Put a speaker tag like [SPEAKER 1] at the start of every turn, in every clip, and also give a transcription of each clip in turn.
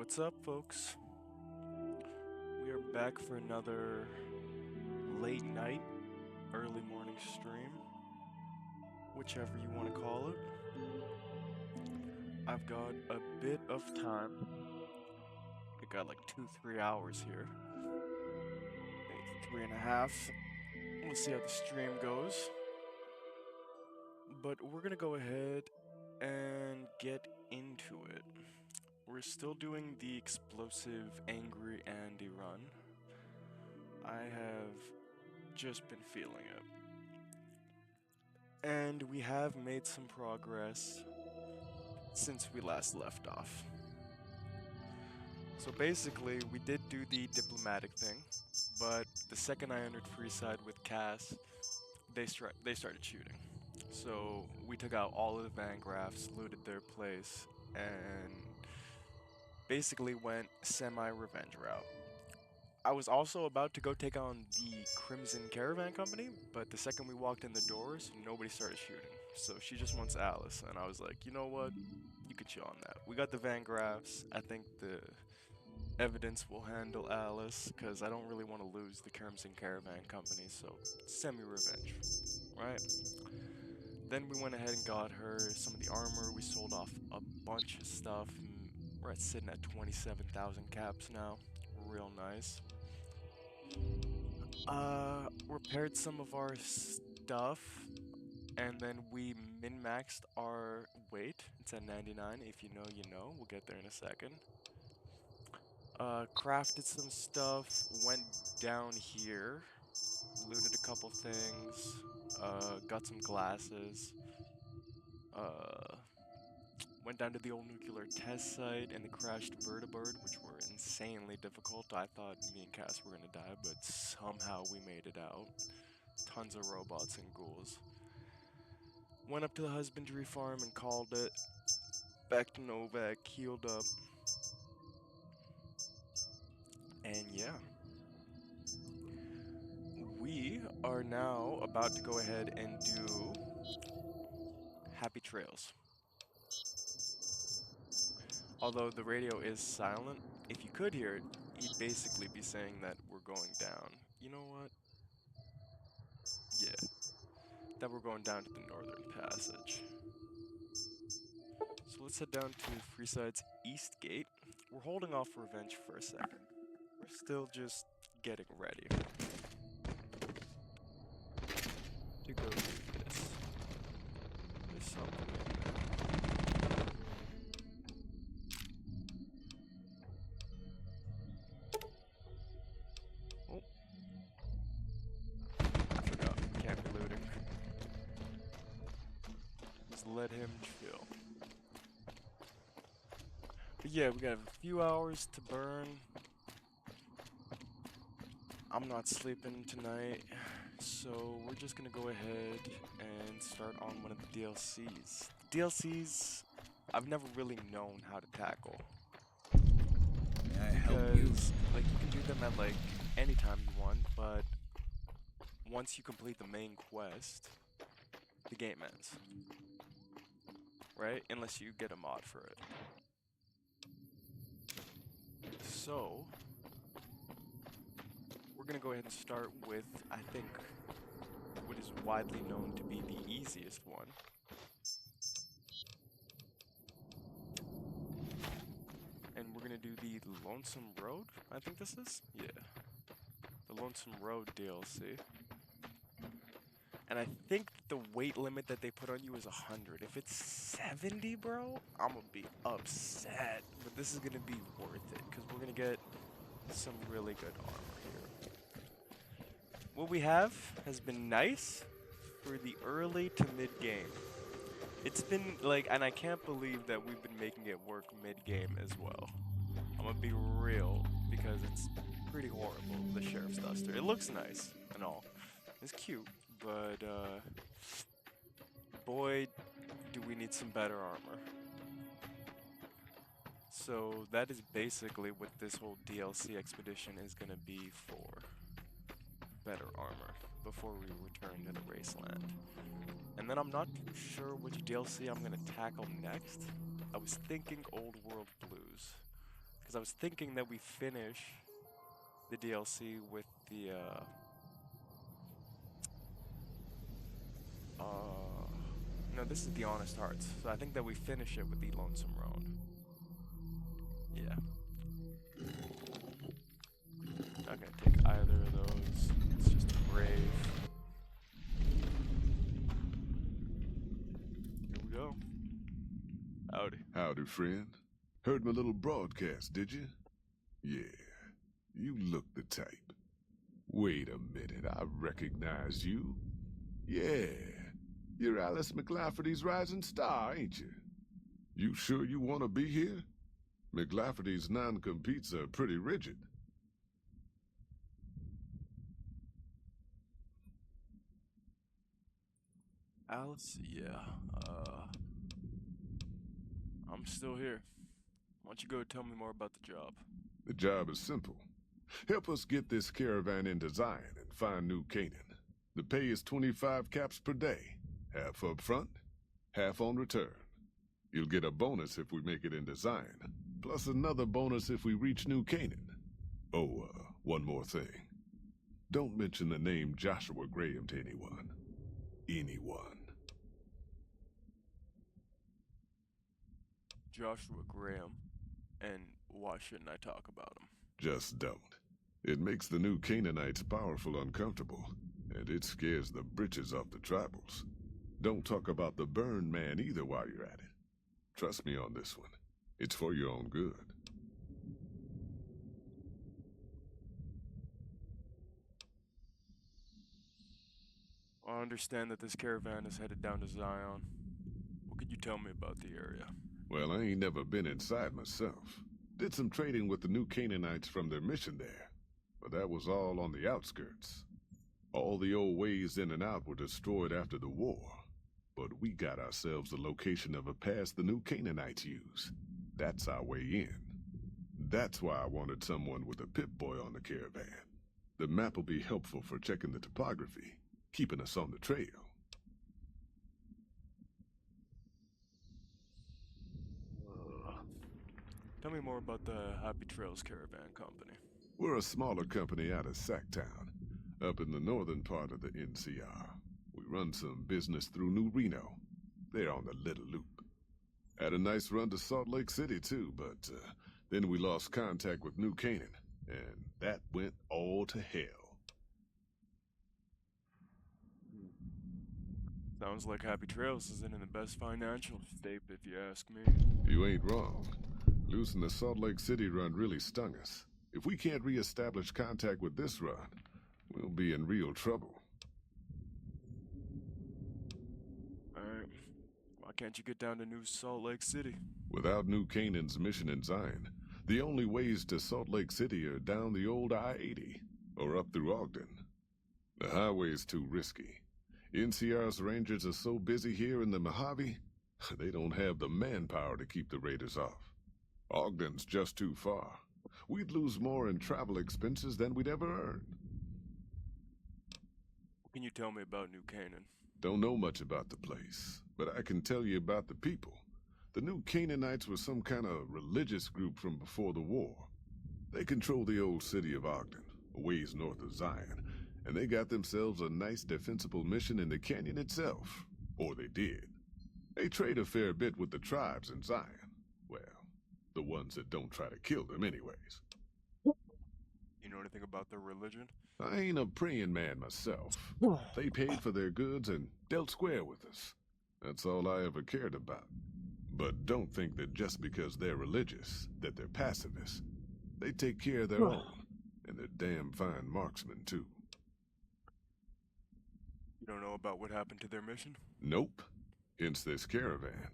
[SPEAKER 1] What's up, folks? We are back for another late night, early morning stream, whichever you want to call it. I've got a bit of time. I got like 3 hours here, maybe three and a half. We'll see how the stream goes. But we're gonna go ahead and get into it. We're still doing the explosive Angry Andy run. I have just been feeling it. And we have made some progress since we last left off. So basically, we did do the diplomatic thing, but the second I entered Freeside with Cass, they started shooting. So we took out all of the Van Graffs, looted their place, and basically went semi-revenge route. I was also about to go take on the Crimson Caravan Company, but the second we walked in the doors, nobody started shooting. So she just wants Alice, and I was like, you know what? You could chill on that. We got the Van Graffs. I think the evidence will handle Alice, because I don't really want to lose the Crimson Caravan Company, so semi-revenge, right? Then we went ahead and got her some of the armor. We sold off a bunch of stuff. We're sitting at 27,000 caps now. Real nice. Repaired some of our stuff, and then we min-maxed our weight. It's at 99. If you know, you know. We'll get there in a second. Crafted some stuff, went down here, looted a couple things, got some glasses, uh, went down to the old nuclear test site and the crashed vertibird, which were insanely difficult. I thought me and Cass were gonna die, but somehow we made it out. Tons of robots and ghouls. Went up to the husbandry farm and called it. Back to Novak, healed up. And yeah. We are now about to go ahead and do Happy Trails. Although the radio is silent, if you could hear it, he'd basically be saying that we're going down. You know what? Yeah, that we're going down to the Northern Passage. So let's head down to Freeside's East Gate. We're holding off Revenge for a second. We're still just getting ready to go do this. There's something in there. Oh, I forgot. Can't be looting. Just let him chill. But yeah, we got a few hours to burn. I'm not sleeping tonight, so we're just gonna go ahead and start on one of the DLCs. DLCs, I've never really known how to tackle.
[SPEAKER 2] May I help you?
[SPEAKER 1] Because, like, you can do them at, like, any time you want, but once you complete the main quest, the game ends. Right? Unless you get a mod for it. So, we're gonna go ahead and start with, I think, what is widely known to be the easiest one. And we're gonna do the Lonesome Road, I think this is? Yeah. The Lonesome Road DLC. And I think the weight limit that they put on you is 100. If it's 70, bro, I'm gonna be upset. But this is gonna be worth it, because we're gonna get some really good armor here. What we have has been nice for the early to mid game. It's been like, and I can't believe that we've been making it work mid game as well. I'm gonna be real, because it's pretty horrible, the Sheriff's Duster. It looks nice and all. It's cute, but boy, do we need some better armor. So that is basically what this whole DLC expedition is gonna be for. Better armor before we return to the Raceland. And then I'm not too sure which DLC I'm gonna tackle next. I was thinking Old World Blues. Because I was thinking that we finish the DLC with the no, this is the Honest Hearts. So I think that we finish it with the Lonesome Road. Yeah. Not gonna take either of those. It's just a grave. Here we go. Howdy.
[SPEAKER 3] Howdy, friend. Heard my little broadcast, did you? Yeah, you look the type. Wait a minute, I recognize you. Yeah, you're Alice McLafferty's rising star, ain't you? You sure you want to be here? McLafferty's non-competes are pretty rigid.
[SPEAKER 1] Alice? Yeah. I'm still here. Why don't you go tell me more about the job?
[SPEAKER 3] The job is simple. Help us get this caravan into Zion and find New Canaan. The pay is 25 caps per day. Half up front, half on return. You'll get a bonus if we make it into Zion, plus another bonus if we reach New Canaan. Oh, one more thing. Don't mention the name Joshua Graham to anyone. Anyone.
[SPEAKER 1] Joshua Graham. And why shouldn't I talk about him?
[SPEAKER 3] Just don't. It makes the New Canaanites powerful uncomfortable, and it scares the britches off the tribals. Don't talk about the Burn Man either while you're at it. Trust me on this one. It's for your own good.
[SPEAKER 1] I understand that this caravan is headed down to Zion. What could you tell me about the area?
[SPEAKER 3] Well, I ain't never been inside myself. Did some trading with the New Canaanites from their mission there, but that was all on the outskirts. All the old ways in and out were destroyed after the war, but we got ourselves the location of a pass the New Canaanites use. That's our way in. That's why I wanted someone with a Pip-Boy on the caravan. The map will be helpful for checking the topography, keeping us on the trail.
[SPEAKER 1] Tell me more about the Happy Trails Caravan Company.
[SPEAKER 3] We're a smaller company out of Sacktown, up in the northern part of the NCR. We run some business through New Reno. They're on the Little Loop. Had a nice run to Salt Lake City, too, but then we lost contact with New Canaan, and that went all to hell.
[SPEAKER 1] Sounds like Happy Trails isn't in the best financial state, if you ask me.
[SPEAKER 3] You ain't wrong. Losing the Salt Lake City run really stung us. If we can't re-establish contact with this run, we'll be in real trouble.
[SPEAKER 1] Alright. Why can't you get down to New Salt Lake City?
[SPEAKER 3] Without New Canaan's mission in Zion, the only ways to Salt Lake City are down the old I-80, or up through Ogden. The highway's too risky. NCR's rangers are so busy here in the Mojave, they don't have the manpower to keep the raiders off. Ogden's just too far. We'd lose more in travel expenses than we'd ever earn.
[SPEAKER 1] What can you tell me about New Canaan?
[SPEAKER 3] Don't know much about the place, but I can tell you about the people. The New Canaanites were some kind of religious group from before the war. They control the old city of Ogden, a ways north of Zion, and they got themselves a nice defensible mission in the canyon itself. Or they did. They trade a fair bit with the tribes in Zion. Well, the ones that don't try to kill them anyways.
[SPEAKER 1] You know anything about their religion?
[SPEAKER 3] I ain't a praying man myself. They paid for their goods and dealt square with us. That's all I ever cared about. But don't think that just because they're religious, that they're pacifists. They take care of their own, and they're damn fine marksmen, too.
[SPEAKER 1] You don't know about what happened to their mission?
[SPEAKER 3] Nope. Hence this caravan.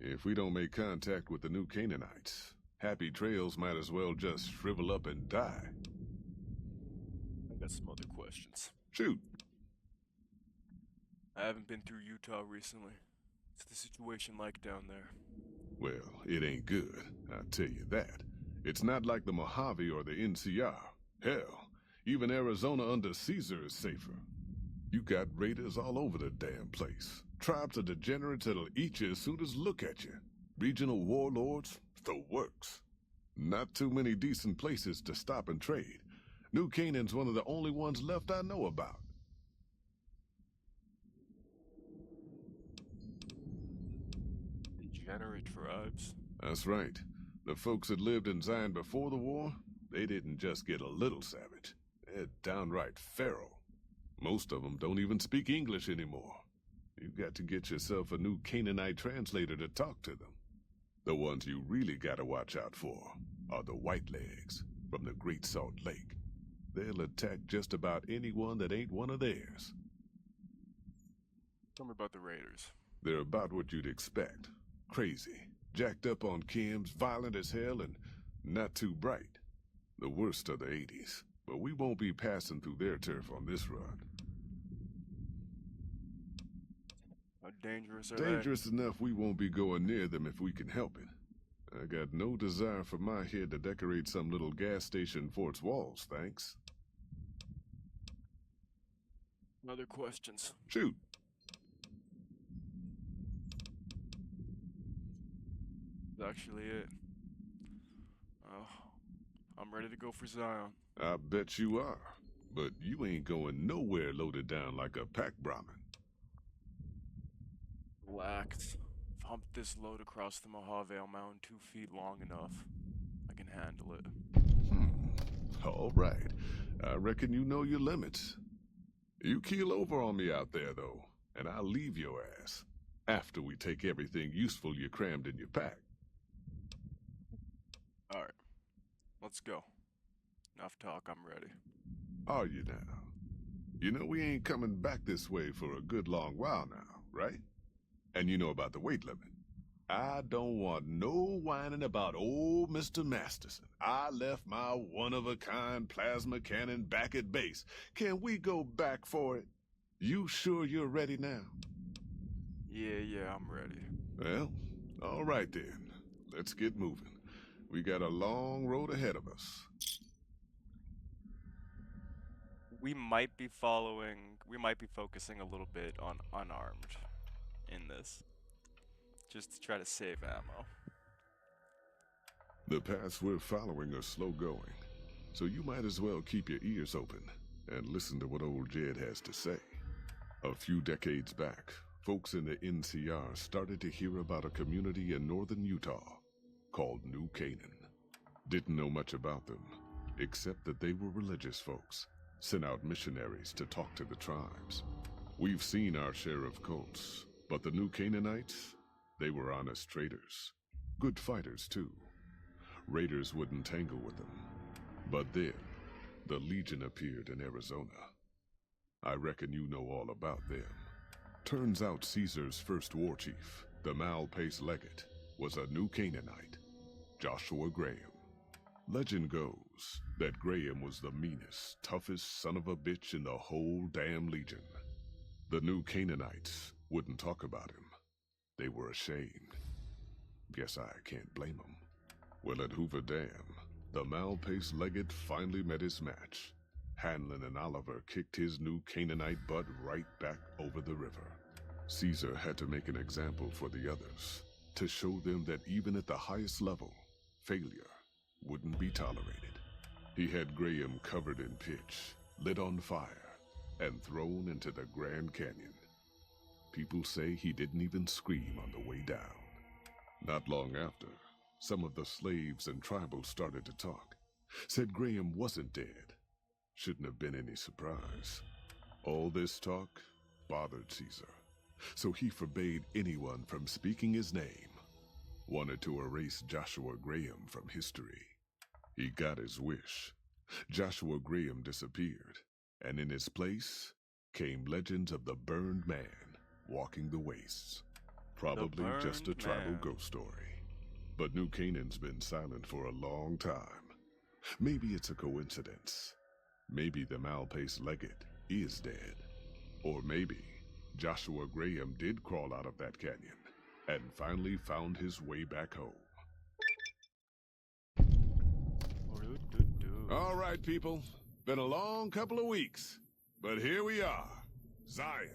[SPEAKER 3] If we don't make contact with the New Canaanites, Happy Trails might as well just shrivel up and die.
[SPEAKER 1] I got some other questions.
[SPEAKER 3] Shoot.
[SPEAKER 1] I haven't been through Utah recently. What's the situation like down there?
[SPEAKER 3] Well, it ain't good, I'll tell you that. It's not like the Mojave or the NCR. Hell, even Arizona under Caesar is safer. You got raiders all over the damn place. Tribes of degenerates that'll eat you as soon as look at you. Regional warlords, the works. Not too many decent places to stop and trade. New Canaan's one of the only ones left I know about.
[SPEAKER 1] Degenerate tribes.
[SPEAKER 3] That's right. The folks that lived in Zion before the war, they didn't just get a little savage. They're downright feral. Most of them don't even speak English anymore. You've got to get yourself a new Canaanite translator to talk to them. The ones you really gotta watch out for are the Whitelegs from the Great Salt Lake. They'll attack just about anyone that ain't one of theirs.
[SPEAKER 1] Tell me about the Raiders.
[SPEAKER 3] They're about what you'd expect. Crazy, jacked up on chems, violent as hell, and not too bright. The worst of the 80s, but we won't be passing through their turf on this run.
[SPEAKER 1] How dangerous are they?
[SPEAKER 3] Dangerous enough we won't be going near them if we can help it. I got no desire for my head to decorate some little gas station fort's walls, thanks.
[SPEAKER 1] Other questions?
[SPEAKER 3] Shoot.
[SPEAKER 1] That's actually it. I'm ready to go for Zion.
[SPEAKER 3] I bet you are. But you ain't going nowhere loaded down like a pack Brahmin.
[SPEAKER 1] Relax. I've humped this load across the Mojave Mountain 2 feet long enough. I can handle it.
[SPEAKER 3] All right. I reckon you know your limits. You keel over on me out there, though, and I'll leave your ass after we take everything useful you crammed in your pack.
[SPEAKER 1] All right. Let's go. Enough talk, I'm ready.
[SPEAKER 3] Are you now? You know we ain't coming back this way for a good long while now, right? And you know about the weight limit. I don't want no whining about old Mr. Masterson. I left my one-of-a-kind plasma cannon back at base. Can we go back for it? You sure you're ready now?
[SPEAKER 1] Yeah, I'm ready.
[SPEAKER 3] Well, all right then. Let's get moving. We got a long road ahead of us.
[SPEAKER 1] We might be focusing a little bit on unarmed in this. Just to try to save ammo.
[SPEAKER 3] The paths we're following are slow going, so you might as well keep your ears open and listen to what old Jed has to say. A few decades back, folks in the NCR started to hear about a community in northern Utah called New Canaan. Didn't know much about them, except that they were religious folks, sent out missionaries to talk to the tribes. We've seen our share of cults, but the New Canaanites, they were honest traders. Good fighters, too. Raiders wouldn't tangle with them. But then, the Legion appeared in Arizona. I reckon you know all about them. Turns out Caesar's first war chief, the Malpais Legate, was a New Canaanite, Joshua Graham. Legend goes that Graham was the meanest, toughest son of a bitch in the whole damn Legion. The New Canaanites wouldn't talk about him. They were ashamed. Guess I can't blame them. Well, at Hoover Dam, the Malpais Legate finally met his match. Hanlon and Oliver kicked his New Canaanite butt right back over the river. Caesar had to make an example for the others, to show them that even at the highest level, failure wouldn't be tolerated. He had Graham covered in pitch, lit on fire, and thrown into the Grand Canyon. People say he didn't even scream on the way down. Not long after, some of the slaves and tribals started to talk. Said Graham wasn't dead. Shouldn't have been any surprise. All this talk bothered Caesar, so he forbade anyone from speaking his name. Wanted to erase Joshua Graham from history. He got his wish. Joshua Graham disappeared, and in his place came legends of the Burned Man walking the wastes. Probably just a tribal ghost story. But New Canaan's been silent for a long time. Maybe it's a coincidence. Maybe the Malpais Legate is dead. Or maybe Joshua Graham did crawl out of that canyon and finally found his way back home. All right, people. Been a long couple of weeks, but here we are, Zion.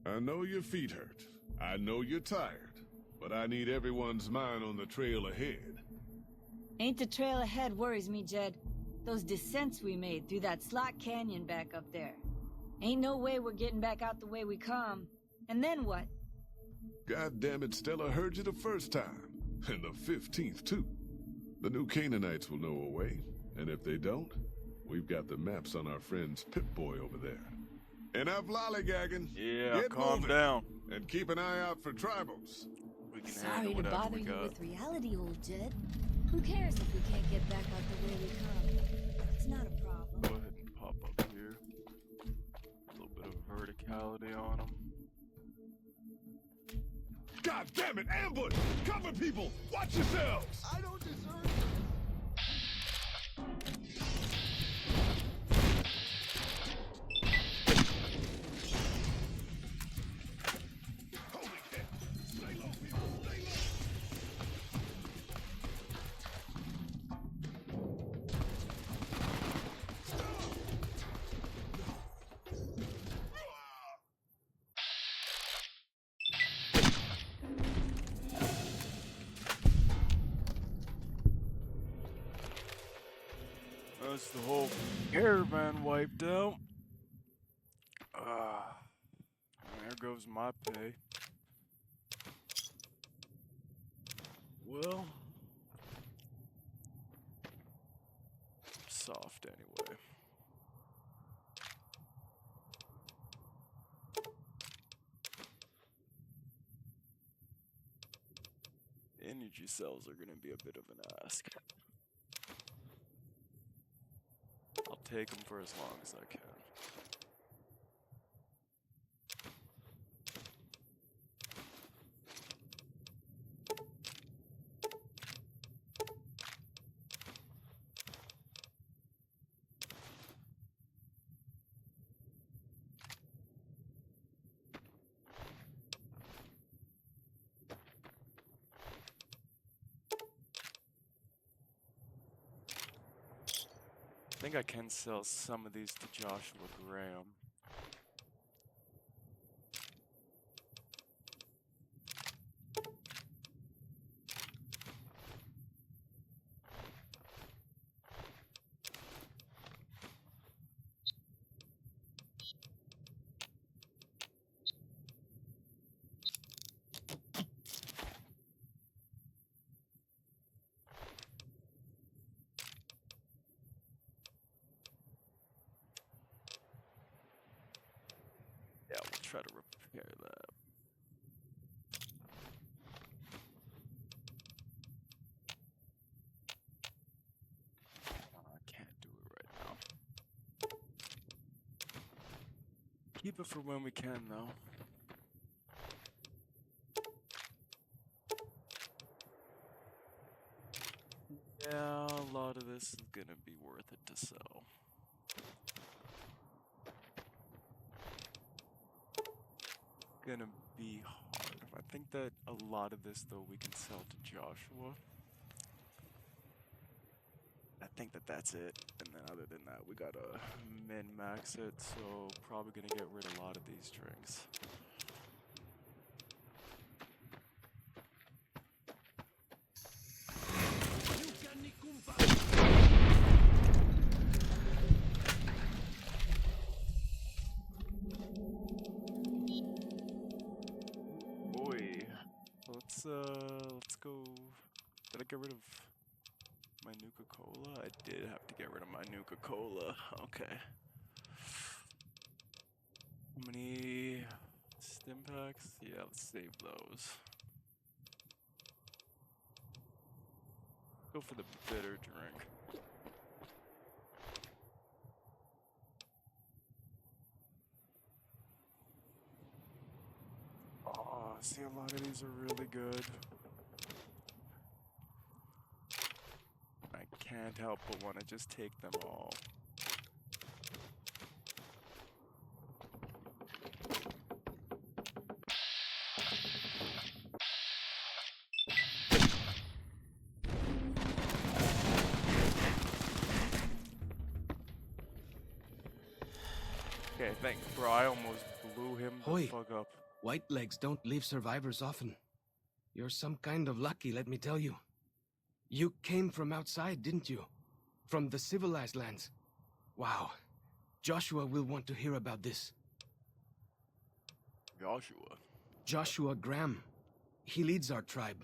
[SPEAKER 3] I know your feet hurt. I know you're tired, but I need everyone's mind on the trail ahead.
[SPEAKER 4] Ain't the trail ahead worries me, Jed. Those descents we made through that slot canyon back up there. Ain't no way we're getting back out the way we come. And then what?
[SPEAKER 3] God damn it, Stella heard you the first time. And the 15th, too. The new Canaanites will know a way. And if they don't, we've got the maps on our friend's Pip-Boy over there. Enough lollygagging.
[SPEAKER 1] Yeah,
[SPEAKER 3] Get
[SPEAKER 1] calm
[SPEAKER 3] moving.
[SPEAKER 1] down.
[SPEAKER 3] And keep an eye out for tribals.
[SPEAKER 1] We can
[SPEAKER 4] Sorry
[SPEAKER 1] handle
[SPEAKER 4] to
[SPEAKER 1] whatever
[SPEAKER 4] bother
[SPEAKER 1] we
[SPEAKER 4] you
[SPEAKER 1] got.
[SPEAKER 4] with reality, old Jed. Who cares if we can't get back out the way we come? It's not a
[SPEAKER 1] Go
[SPEAKER 4] problem.
[SPEAKER 1] ahead and pop up here. A little bit of verticality on them.
[SPEAKER 3] God damn it, ambush! Cover people! Watch yourselves!
[SPEAKER 2] I don't deserve
[SPEAKER 3] Holy shit! Stay low, people! Stay low!
[SPEAKER 1] That's the whole caravan wiped out. Ah, there goes my pay. Well, soft anyway. Energy cells are gonna be a bit of an ask. I'll take them for as long as I can. I think I can sell some of these to Joshua Graham. Yeah, we'll try to repair that. I can't do it right now. Keep it for when we can, though. Yeah, a lot of this is gonna be worth it to sell. Gonna be hard. I think that a lot of this, though, we can sell to Joshua. I think that that's it. And then other than that, we gotta min-max it, so probably gonna get rid of a lot of these drinks. Boy, let's go. Did I get rid of my Nuka-Cola? I did have to get rid of my Nuka-Cola. Okay. How many stim packs? Yeah, let's save those. Go for the bitter drink. Oh, see, a lot of these are really good. I can't help but want to just take them all. Okay, thanks, bro. I almost blew him the
[SPEAKER 5] Hoi.
[SPEAKER 1] fuck up.
[SPEAKER 5] White legs don't leave survivors often. You're some kind of lucky, let me tell you. You came from outside, didn't you? From the civilized lands. Wow. Joshua will want to hear about this.
[SPEAKER 1] Joshua.
[SPEAKER 5] Joshua Graham. He leads our tribe.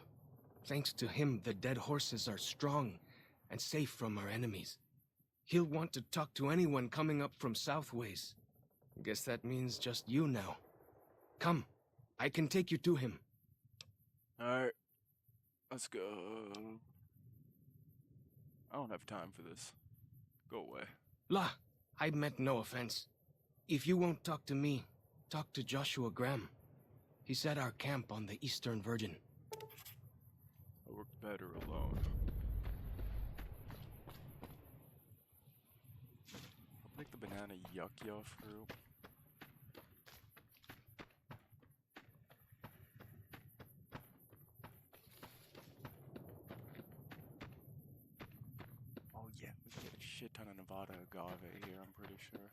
[SPEAKER 5] Thanks to him, the dead horses are strong and safe from our enemies. He'll want to talk to anyone coming up from Southways. Guess that means just you now. Come, I can take you to him.
[SPEAKER 1] Alright. Let's go. I don't have time for this. Go away.
[SPEAKER 5] La, I meant no offense. If you won't talk to me, talk to Joshua Graham. He's at our camp on the Eastern Virgin.
[SPEAKER 1] I work better alone. I'll take the banana yuck fruit. Oh yeah, we can get a shit ton of Nevada agave here, I'm pretty sure.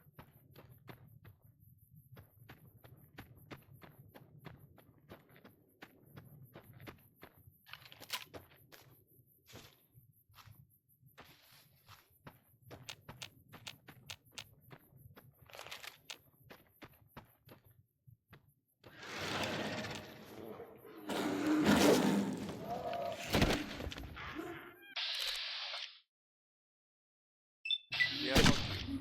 [SPEAKER 1] Yeah, fuck you.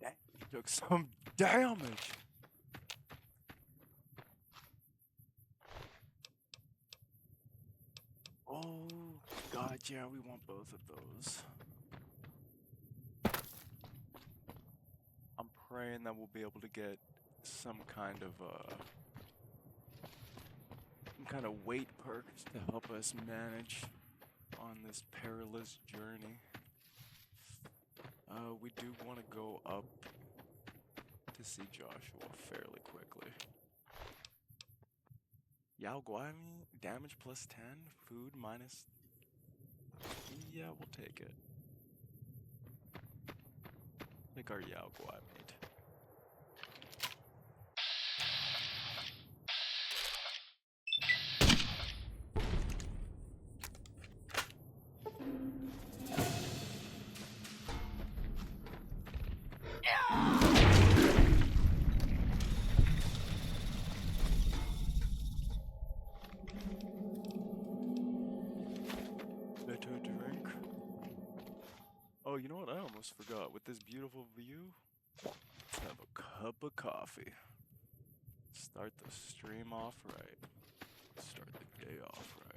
[SPEAKER 1] That took some damage. Oh, God, yeah, we want both of those. I'm praying that we'll be able to get some kind of weight perks to help us manage on this perilous journey. We do want to go up to see Joshua fairly quickly. Yao Guami, damage plus 10, food minus... Yeah, we'll take it. Take our Yao Guai meat. Better drink. Oh, you know what? I almost forgot. With this beautiful view, let's have a cup of coffee. Start the stream off right. Start the day off right.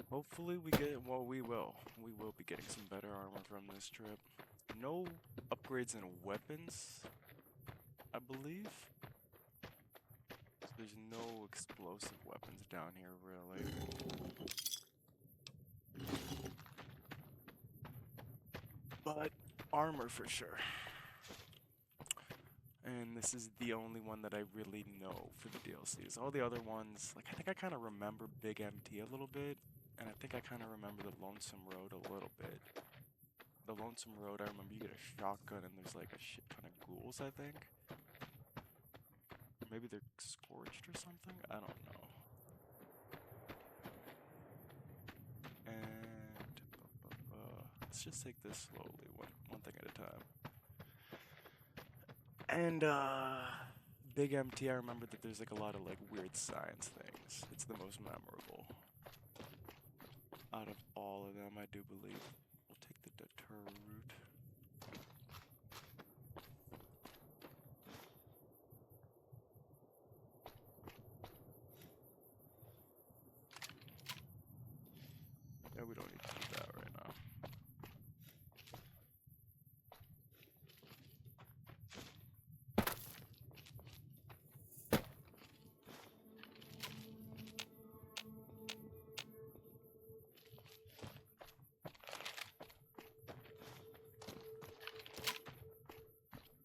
[SPEAKER 1] Hopefully we get, well, we will. We will be getting some better armor from this trip. No upgrades in weapons, I believe. So there's no explosive weapons down here, really. But armor for sure. And this is the only one that I really know for the DLCs. All the other ones, like I think I kind of remember Big MT a little bit. And I think I kind of remember the Lonesome Road a little bit. The Lonesome Road, I remember you get a shotgun and there's like a shit ton of ghouls, I think. Or maybe they're scorched or something? I don't know. And... let's just take this slowly, one thing at a time. And Big MT, I remember that there's like a lot of like weird science things. It's the most memorable. Out of all of them, I do believe we'll take the deter route. Yeah, we don't need to do that right now.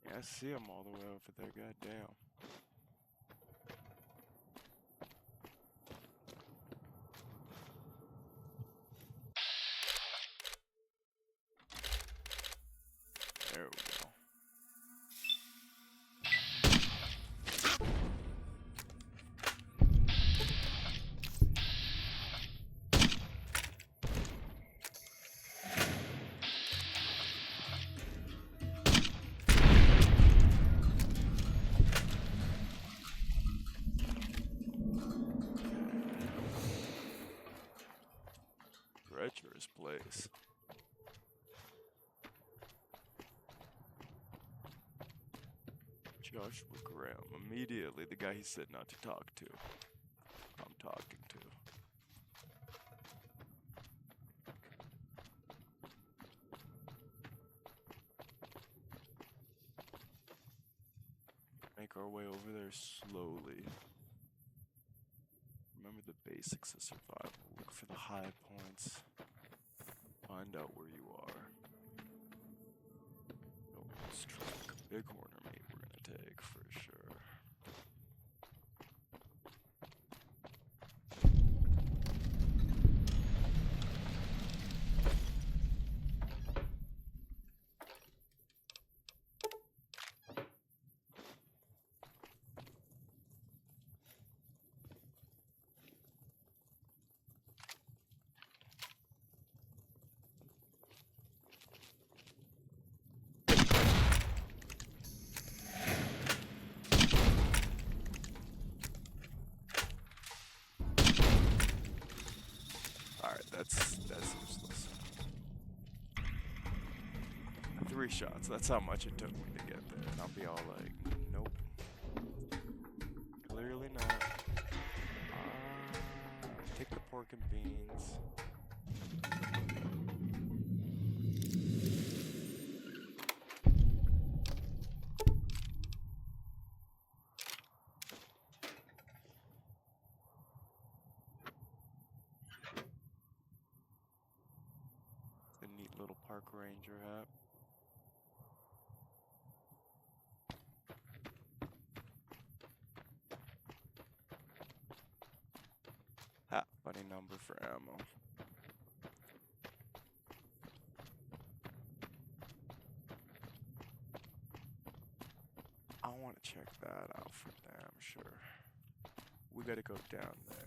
[SPEAKER 1] Yeah, I see him all the way over there, goddamn. There we go. Treacherous place. Joshua Graham. Immediately, the guy he said not to talk to. I'm talking to. Make our way over there slowly. Remember the basics of survival. Look for the high points. Find out where you are. No one's track. Bighorn or meat we're gonna take for sure. Alright, that's useless. 3 shots, that's how much it took me to get there. And I'll be all like, nope. Clearly not. Take the pork and beans. The neat little park ranger hat. Ha, funny number for ammo. I want to check that out for damn sure. We gotta go down there.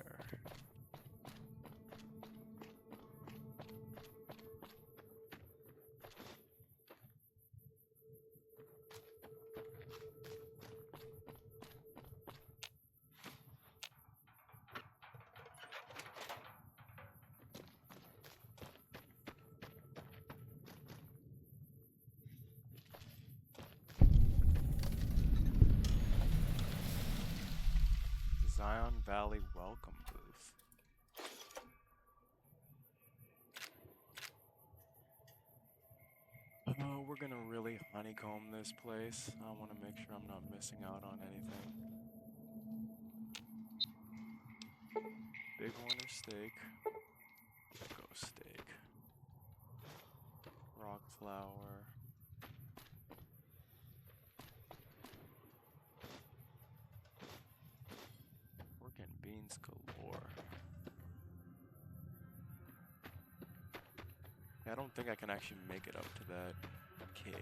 [SPEAKER 1] Zion Valley welcome booth. We're gonna really honeycomb this place. I want to make sure I'm not missing out on anything. Bighorn or steak? Go steak. Rock flour. Working beans galore. I don't think I can actually make it up to that cave.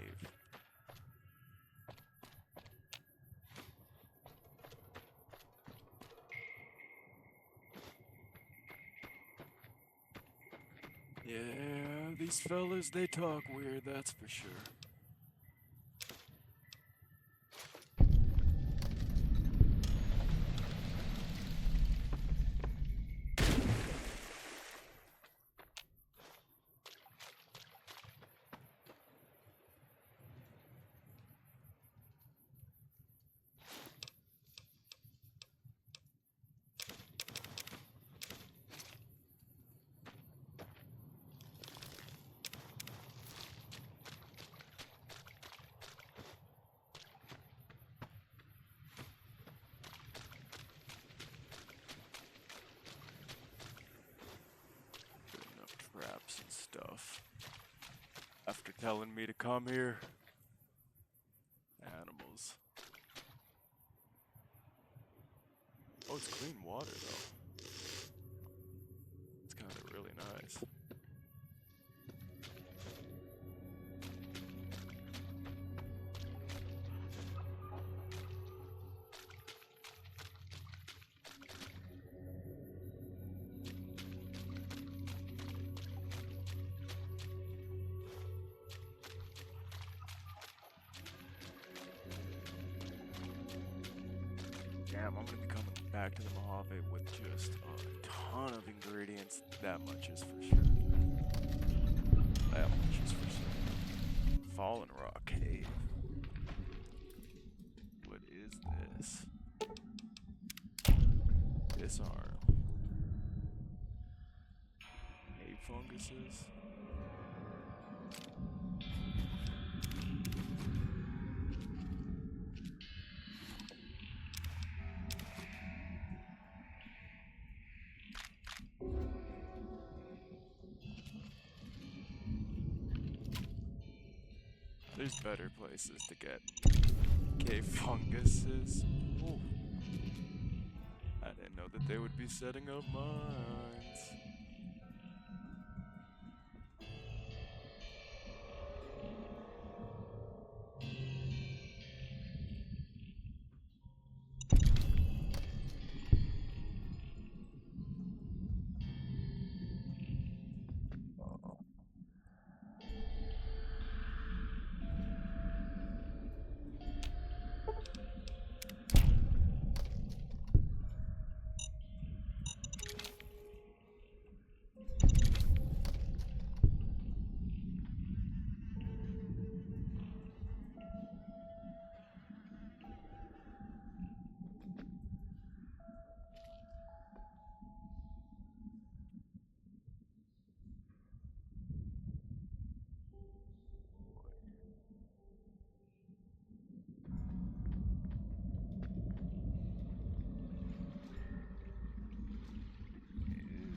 [SPEAKER 1] Yeah, these fellas, they talk weird, that's for sure. After telling me to come here. Animals. Oh, it's clean water though. It's kind of really nice. Damn, I'm gonna be coming back to the Mojave with just a ton of ingredients. That much is for sure. That much is for sure. Fallen Rock Cave. What is this? Disarm. Cave funguses. There's better places to get cave funguses. Ooh. I didn't know that they would be setting up mines.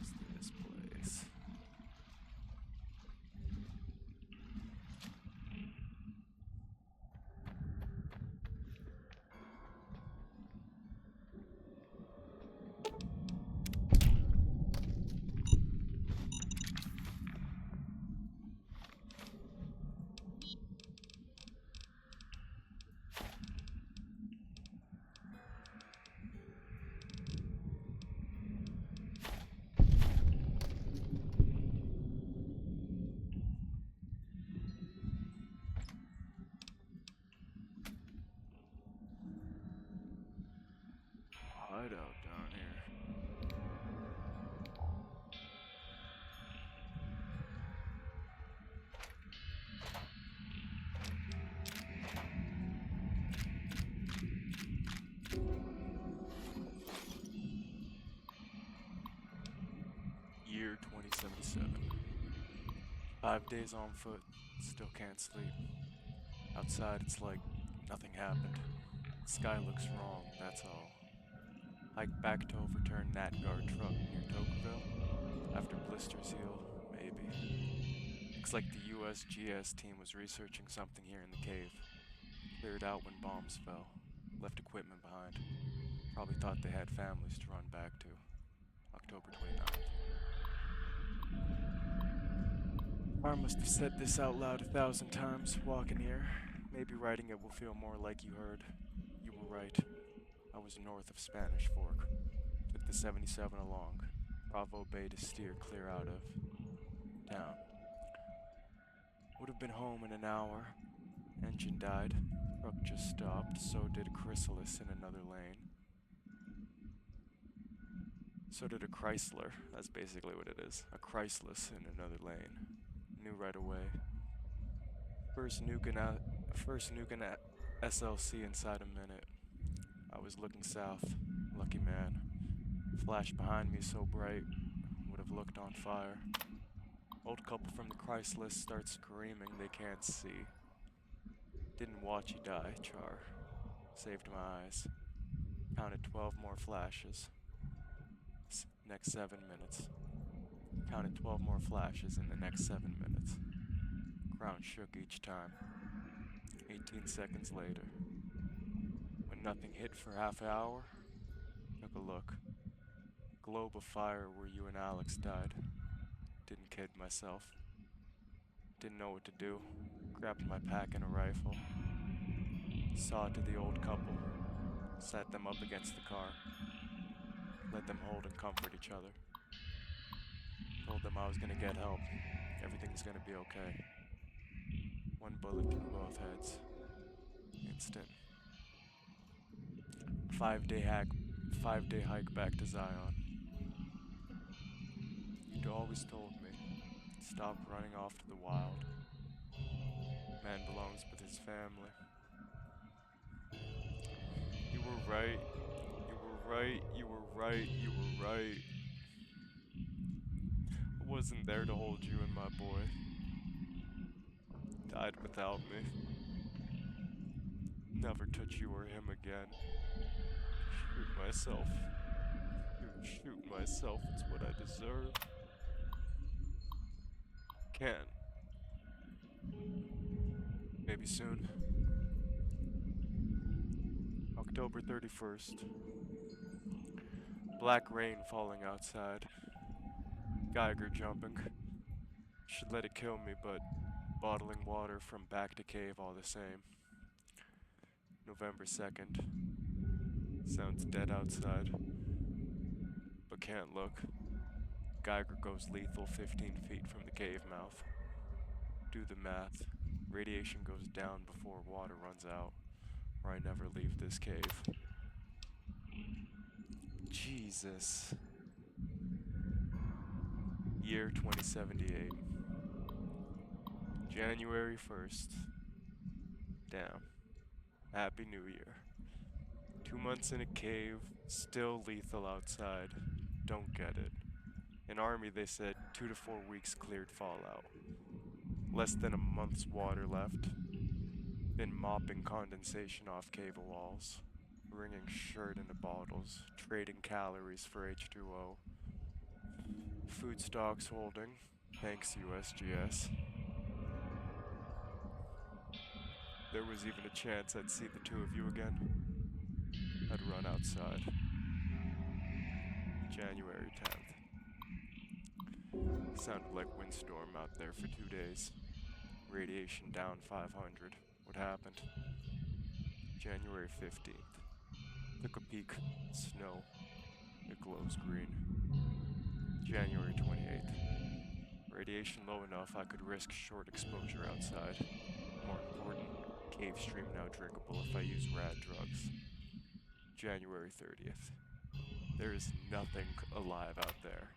[SPEAKER 1] Is this place? Hideout down here. Year 2077. 5 days on foot, still can't sleep. Outside, it's like nothing happened. The sky looks wrong, that's all. Hike back to overturn that guard truck near Tokerville. After blisters heal, maybe. Looks like the USGS team was researching something here in the cave. Cleared out when bombs fell. Left equipment behind. Probably thought they had families to run back to. October 29th. I must have said this out loud 1,000 times, walking here. Maybe writing it will feel more like you heard. You were right. I was north of Spanish Fork. Took the 77 along. Bravo Bay to steer clear out of town. Would have been home in an hour. Engine died. Truck just stopped, so did a chrysalis in another lane. So did a Chrysler. That's basically what it is. A Chrysalis in another lane. Knew right away. First nuking at SLC inside a minute. I was looking south. Lucky man. Flash behind me so bright, would have looked on fire. Old couple from the Chrysalis starts screaming they can't see. Didn't watch you die, Char. Saved my eyes. Counted 12 more flashes. Next 7 minutes. Counted 12 more flashes in the next 7 minutes. Ground shook each time. 18 seconds later, when nothing hit for half an hour, took a look. Globe of fire where you and Alex died. Didn't kid myself. Didn't know what to do. Grabbed my pack and a rifle. Saw to the old couple. Sat them up against the car. Let them hold and comfort each other. Told them I was gonna get help. Everything's gonna be okay. One bullet through both heads. Instant. 5-day hike back to Zion. You'd always told me, stop running off to the wild. Man belongs with his family. You were right. You were right. You were right. You were right. I wasn't there to hold you and my boy. Died without me. Never touch you or him again. Shoot myself. Shoot myself. It's what I deserve. Can. Maybe soon. October 31st. Black rain falling outside. Geiger jumping. Should let it kill me, but bottling water from back to cave all the same. November 2nd. Sounds dead outside. But can't look. Geiger goes lethal 15 feet from the cave mouth. Do the math. Radiation goes down before water runs out, or I never leave this cave. Jesus. Year 2078. January 1st. Damn. Happy New Year. 2 months in a cave, still lethal outside. Don't get it. In Army they said 2 to 4 weeks cleared fallout. Less than a month's water left. Been mopping condensation off cable walls. Wringing shirt into bottles. Trading calories for H2O. Food stocks holding. Thanks USGS. There was even a chance I'd see the two of you again. I'd run outside. January 10th. Sounded like windstorm out there for 2 days. Radiation down 500. What happened? January 15th. Took a peek. Snow. It glows green. January 28th. Radiation low enough I could risk short exposure outside. More important, cave stream now drinkable if I use rad drugs. January 30th. There is nothing alive out there.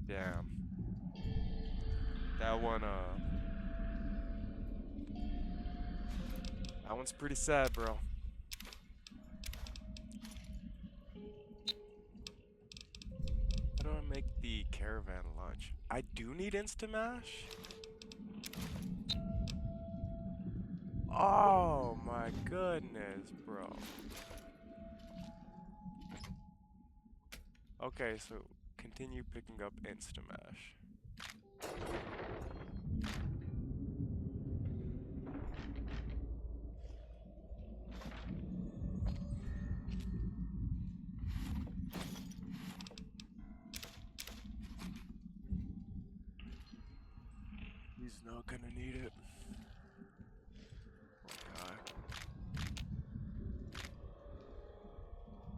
[SPEAKER 1] Damn. That one's pretty sad, bro. How do I make the caravan lunch? I do need Instamash? Oh my goodness, bro. Okay, so continue picking up Instamash. He's not gonna need it. Okay.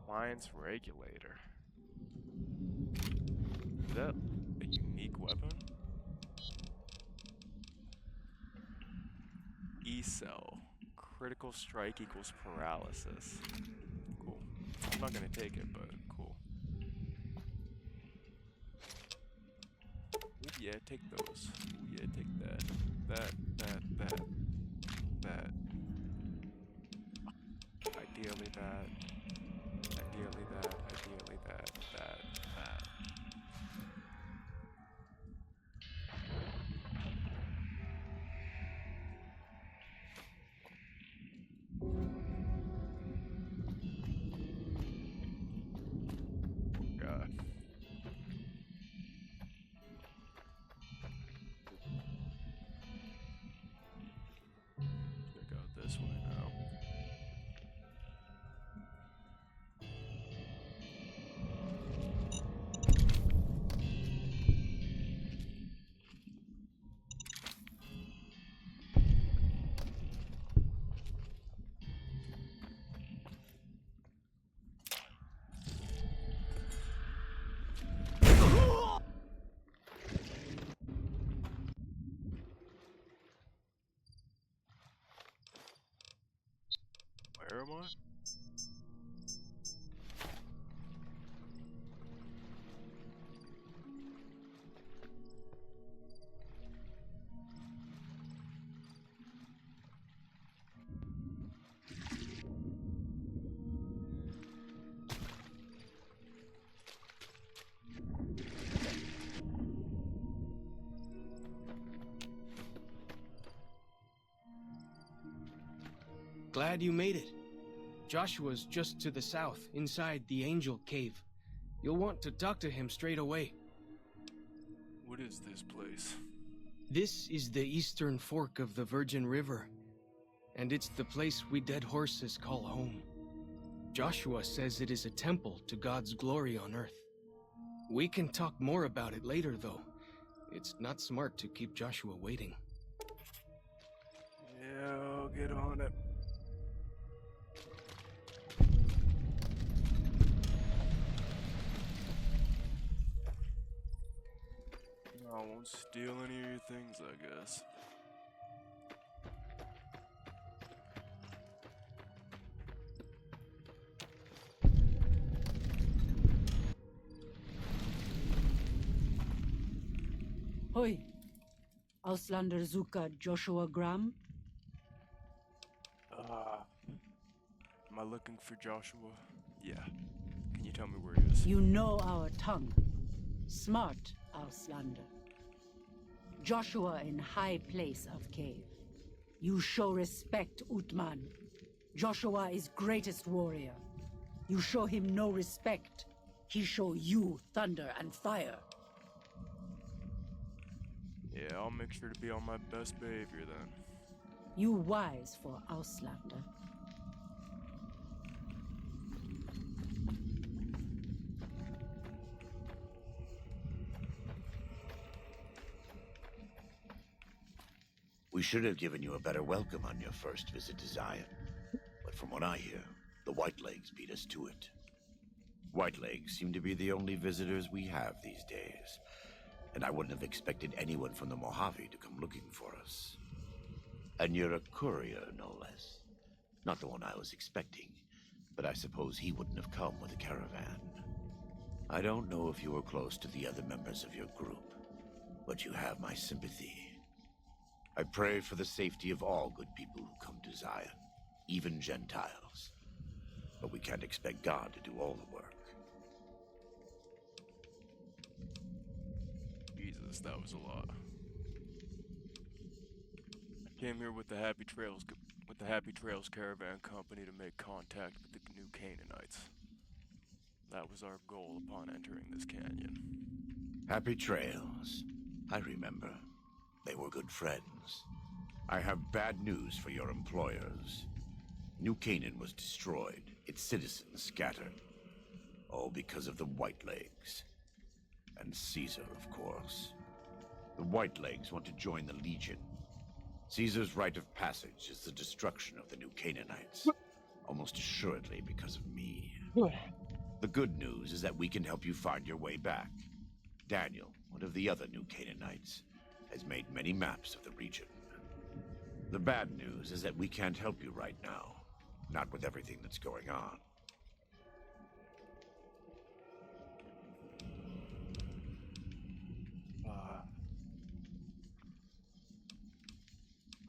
[SPEAKER 1] Appliance regulator. Is that a unique weapon? E-cell. Critical strike equals paralysis. Cool. I'm not gonna take it, but cool. Ooh, yeah, take those. Ooh, yeah, take that. That. Ideally that. Ideally that. Ideally that. That. God. Where am I?
[SPEAKER 5] Glad you made it. Joshua's just to the south, inside the Angel Cave. You'll want to talk to him straight away.
[SPEAKER 1] What is this place?
[SPEAKER 5] This is the eastern fork of the Virgin River, and it's the place we dead horses call home. Joshua says it is a temple to God's glory on earth. We can talk more about it later, though. It's not smart to keep Joshua waiting.
[SPEAKER 1] Yeah, I'll get on it. I won't steal any of your things, I guess.
[SPEAKER 6] Hoi. Auslander Zuka Joshua Graham?
[SPEAKER 1] Am I looking for Joshua? Yeah. Can you tell me where he is?
[SPEAKER 6] You know our tongue. Smart, Auslander. Joshua in high place of cave. You show respect, Utman. Joshua is greatest warrior. You show him no respect. He show you thunder and fire.
[SPEAKER 1] Yeah, I'll make sure to be on my best behavior then.
[SPEAKER 6] You wise for Auslander.
[SPEAKER 7] We should have given you a better welcome on your first visit to Zion. But from what I hear, the Whitelegs beat us to it. Whitelegs seem to be the only visitors we have these days. And I wouldn't have expected anyone from the Mojave to come looking for us. And you're a courier, no less. Not the one I was expecting, but I suppose he wouldn't have come with a caravan. I don't know if you were close to the other members of your group, but you have my sympathy. I pray for the safety of all good people who come to Zion, even Gentiles. But we can't expect God to do all the work.
[SPEAKER 1] Jesus, that was a lot. I came here with the Happy Trails Caravan Company to make contact with the new Canaanites. That was our goal upon entering this canyon.
[SPEAKER 7] Happy Trails. I remember. They were good friends. I have bad news for your employers. New Canaan was destroyed, its citizens scattered. All because of the Whitelegs. And Caesar, of course. The Whitelegs want to join the Legion. Caesar's rite of passage is the destruction of the new Canaanites. Almost assuredly because of me. The good news is that we can help you find your way back. Daniel, one of the other new Canaanites, has made many maps of the region. The bad news is that we can't help you right now. Not with everything that's going on.
[SPEAKER 1] How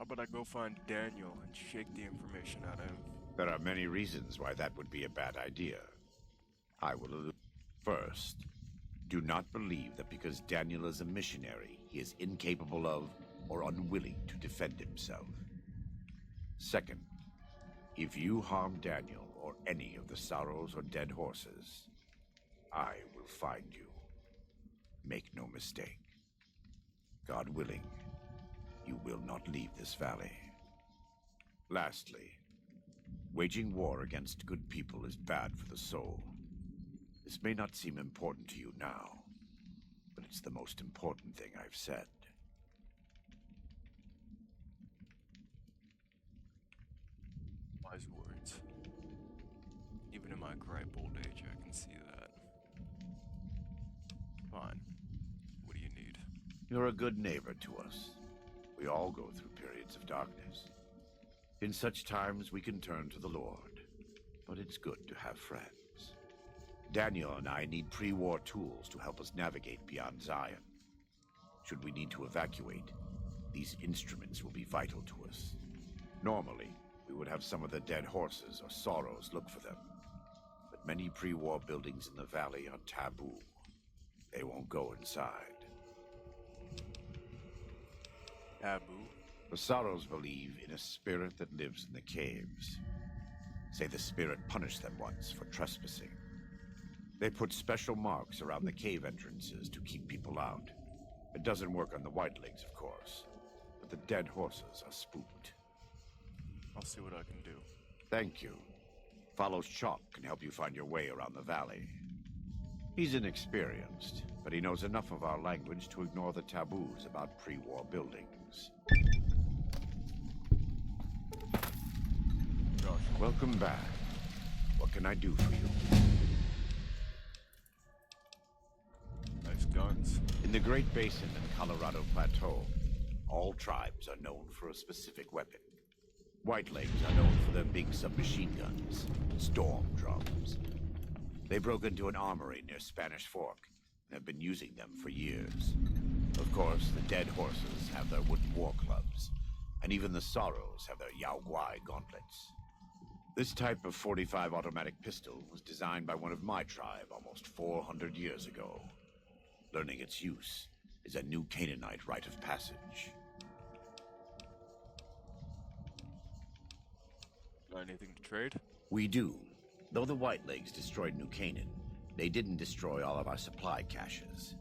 [SPEAKER 1] about I go find Daniel and shake the information out of him?
[SPEAKER 7] There are many reasons why that would be a bad idea. I will allude. First, do not believe that because Daniel is a missionary, he is incapable of or unwilling to defend himself. Second, if you harm Daniel or any of the Sorrows or Dead Horses, I will find you. Make no mistake. God willing, you will not leave this valley. Lastly, waging war against good people is bad for the soul. This may not seem important to you now, but it's the most important thing I've said.
[SPEAKER 1] Wise words. Even in my ripe old age, I can see that. Fine. What do you need?
[SPEAKER 7] You're a good neighbor to us. We all go through periods of darkness. In such times, we can turn to the Lord. but it's good to have friends. Daniel and I need pre-war tools to help us navigate beyond Zion. Should we need to evacuate, these instruments will be vital to us. Normally, we would have some of the dead horses or sorrows look for them. But many pre-war buildings in the valley are taboo. They won't go inside.
[SPEAKER 1] Taboo.
[SPEAKER 7] The sorrows believe in a spirit that lives in the caves. Say the spirit punished them once for trespassing. They put special marks around the cave entrances to keep people out. It doesn't work on the Whitelegs, of course, but the dead horses are spooked.
[SPEAKER 1] I'll see what I can do.
[SPEAKER 7] Thank you. Follow Chalk can help you find your way around the valley. He's inexperienced, but he knows enough of our language to ignore the taboos about pre-war buildings.
[SPEAKER 1] Josh.
[SPEAKER 7] Welcome back. What can I do for you?
[SPEAKER 1] Nice guns.
[SPEAKER 7] In the Great Basin and Colorado Plateau, all tribes are known for a specific weapon. Whitelegs are known for their big submachine guns, storm drums. They broke into an armory near Spanish Fork and have been using them for years. Of course, the dead horses have their wooden war clubs, and even the sorrows have their Yao Guai gauntlets. This type of .45 automatic pistol was designed by one of my tribe almost 400 years ago. Learning its use is a new Canaanite rite of passage.
[SPEAKER 1] Got anything to trade?
[SPEAKER 7] We do. Though the Whitelegs destroyed New Canaan, they didn't destroy all of our supply caches.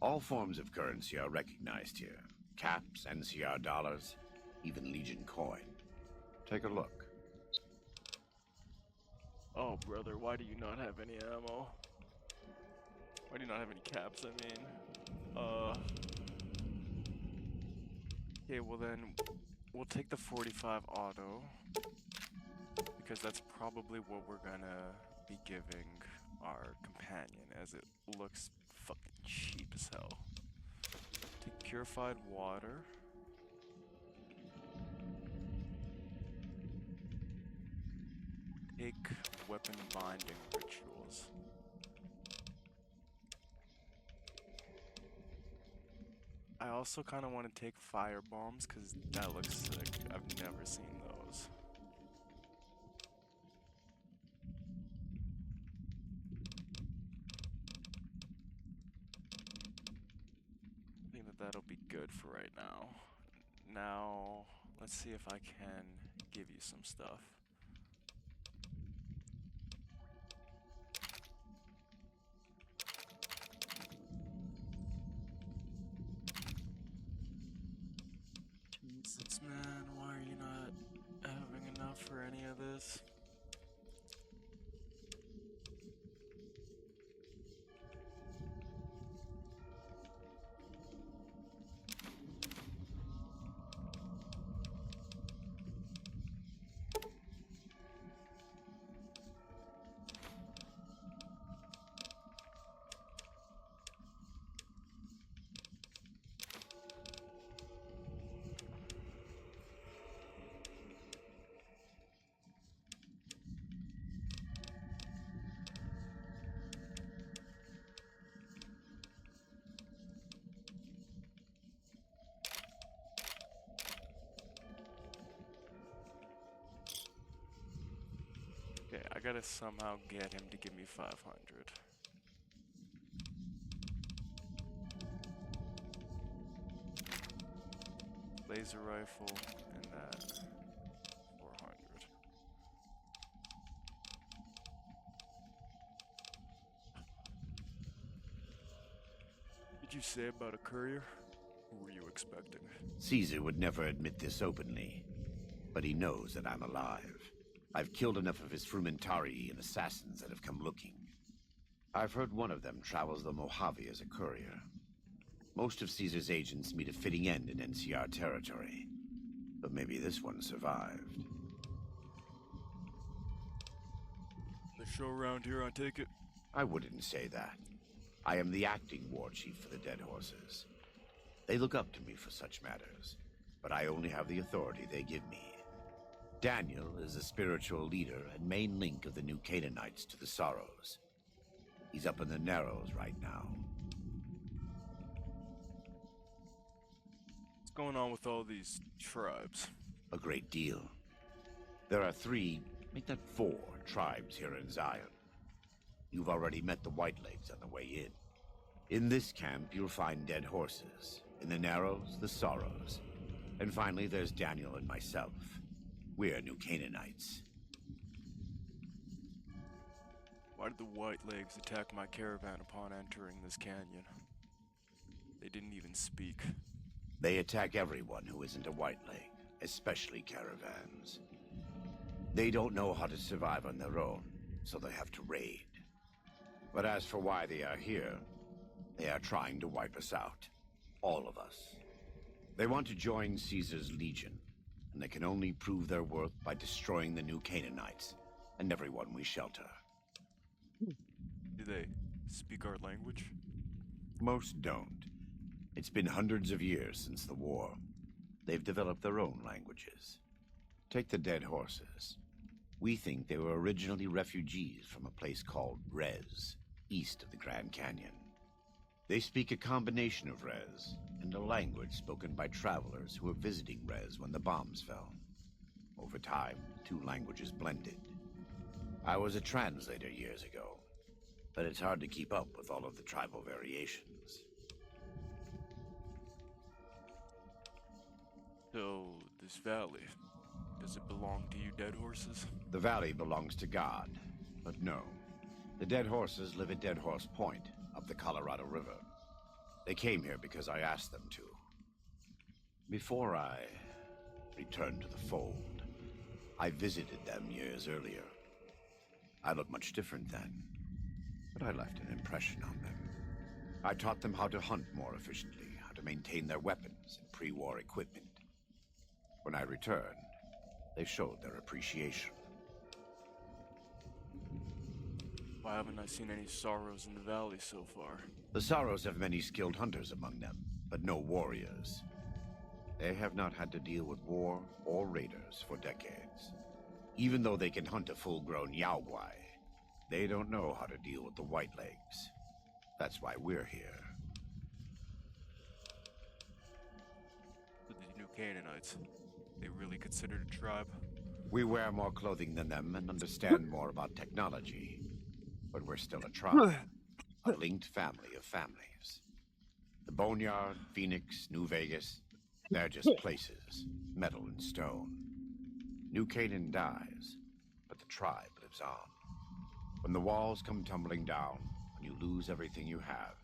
[SPEAKER 7] All forms of currency are recognized here. Caps, NCR dollars, even Legion coin. Take a look.
[SPEAKER 1] Oh, brother, why do you not have any ammo? Why do you not have any caps, I mean? Okay, well then, we'll take the .45 auto. Because that's probably what we're gonna be giving our companion, as it looks fucking cheap as hell. Take purified water. Take weapon binding rituals. I also kind of want to take fire bombs because that looks sick. I've never seen those. I think that that'll be good for right now. Now, let's see if I can give you some stuff. Jesus, man, why are you not having enough for any of this? Okay, I gotta somehow get him to give me 500. Laser rifle and that 400. Did you say about a courier? Who were you expecting?
[SPEAKER 7] Caesar would never admit this openly, but he knows that I'm alive. I've killed enough of his Frumentari and assassins that have come looking. I've heard one of them travels the Mojave as a courier. Most of Caesar's agents meet a fitting end in NCR territory, but maybe this one survived.
[SPEAKER 1] The show around here, I take it?
[SPEAKER 7] I wouldn't say that. I am the acting war chief for the Dead Horses. They look up to me for such matters, but I only have the authority they give me. Daniel is the spiritual leader and main link of the new Canaanites to the Sorrows. He's up in the Narrows right now.
[SPEAKER 1] What's going on with all these tribes?
[SPEAKER 7] A great deal. There are 3, make that 4, tribes here in Zion. You've already met the Whitelegs on the way in. In this camp, you'll find dead horses. In the Narrows, the Sorrows. And finally, there's Daniel and myself. We're New Canaanites.
[SPEAKER 1] Why did the Whitelegs attack my caravan upon entering this canyon? They didn't even speak.
[SPEAKER 7] They attack everyone who isn't a Whiteleg, especially caravans. They don't know how to survive on their own, so they have to raid. But as for why they are here, they are trying to wipe us out. All of us. They want to join Caesar's legion, and they can only prove their worth by destroying the new Canaanites and everyone we shelter.
[SPEAKER 1] Do they speak our language?
[SPEAKER 7] Most don't. It's been hundreds of years since the war. They've developed their own languages. Take the dead horses. We think they were originally refugees from a place called Rez, east of the Grand Canyon. They speak a combination of Rez and a language spoken by travelers who were visiting Rez when the bombs fell. Over time, the 2 languages blended. I was a translator years ago, but it's hard to keep up with all of the tribal variations.
[SPEAKER 1] So, this valley, does it belong to you dead horses?
[SPEAKER 7] The valley belongs to God, but no. The dead horses live at Dead Horse Point, up the Colorado River. They came here because I asked them to. Before I returned to the fold, I visited them years earlier. I looked much different then, but I left an impression on them. I taught them how to hunt more efficiently, how to maintain their weapons and pre-war equipment. When I returned, they showed their appreciation.
[SPEAKER 1] Why haven't I seen any sorrows in the valley so far?
[SPEAKER 7] The Sorrows have many skilled hunters among them, but no warriors. They have not had to deal with war or raiders for decades. Even though they can hunt a full-grown Yaoguai, they don't know how to deal with the Whitelegs. That's why we're here.
[SPEAKER 1] So these new Canaanites, they really considered a tribe?
[SPEAKER 7] We wear more clothing than them and understand more about technology. But we're still a tribe. A linked family of families. The Boneyard, Phoenix, New Vegas, they're just places, metal and stone. New Canaan dies, but the tribe lives on. When the walls come tumbling down, when you lose everything you have,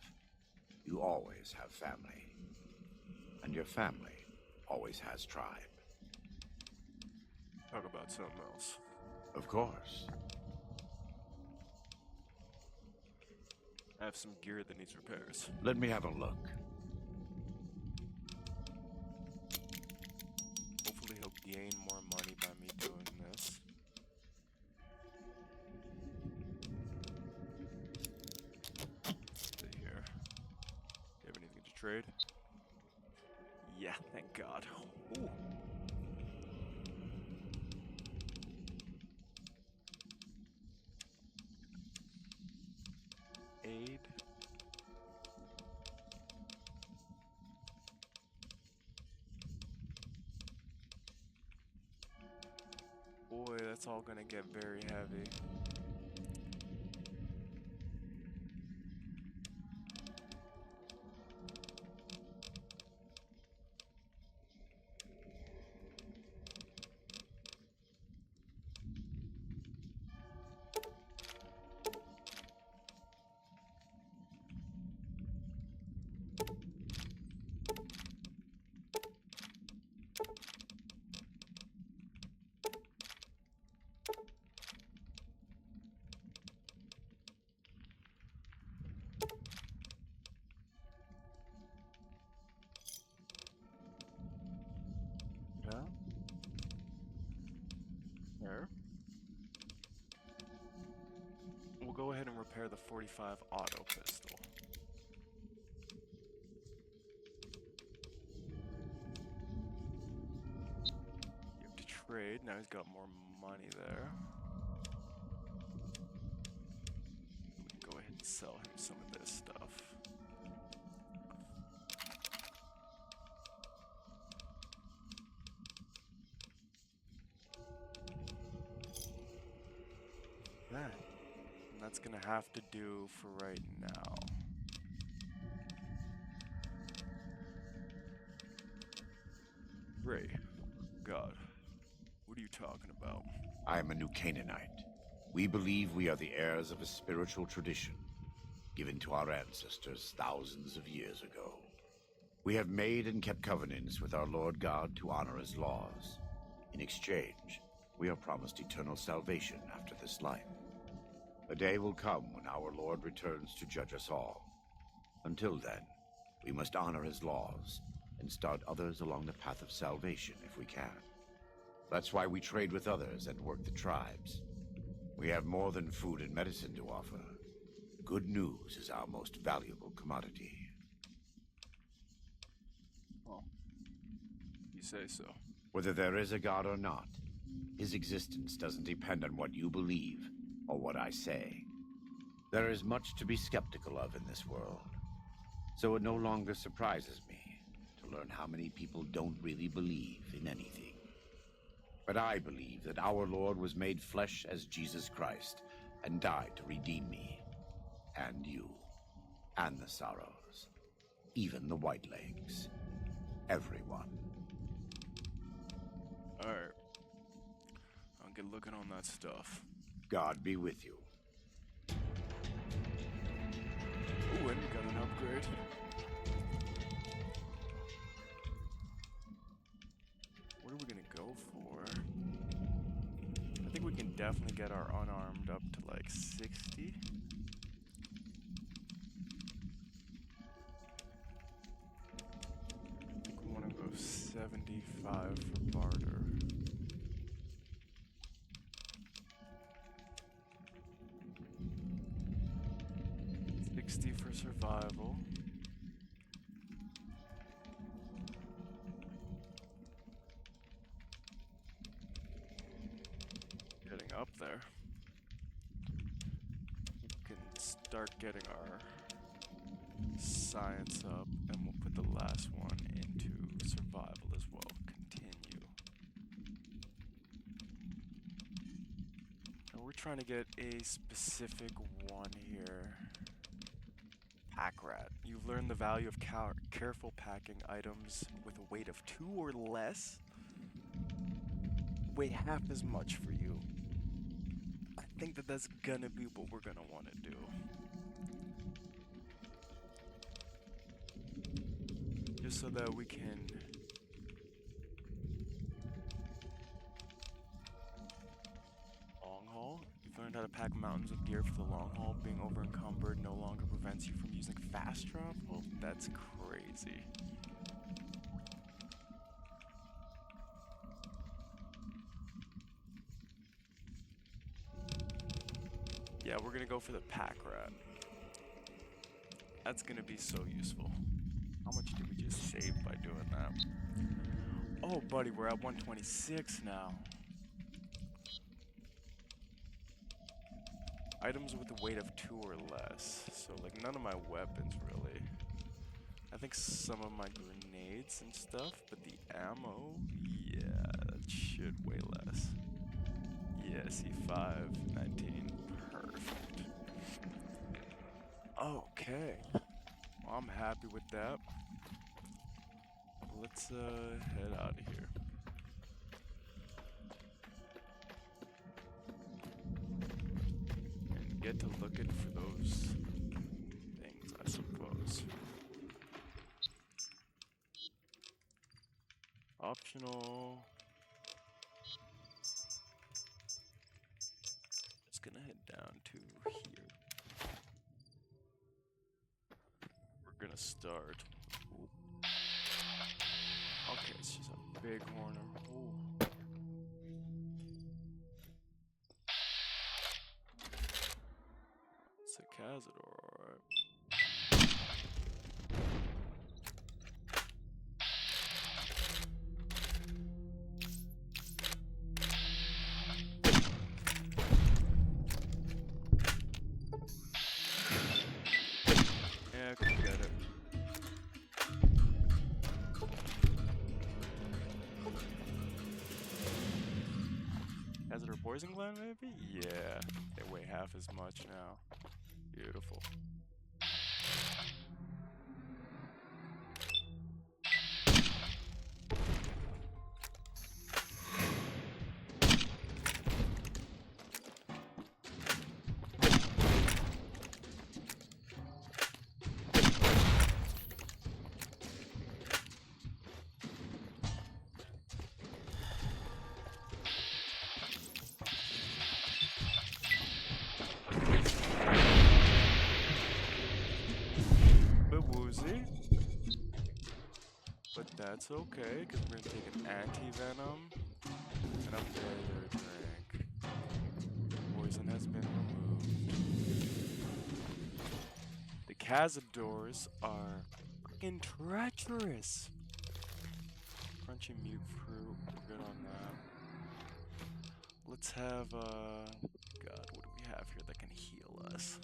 [SPEAKER 7] you always have family. And your family always has tribe.
[SPEAKER 1] Talk about something else.
[SPEAKER 7] Of course.
[SPEAKER 1] I have some gear that needs repairs.
[SPEAKER 7] Let me have a look.
[SPEAKER 1] Hopefully he'll gain more money by me doing this. See here. You have anything to trade? Yeah, thank God. Ooh. Aid. Boy, that's all gonna get very heavy. Yeah. There. We'll go ahead and repair the 45 auto pistol. You have to trade. Now he's got more money there. We can go ahead and sell him some of this stuff. That. And that's gonna have to do for right now. Ray, God, what are you talking about?
[SPEAKER 7] I am a new Canaanite. We believe we are the heirs of a spiritual tradition given to our ancestors thousands of years ago. We have made and kept covenants with our Lord God to honor his laws. In exchange, we are promised eternal salvation after this life. A day will come when our Lord returns to judge us all. Until then, we must honor his laws and start others along the path of salvation if we can. That's why we trade with others and work the tribes. We have more than food and medicine to offer. Good news is our most valuable commodity.
[SPEAKER 1] Well, you say so.
[SPEAKER 7] Whether there is a God or not, his existence doesn't depend on what you believe or what I say. There is much to be skeptical of in this world, so it no longer surprises me to learn how many people don't really believe in anything. But I believe that our Lord was made flesh as Jesus Christ and died to redeem me, and you, and the Sorrows, even the Whitelegs, everyone.
[SPEAKER 1] Alright. I'll get looking on that stuff.
[SPEAKER 7] God be with you.
[SPEAKER 1] Ooh, and we got an upgrade. What are we gonna go for? I think we can definitely get our unarmed up to like 60. I think we want to go 75 for barter. For survival. Getting up there. We can start getting our science up, and we'll put the last one into survival as well. Continue. And we're trying to get a specific one here. Pack rat. You've learned the value of careful packing items with a weight of 2 or less. Weigh half as much for you. I think that that's gonna be what we're gonna want to do. Just so that we can long haul. You've learned how to pack mountains of gear for the long haul. Being over encumbered no longer prevents you from using fast travel. That's crazy. Yeah, we're gonna go for the pack rat. That's gonna be so useful. How much did we just save by doing that? Oh, buddy, we're at 126 now. Items with a weight of 2 or less. So, like, none of my weapons, really. I think some of my grenades and stuff, but the ammo, yeah, that should weigh less. Yeah, C5, 19, perfect. Okay. Well, I'm happy with that. Let's, head out of here. Get to looking for those things, I suppose. Optional. Just gonna head down to here. We're gonna start. Ooh. Okay, it's just a big horner. Ooh. It's a Cazador, alright. Hazard or Poison Gland, maybe? Yeah, they weigh half as much now. Beautiful. Bit woozy, but that's okay, because we're gonna take an anti-venom and a failure drink. Poison has been removed. The Cazadors are fucking treacherous. Crunchy mute fruit, we're good on that. Let's have, God, what do we have here that can heal us?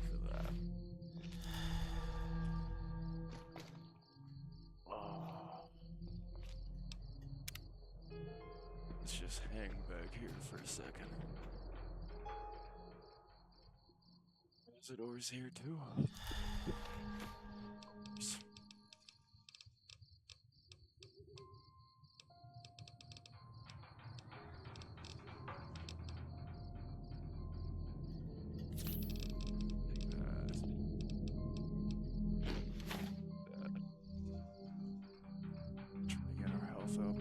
[SPEAKER 1] For that. Oh. Let's just hang back here for a second. Cazador's here too. Trying to get our health up.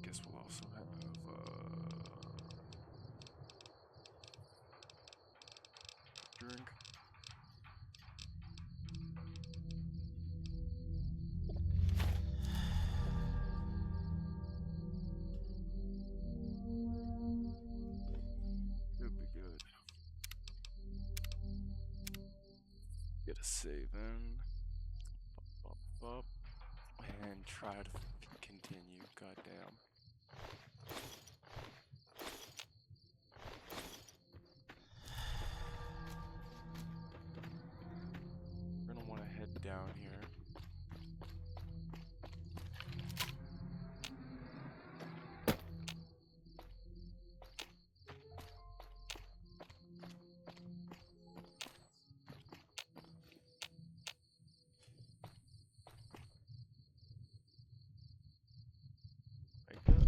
[SPEAKER 1] Guess we'll also have drink. Could be good. Get a save in. Up. And try to continue. Goddamn. We're gonna want to head down here. Like that.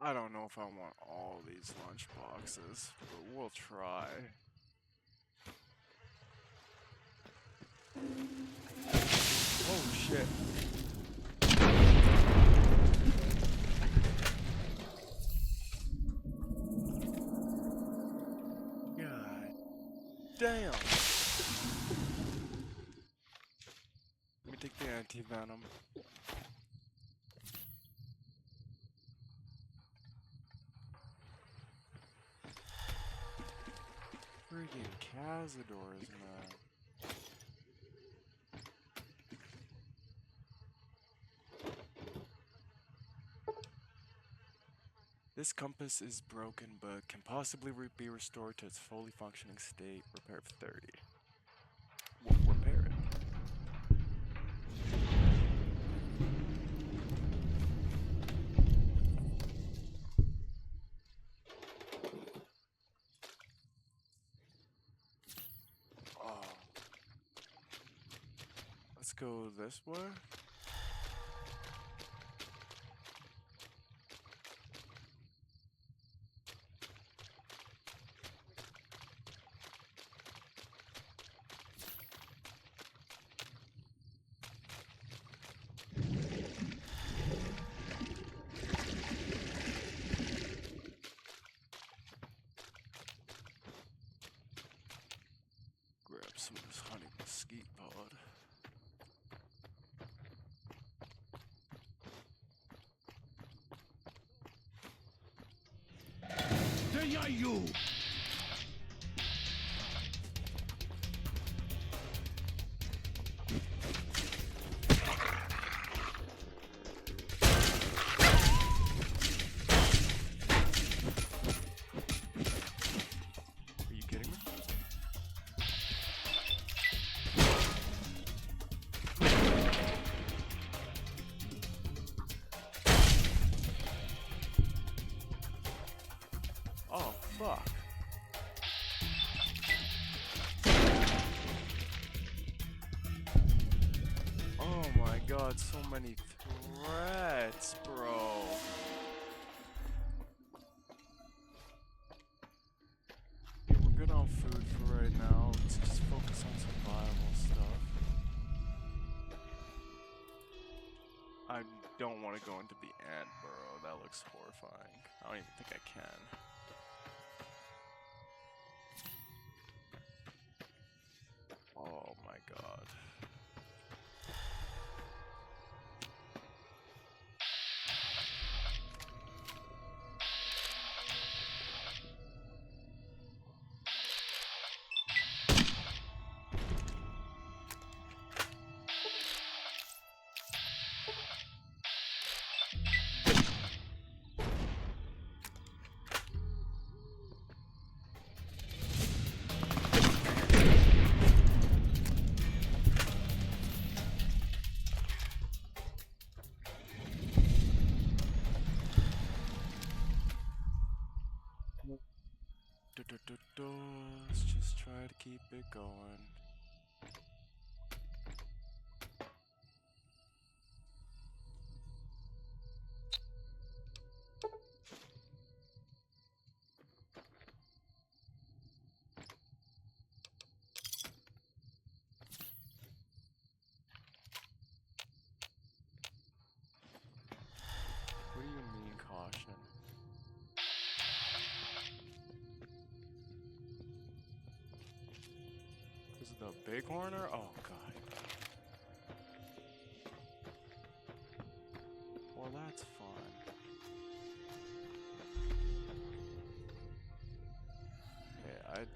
[SPEAKER 1] I don't know if I want all these lunch boxes, but we'll try. Oh shit. God damn. Let me take the anti-venom. Freaking Cazadors, man. This compass is broken, but can possibly be restored to its fully functioning state. Repair for 30. We'll repair it. Oh. Let's go this way.
[SPEAKER 7] are you?
[SPEAKER 1] Are you kidding me? Oh, fuck. Oh my god, so many threats, bro. Yeah, we're good on food for right now. Let's just focus on survival stuff. I don't want to go into the ant burrow. That looks horrifying. I don't even think I can. Oh my god. Let's just try to keep it going. What do you mean, caution? Is it the bighorner? Oh god. Well, that's fun. Yeah, I'd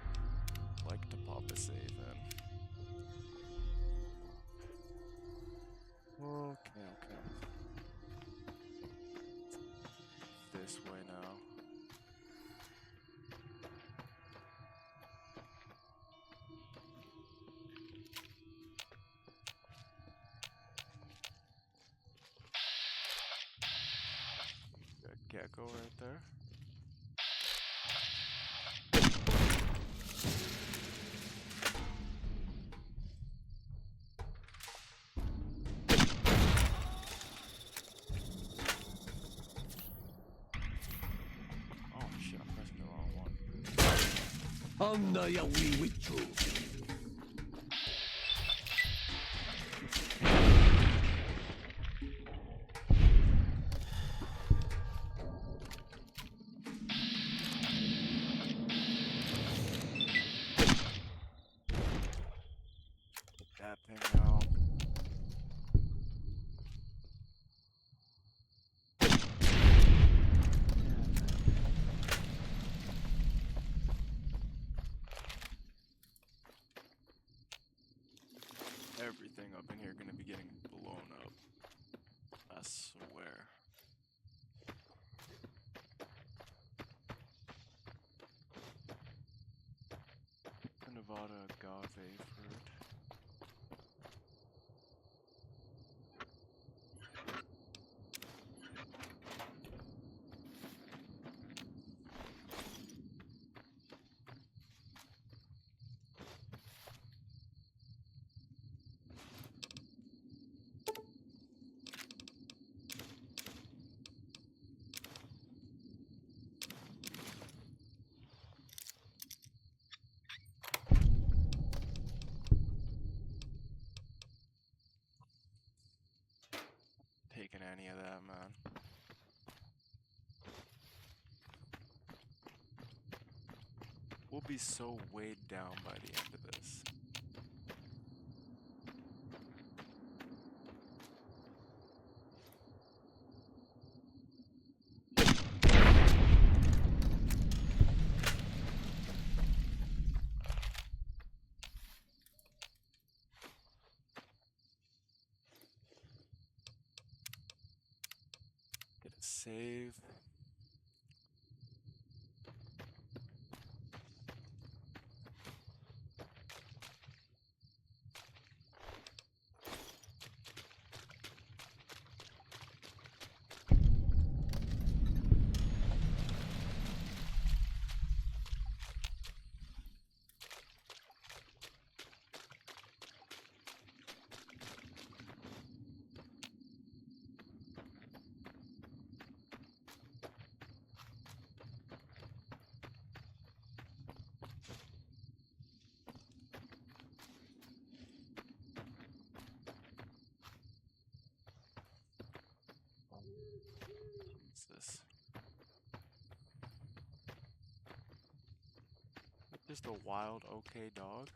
[SPEAKER 1] like to pop a save in. Okay, okay. This way now. Good gecko right there. Oh shit, I'm pressing the wrong one.
[SPEAKER 7] Under your we withdrew.
[SPEAKER 1] Get that thing out. Everything up in here gonna be getting blown up. I swear. Nevada agave fruit. Taking any of that, man. We'll be so weighed down by the end of this. Save. What's this? Just a wild okay dog?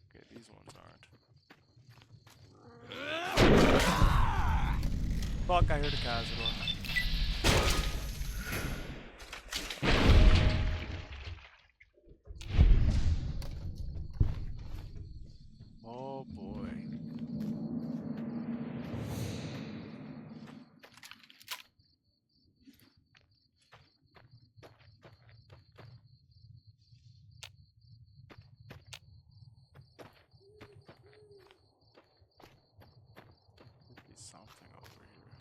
[SPEAKER 1] Okay, these ones aren't. Fuck, I heard a Cazador. Oh boy. Could be something over here.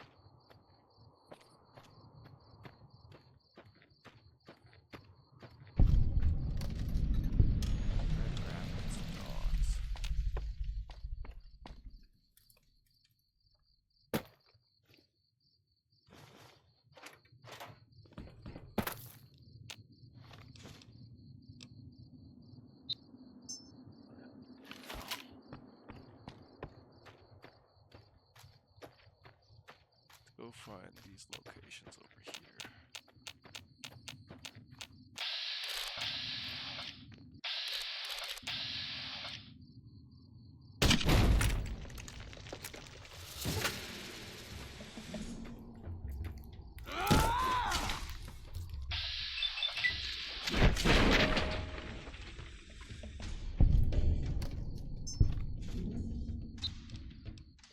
[SPEAKER 1] Red rabbits, dogs. Go find these locations over here.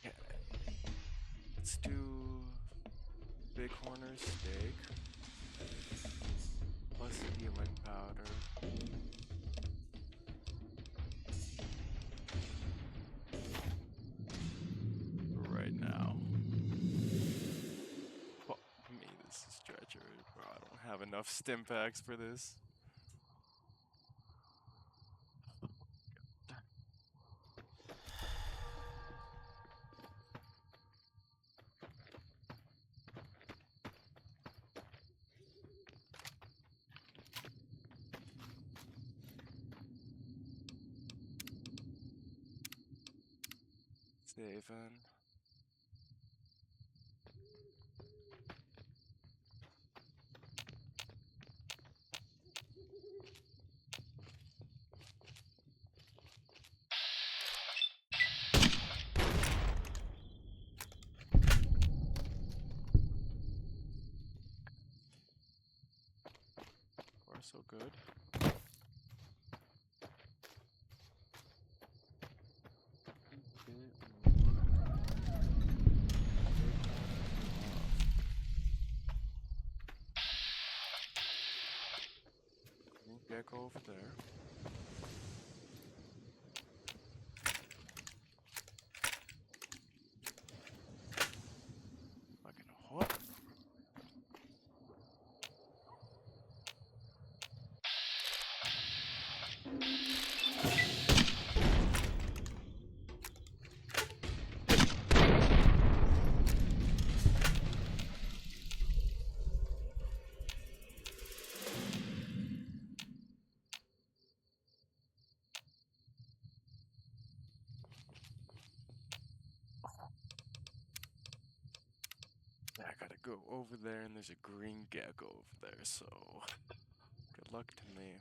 [SPEAKER 1] Yeah. Let's do Bighorner steak plus healing powder. For right now. Fuck me, this is treachery, bro. I don't have enough stim packs for this. Saving. Far so good. Gecko over there. Fucking what? I gotta go over there and there's a green gecko over there, so good luck to me.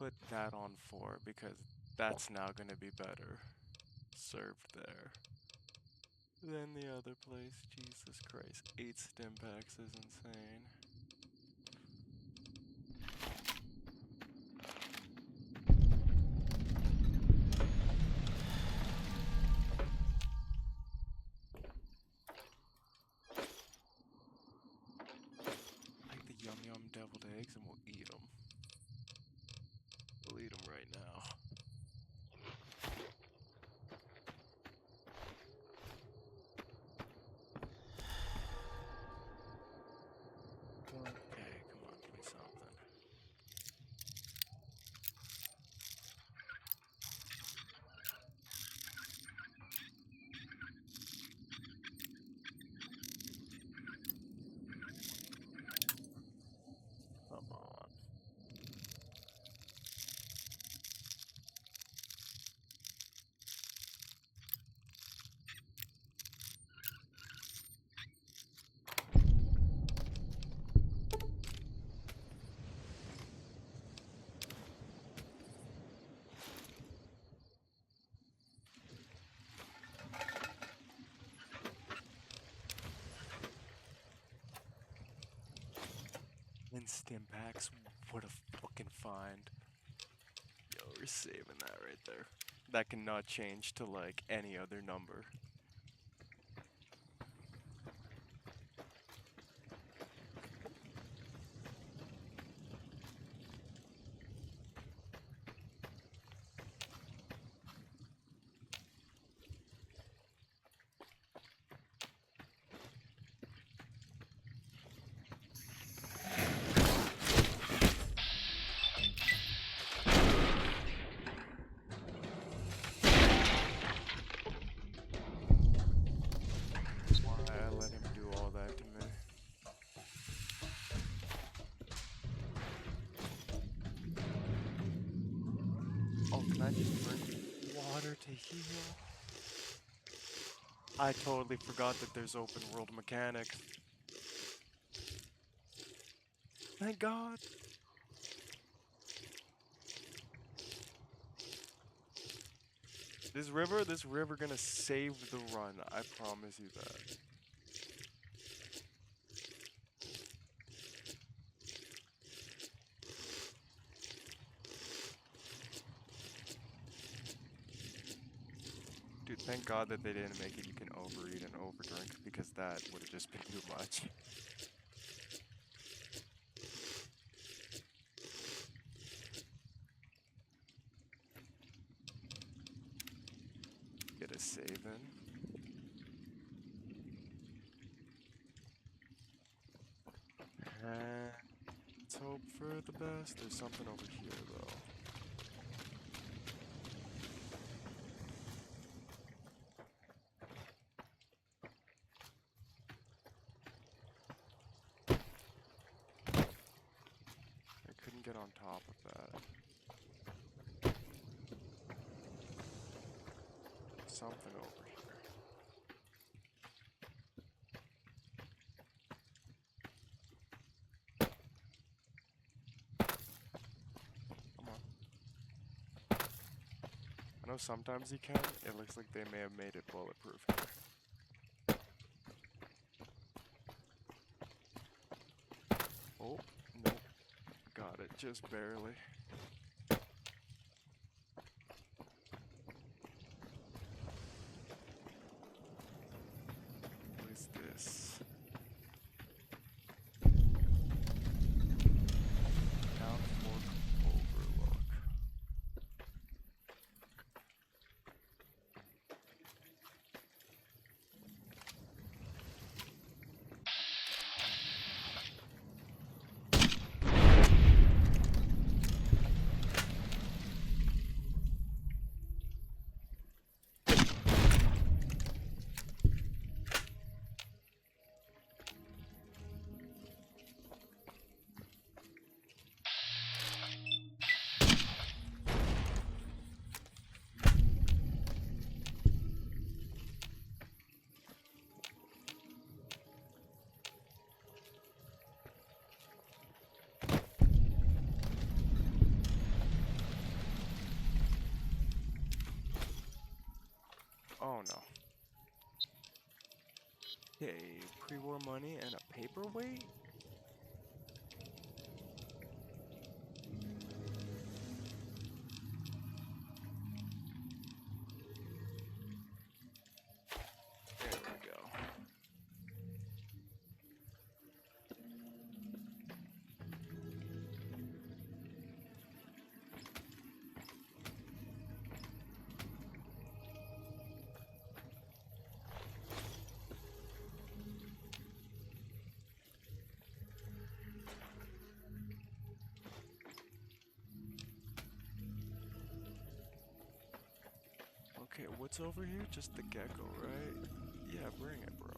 [SPEAKER 1] put that on 4 because that's now gonna be better served there than the other place. Jesus Christ, 8 stim packs is insane. Like the yum yum deviled eggs, and we'll eat them. We'll eat them right now. Okay, come on, give me something. Come on. And stim packs, what a fucking find. Yo, we're saving that right there. That cannot change to like any other number. Why I let him do all that to me? Oh, can I just drink water to heal? I totally forgot that there's open world mechanics. Thank God. This river gonna save the run. I promise you that. Dude, thank God that they didn't make it you can overeat and overdrink, because that would have just been too much. Get a save in. And let's hope for the best. There's something over here though. I couldn't get on top of that. Something over here. Come on. I know sometimes you can. It looks like they may have made it bulletproof here. Oh, nope. Got it, just barely. What is this? Down Fork Overlook. Oh no. Okay, pre-war money and a paperweight? There we go. Okay, what's over here? Just the gecko, right? Yeah, bring it, bro.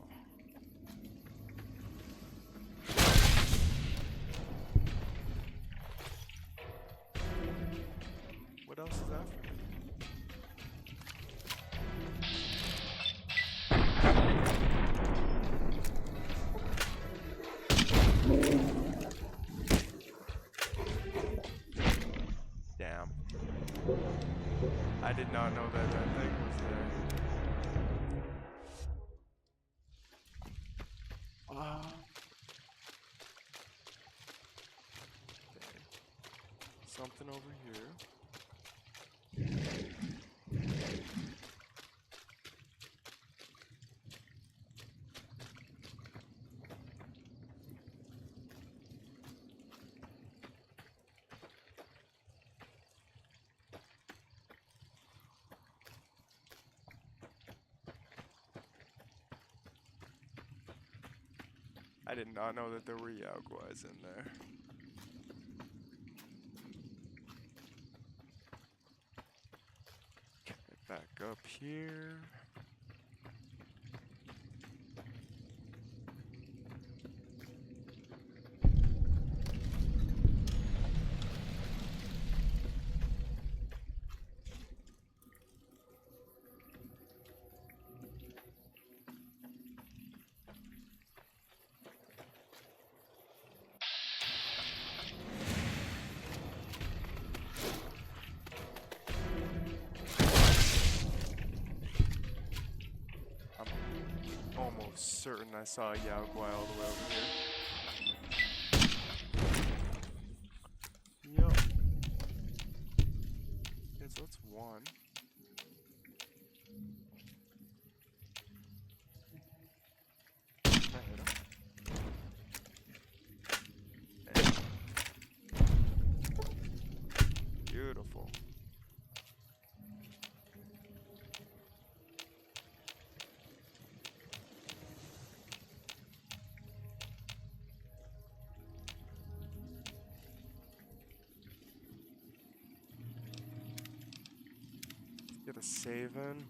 [SPEAKER 1] What else is after me? Damn. I did not know that that thing was there. Okay. Something over here. I did not know that there were Yaguais in there. Okay, back up here. Almost certain I saw a Yaogwai all the way over here. Yup. Okay, so that's one. Can I hit him? Hey. Beautiful. Get a save in.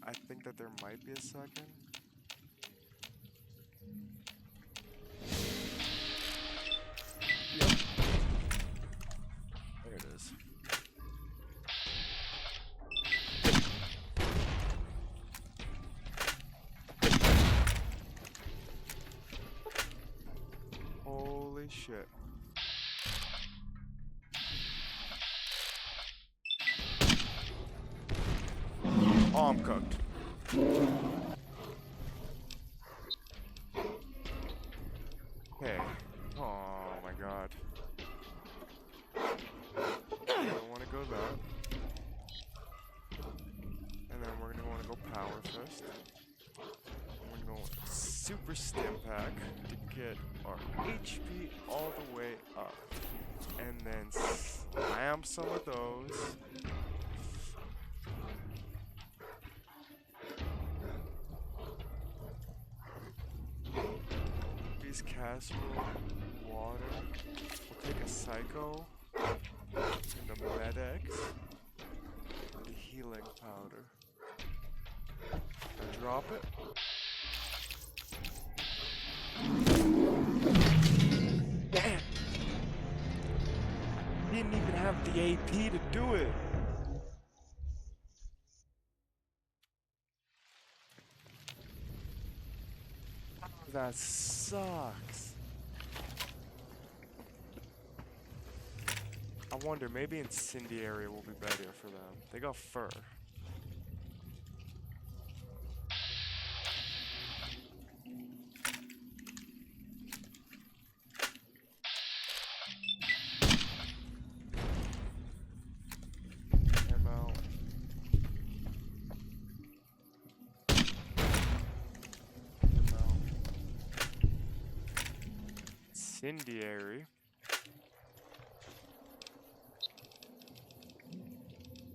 [SPEAKER 1] I think that there might be a second. Yep. There it is. Holy shit. Oh, I'm cooked. Okay. Oh my god. I don't want to go that. And then we're gonna want to go Power Fist. We're gonna go Super Stim Pack to get our HP all the way up. And then slam some of those. These casserole, water. We'll take a Psycho and a Med-X and a healing powder. And drop it. Damn! Didn't even have the AP to do it. That sucks. I wonder, maybe Incendiary will be better for them. They got fur. Ammo. Incendiary.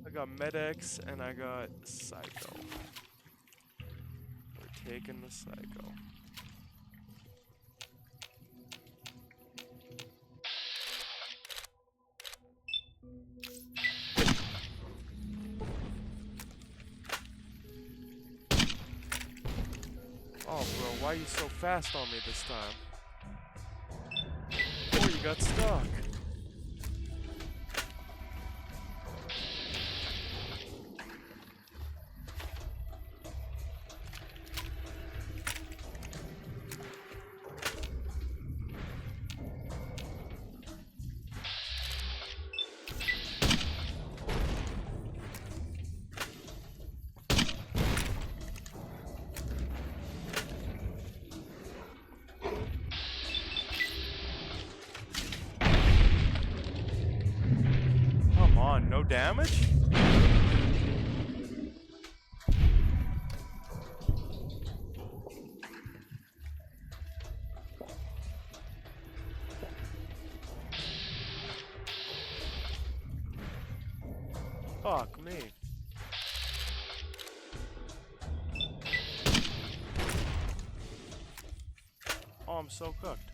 [SPEAKER 1] I got Med-X and I got Psycho. We're taking the Psycho. Oh bro, why are you so fast on me this time? Oh, you got stuck. Come on, no damage? Fuck me. Oh, I'm so cooked.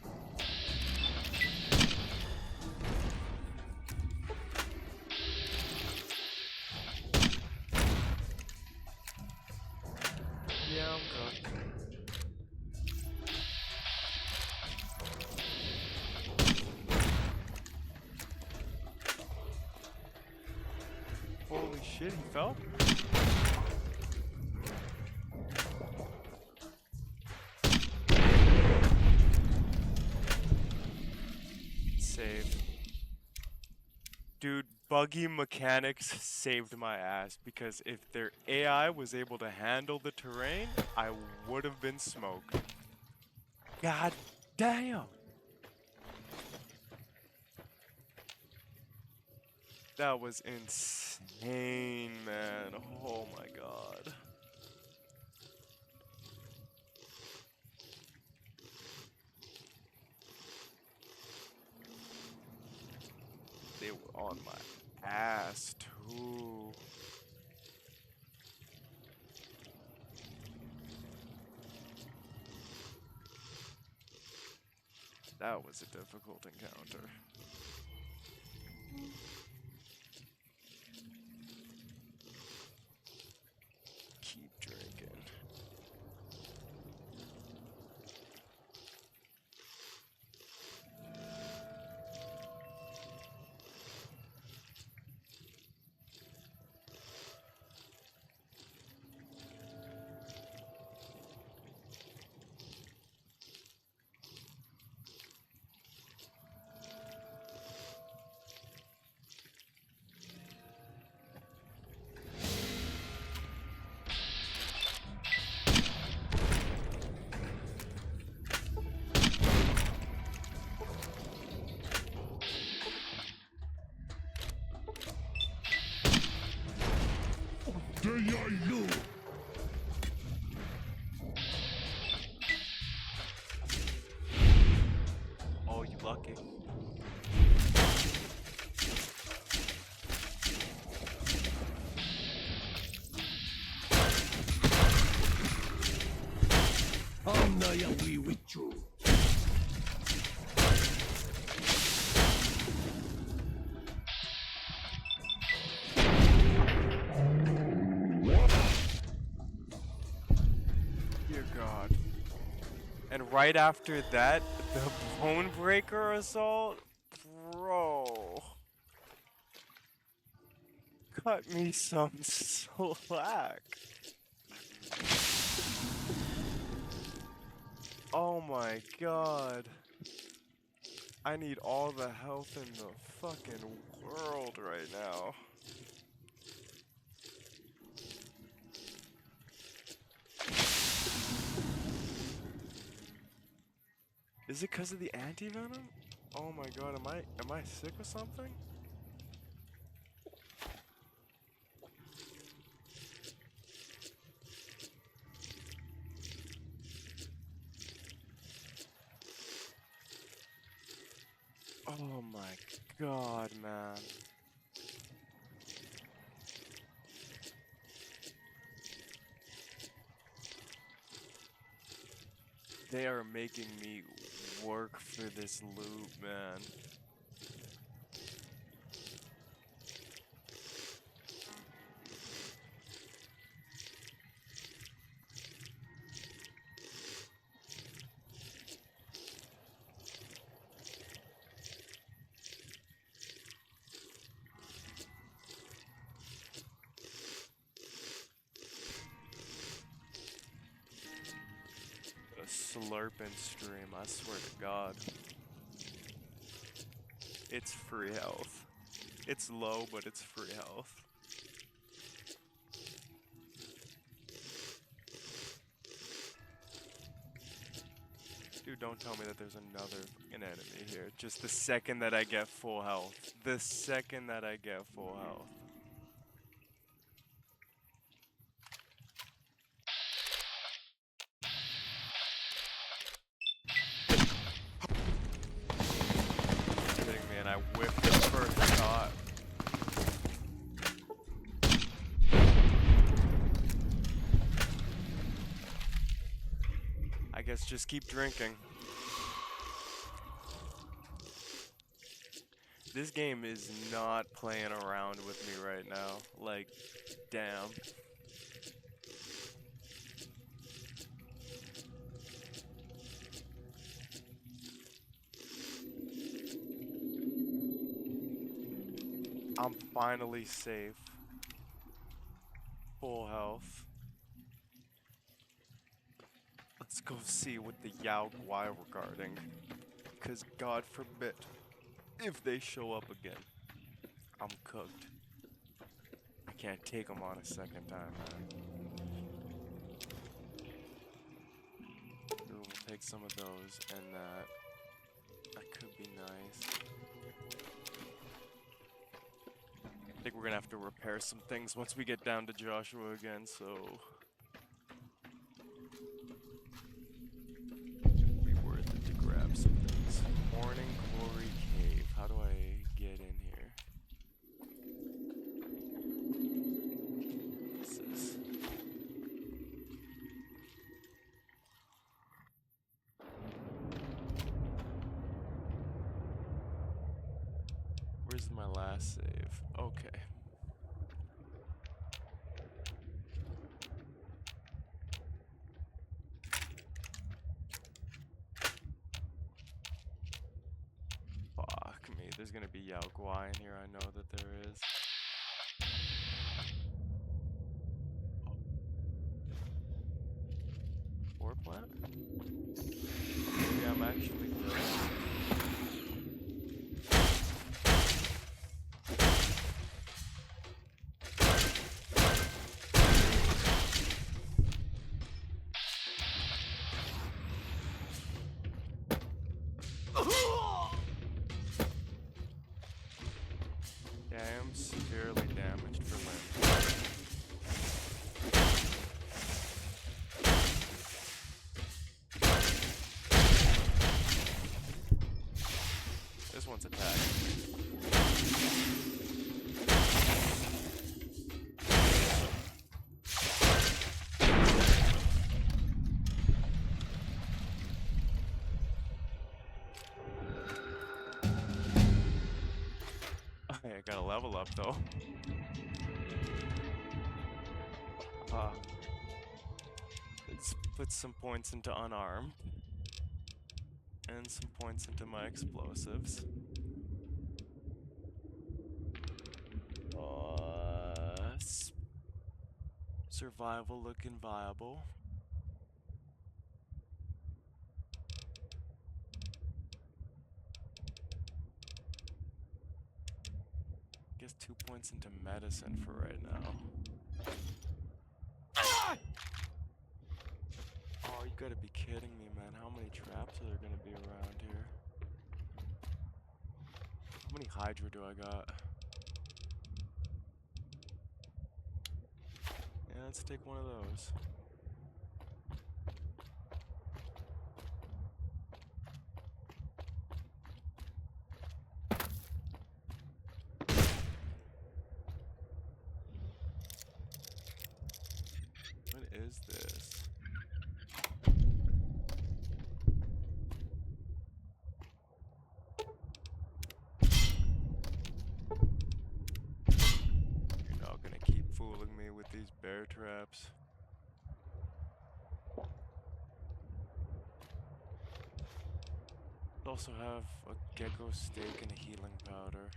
[SPEAKER 1] Yeah, I'm cooked. Holy shit, he fell? Save. Dude, buggy mechanics saved my ass because if their AI was able to handle the terrain, I would have been smoked. God damn! That was insane, man. Oh my god. They were on my ass too. That was a difficult encounter. Keep drinking. Oh, you lucky. Dear God. And right after that, the Bonebreaker assault? Bro. Cut me some slack. Oh my God. I need all the health in the fucking world right now. Is it because of the anti-venom? Oh my God, am I sick or something? Oh my God, man. They are making me work for this loot, man. A slurping stream, I swear to God. It's free health. It's low, but it's free health. Dude, don't tell me that there's another fucking enemy here. Just the second that I get full health. The second that I get full health. Kidding me, and I whipped the first shot. I guess just keep drinking. This game is not playing around with me right now. Like, damn. I'm finally safe. Full health. Let's go see what the Yao Guai regarding. Because God forbid, if they show up again, I'm cooked. I can't take them on a second time, man. Ooh, we'll take some of those and that. That could be nice. I think we're gonna have to repair some things once we get down to Joshua again, so... it'd be worth it to grab some things. Morning Glory Cave. How do I get in here? What's this? Where's my last save? Okay. Fuck me. There's gonna be Yao Guai in here. I know that there is. Power plant? Maybe I'm actually good. Yeah, I am severely damaged for limb. someone's attack. Okay, I got a level up though. Let's put some points into unarmed. And some points into my explosives. Survival looking viable. Guess 2 points into medicine for right now. Oh, you gotta be kidding me, man. How many traps are there gonna be around here? How many Hydra do I got? Yeah, let's take one of those. What is this? You're not gonna keep fooling me with these bear traps. Also have a gecko steak and a healing powder.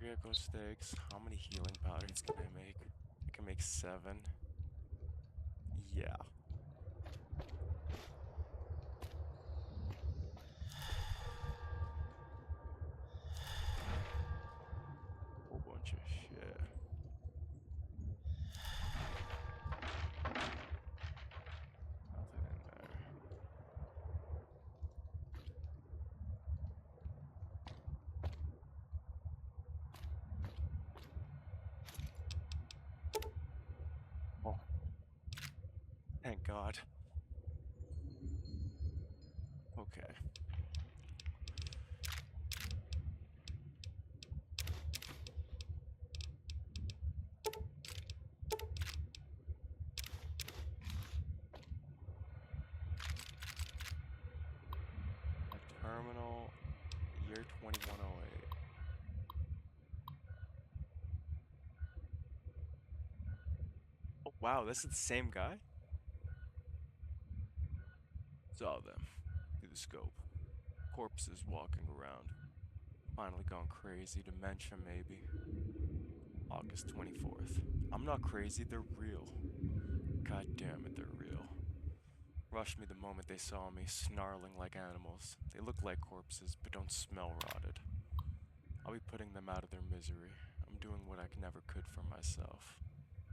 [SPEAKER 1] Gecko steaks. How many healing powders can I make? I can make 7. Yeah. Whole bunch of shit. Nothing in there. Oh. Thank God. Okay. A terminal, year 2108. Oh, wow, this is the same guy? Saw them through the scope. Corpses walking around. Finally gone crazy. Dementia, maybe. August 24th. I'm not crazy, they're real. God damn it, they're real. Rushed me the moment they saw me, snarling like animals. They look like corpses, but don't smell rotted. I'll be putting them out of their misery. I'm doing what I never could for myself.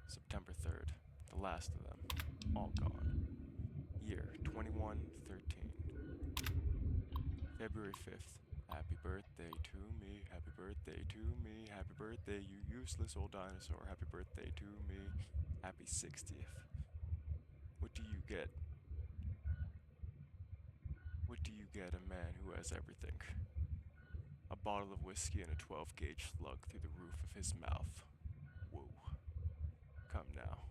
[SPEAKER 1] September 3rd. The last of them. All gone. Year 2113. February 5th. Happy birthday to me, happy birthday to me, happy birthday, you useless old dinosaur, happy birthday to me, happy 60th. What do you get? What do you get a man who has everything? A bottle of whiskey and a 12-gauge slug through the roof of his mouth. Woo. Come now.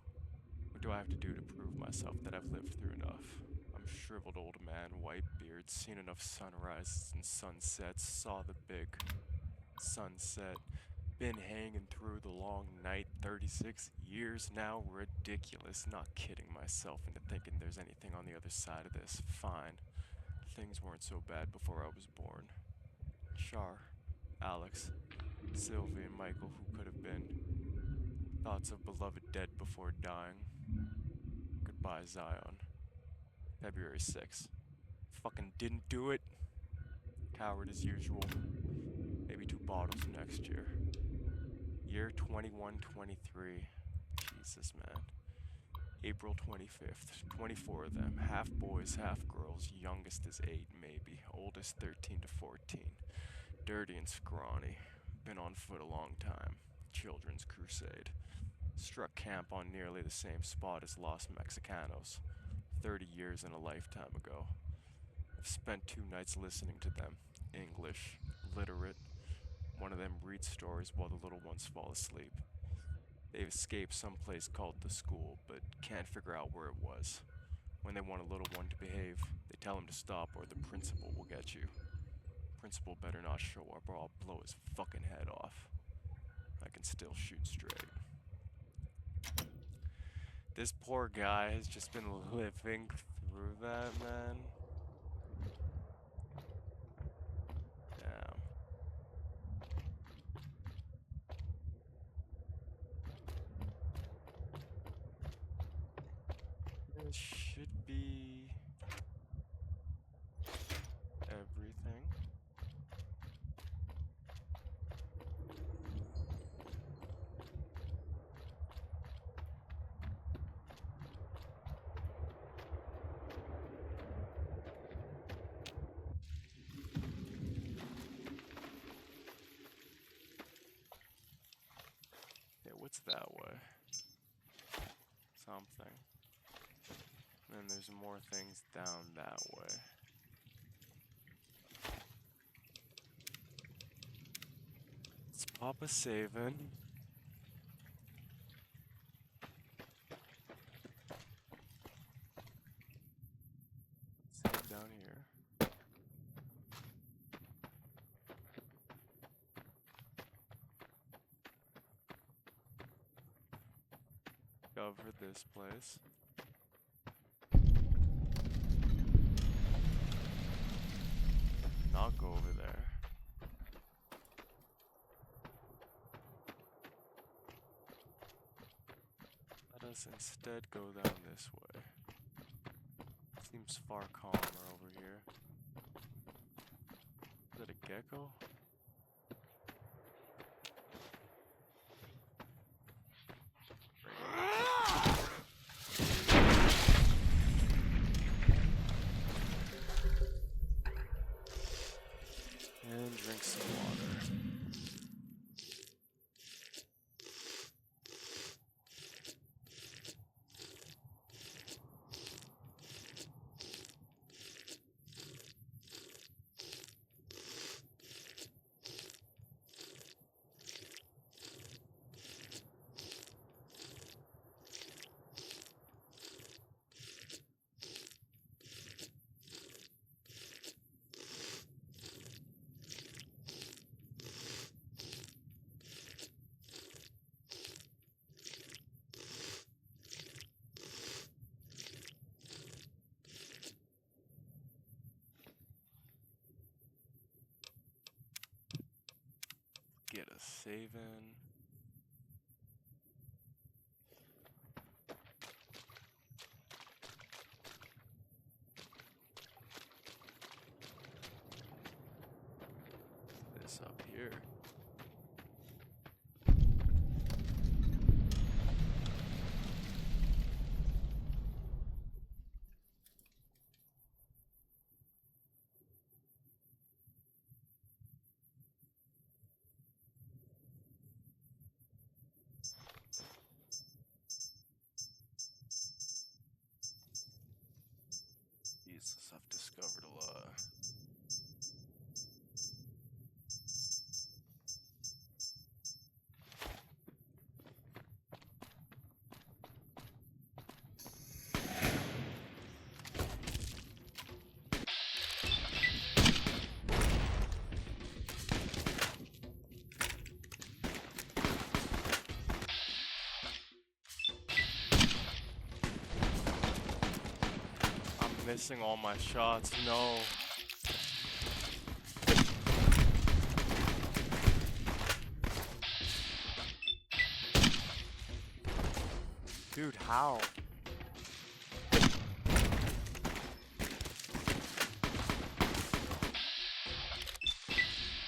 [SPEAKER 1] What do I have to do to prove myself that I've lived through enough? I'm a shriveled old man, white beard, seen enough sunrises and sunsets, saw the big sunset, been hanging through the long night, 36 years now, ridiculous, not kidding myself into thinking there's anything on the other side of this, fine. Things weren't so bad before I was born. Char, Alex, Sylvie, and Michael, who could have been. Thoughts of beloved dead before dying. Goodbye, Zion. February 6th. Fucking didn't do it. Coward as usual. Maybe 2 bottles next year. Year 2123. Jesus, man. April 25th. 24 of them. Half boys, half girls. Youngest is 8, maybe. Oldest 13 to 14. Dirty and scrawny. Been on foot a long time. Children's Crusade. Struck camp on nearly the same spot as Los Mexicanos, 30 years and a lifetime ago. I've spent 2 nights listening to them. English, literate. One of them reads stories while the little ones fall asleep. They've escaped someplace called the school, but can't figure out where it was. When they want a little one to behave, they tell him to stop or the principal will get you. Principal better not show up or I'll blow his fucking head off. I can still shoot straight. This poor guy has just been living through that, man. Damn. This should be everything. Yeah, what's that way? Something. And then there's more things down that way. It's Papa saving. Let's see down here. Cover this place. Not go over there. Let us instead go down this way. Seems far calmer over here. Is that a gecko? And drink some water. Get a saving. This up here. Jesus, I've discovered a lot. Missing all my shots, no. Dude, how?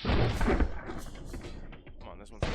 [SPEAKER 1] Come on, this one's done.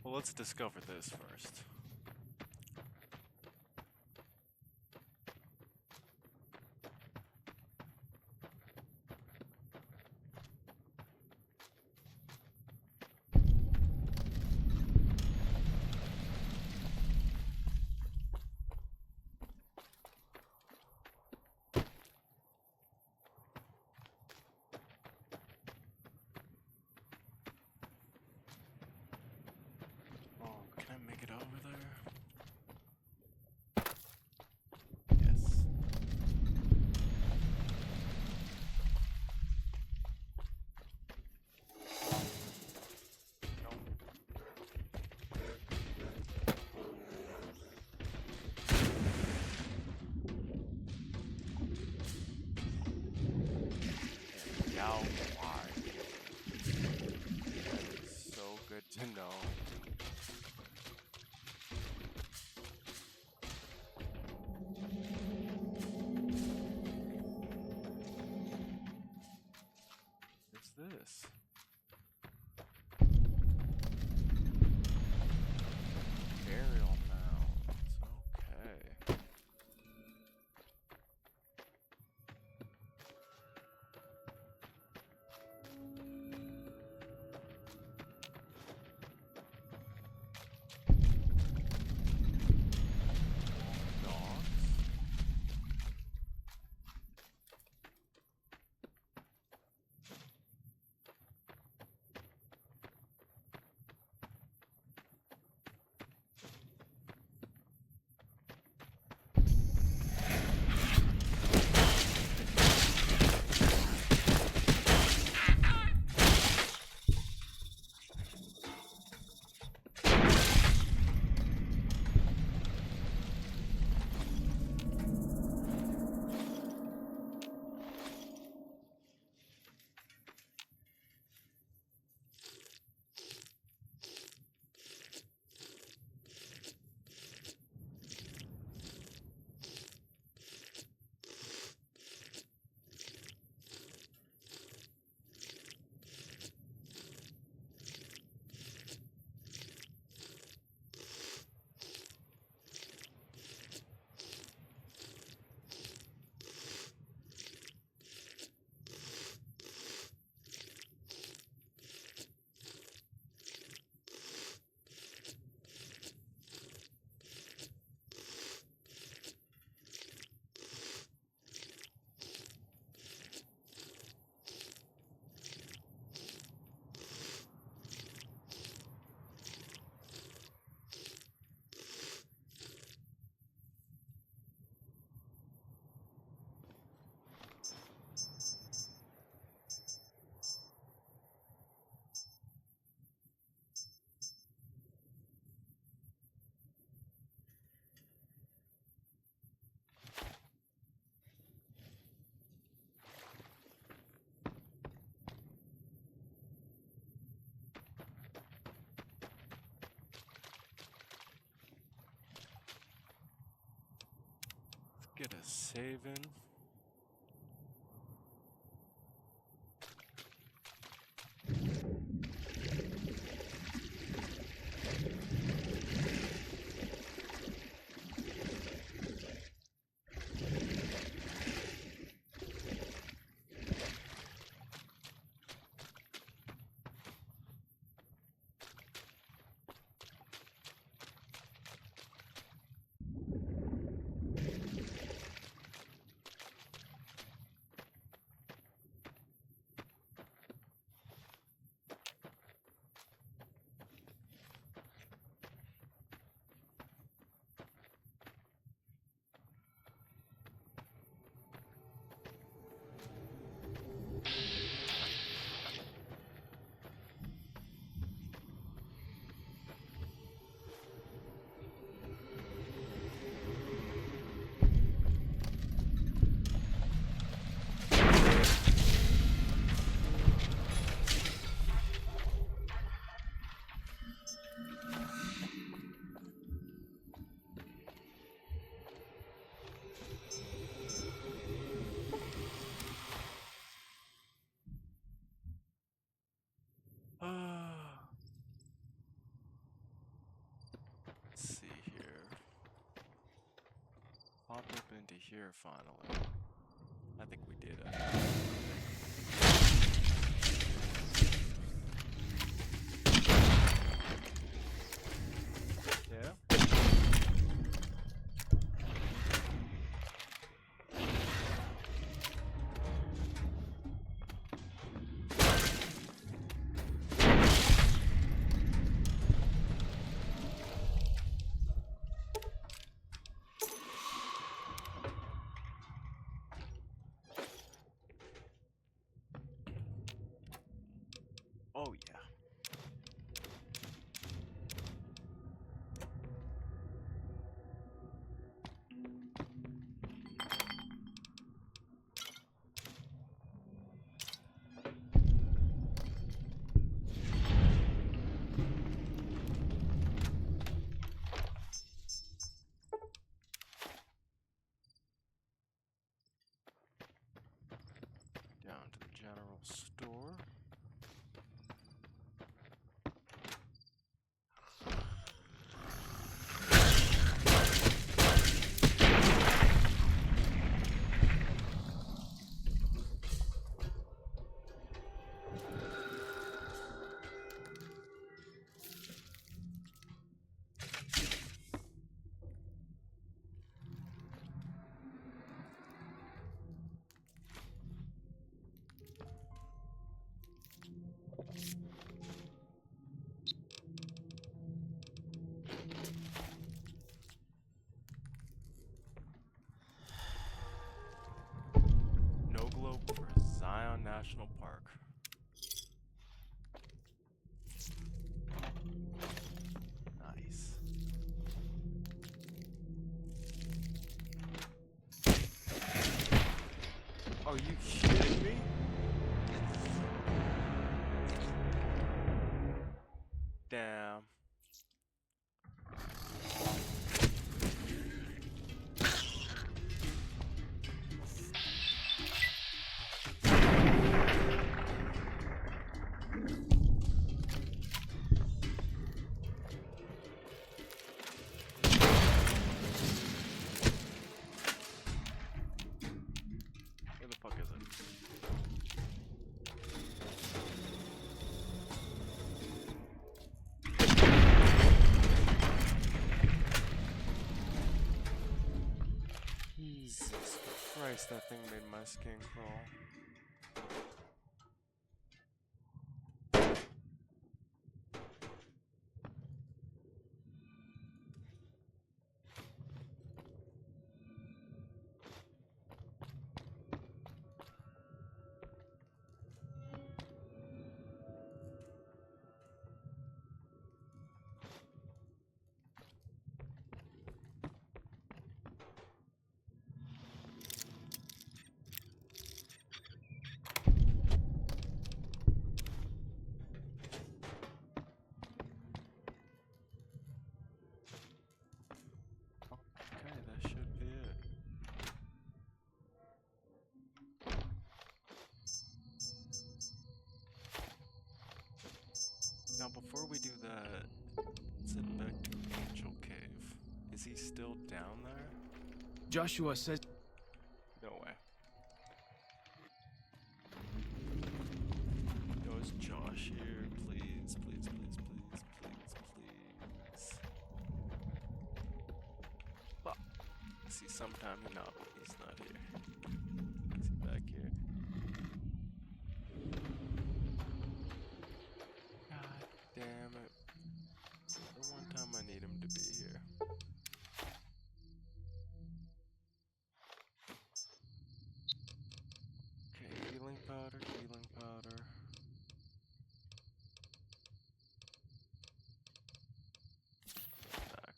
[SPEAKER 1] Well, let's discover this first. Oh, can I make it over there? Yes. Now why? So good to know. What's this? Burial mounds. Okay. Dogs. Get a save in. into here finally. I think we did it. Yeah. Oh yeah. Down to the general store. No globe for Zion National Park. Nice. Are you kidding me? Damn. Where the fuck is it? Jesus Christ, that thing made my skin crawl. Okay, that should be it. Now, before we do that, let's head back to Angel Cave. Is he still down there?
[SPEAKER 5] Joshua says
[SPEAKER 1] No way. Yo, is Josh here? Please, please, please, please, please, please. Fuck. See, sometime he's not here. Is he back here? God damn it. The one time I need him to be here. Okay, healing powder, healing powder. Back.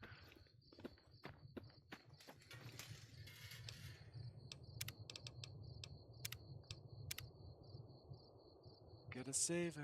[SPEAKER 1] Get a save in.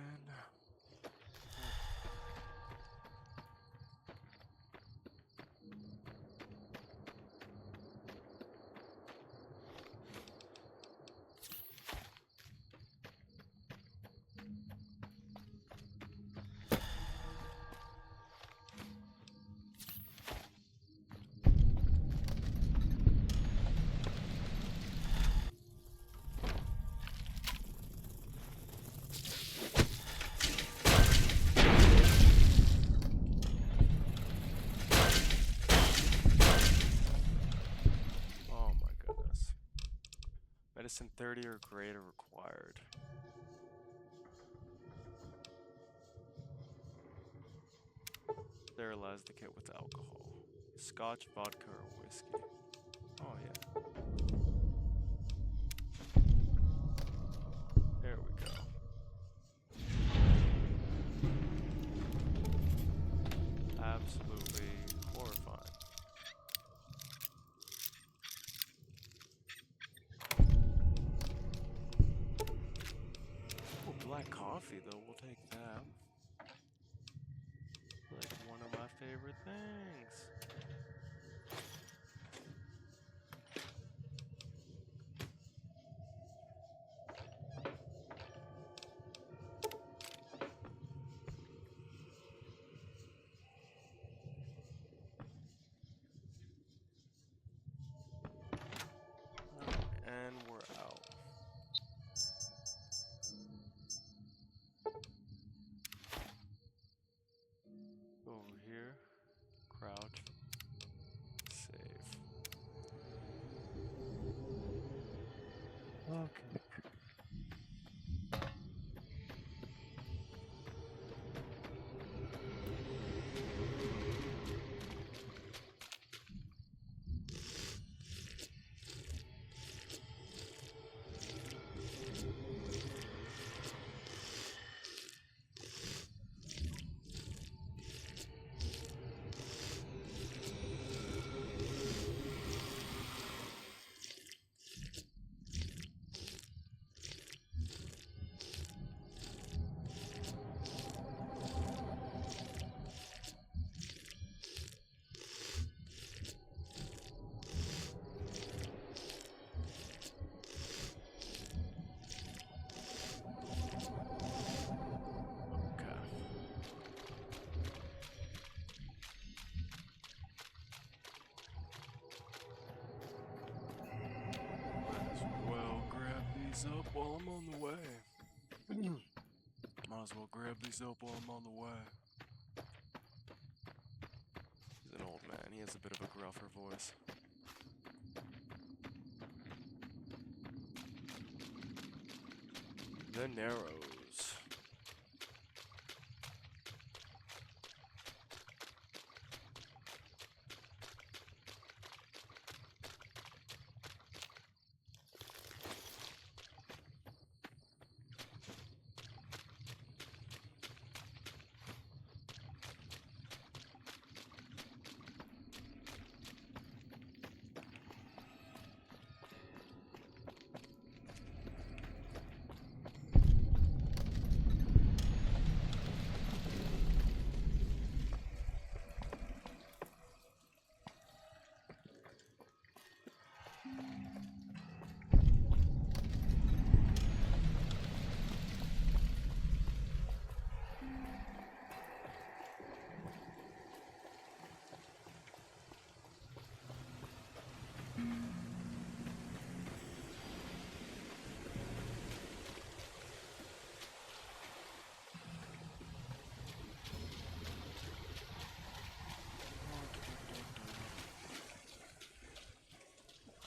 [SPEAKER 1] Medicine 30 or greater required. Sterilize the kit with alcohol. Scotch, vodka, or whiskey. Oh yeah. There we go. Absolutely horrifying. Oh, black coffee though, we'll take that. Like one of my favorite things. And we're out. Over here, crouch, save. Okay. Up while I'm on the way. Might as well grab these up while I'm on the way. He's an old man. He has a bit of a gruffer voice. The Narrows.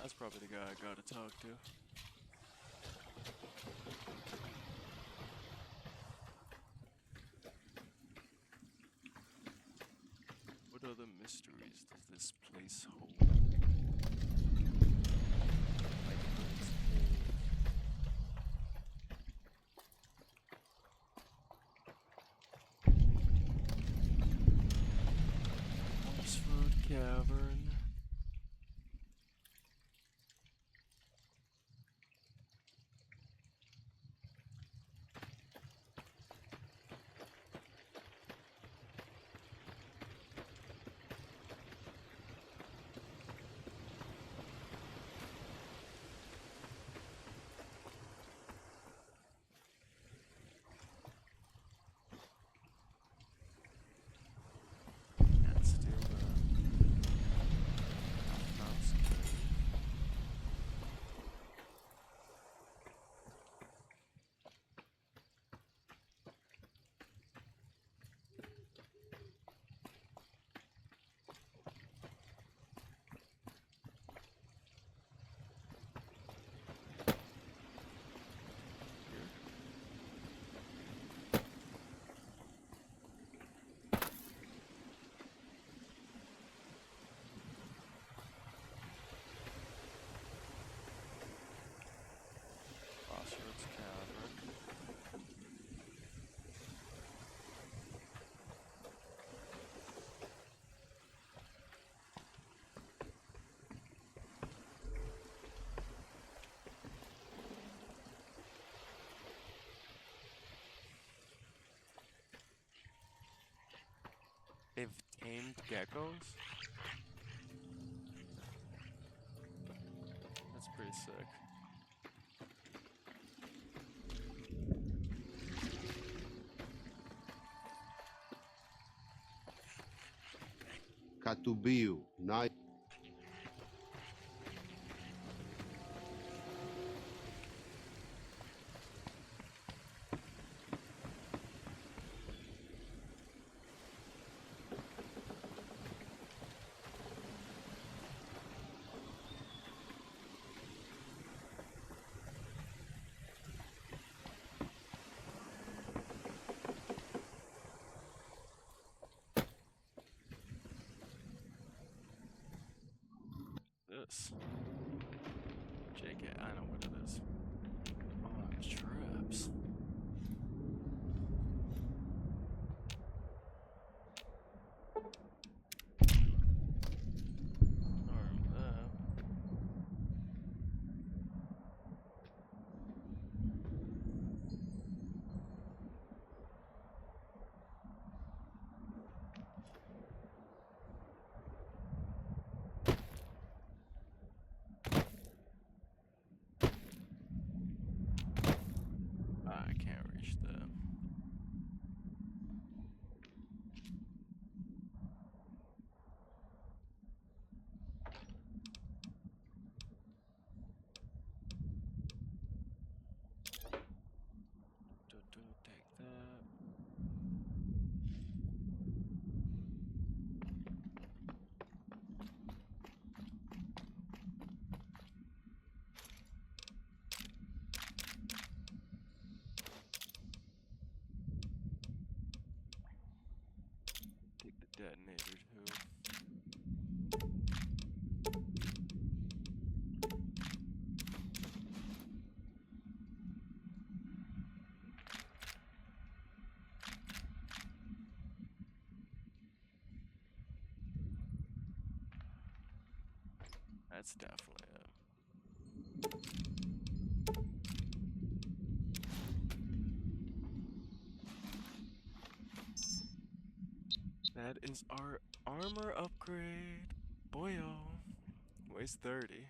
[SPEAKER 1] That's probably the guy I gotta talk to. What other mysteries does this place hold? Oxford Cavern. That's still there. tamed geckos? That's pretty sick.
[SPEAKER 8] Katubiu, na
[SPEAKER 1] This. JK, I know what it is. Oh, it's traps. Arm that. I can't reach that. Take that. Take the detonator too. That's definitely it. That is our armor upgrade. Boyo. Weighs 30.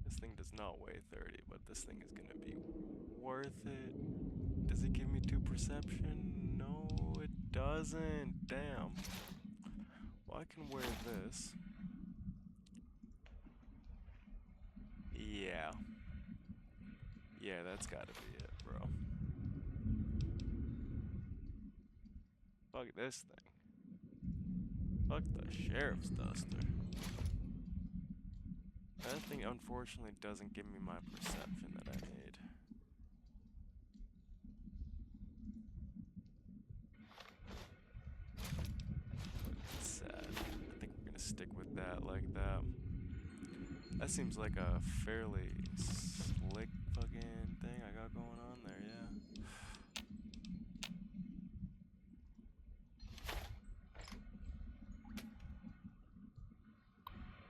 [SPEAKER 1] This thing does not weigh 30, but this thing is gonna be worth it. Does it give me 2 perception? No, it doesn't. Damn. Well, I can wear this. Yeah. Yeah, that's gotta be it, bro. Fuck this thing. Fuck the sheriff's duster. That thing unfortunately doesn't give me my perception that I need. It's sad. I think we're gonna stick with that like that. That seems like a fairly slick fucking thing I got going on there, yeah.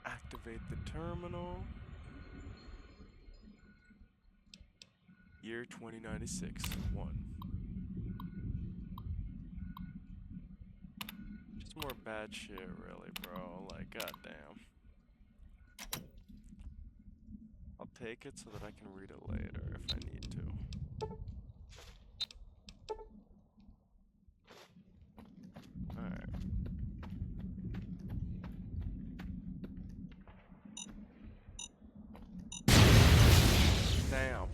[SPEAKER 1] Activate the terminal. Year 2096. 1. Just more bad shit, really, bro. Like, goddamn. I'll take it so that I can read it later if I need to. Alright. Damn.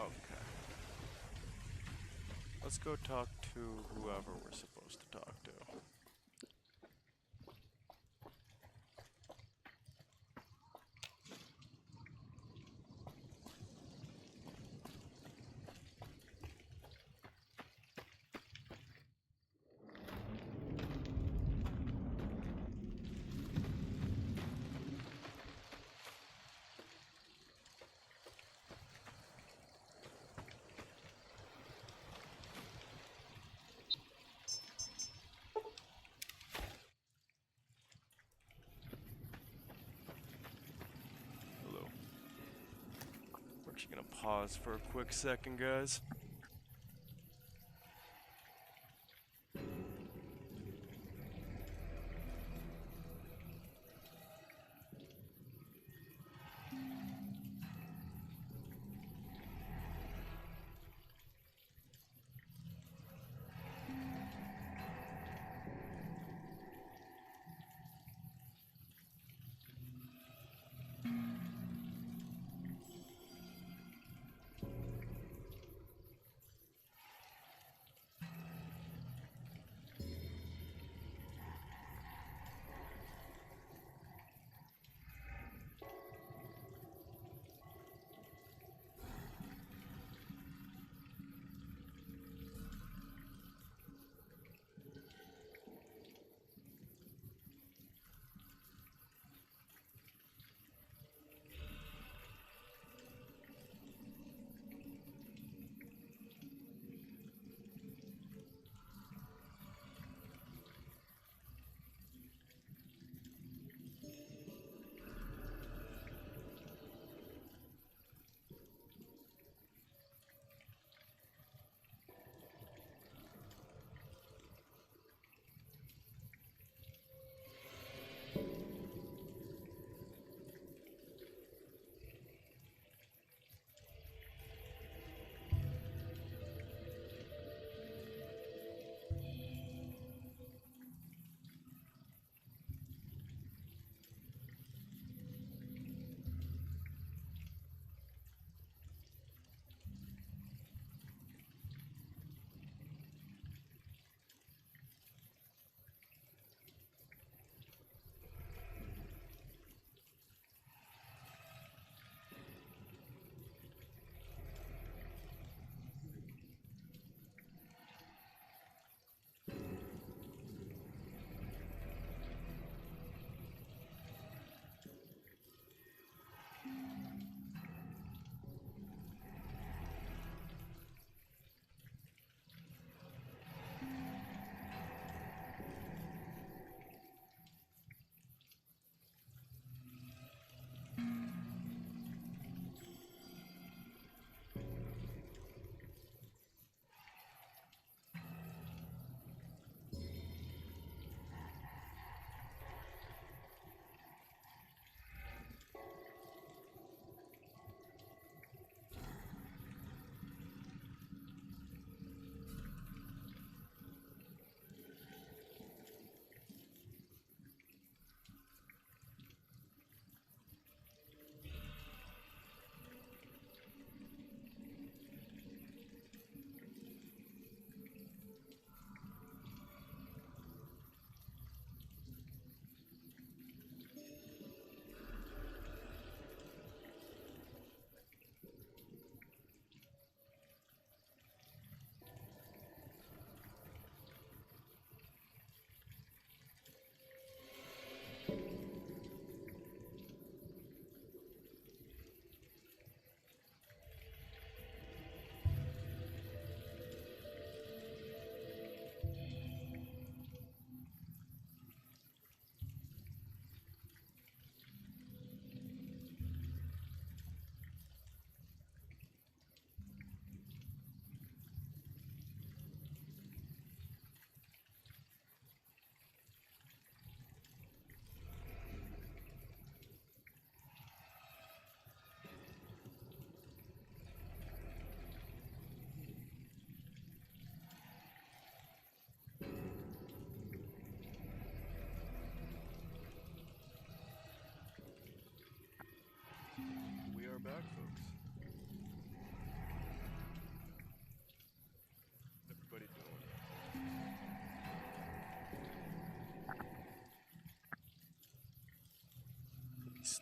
[SPEAKER 1] Okay. Let's go talk to whoever we're supposed to talk to. Hello. We're actually gonna pause for a quick second, guys.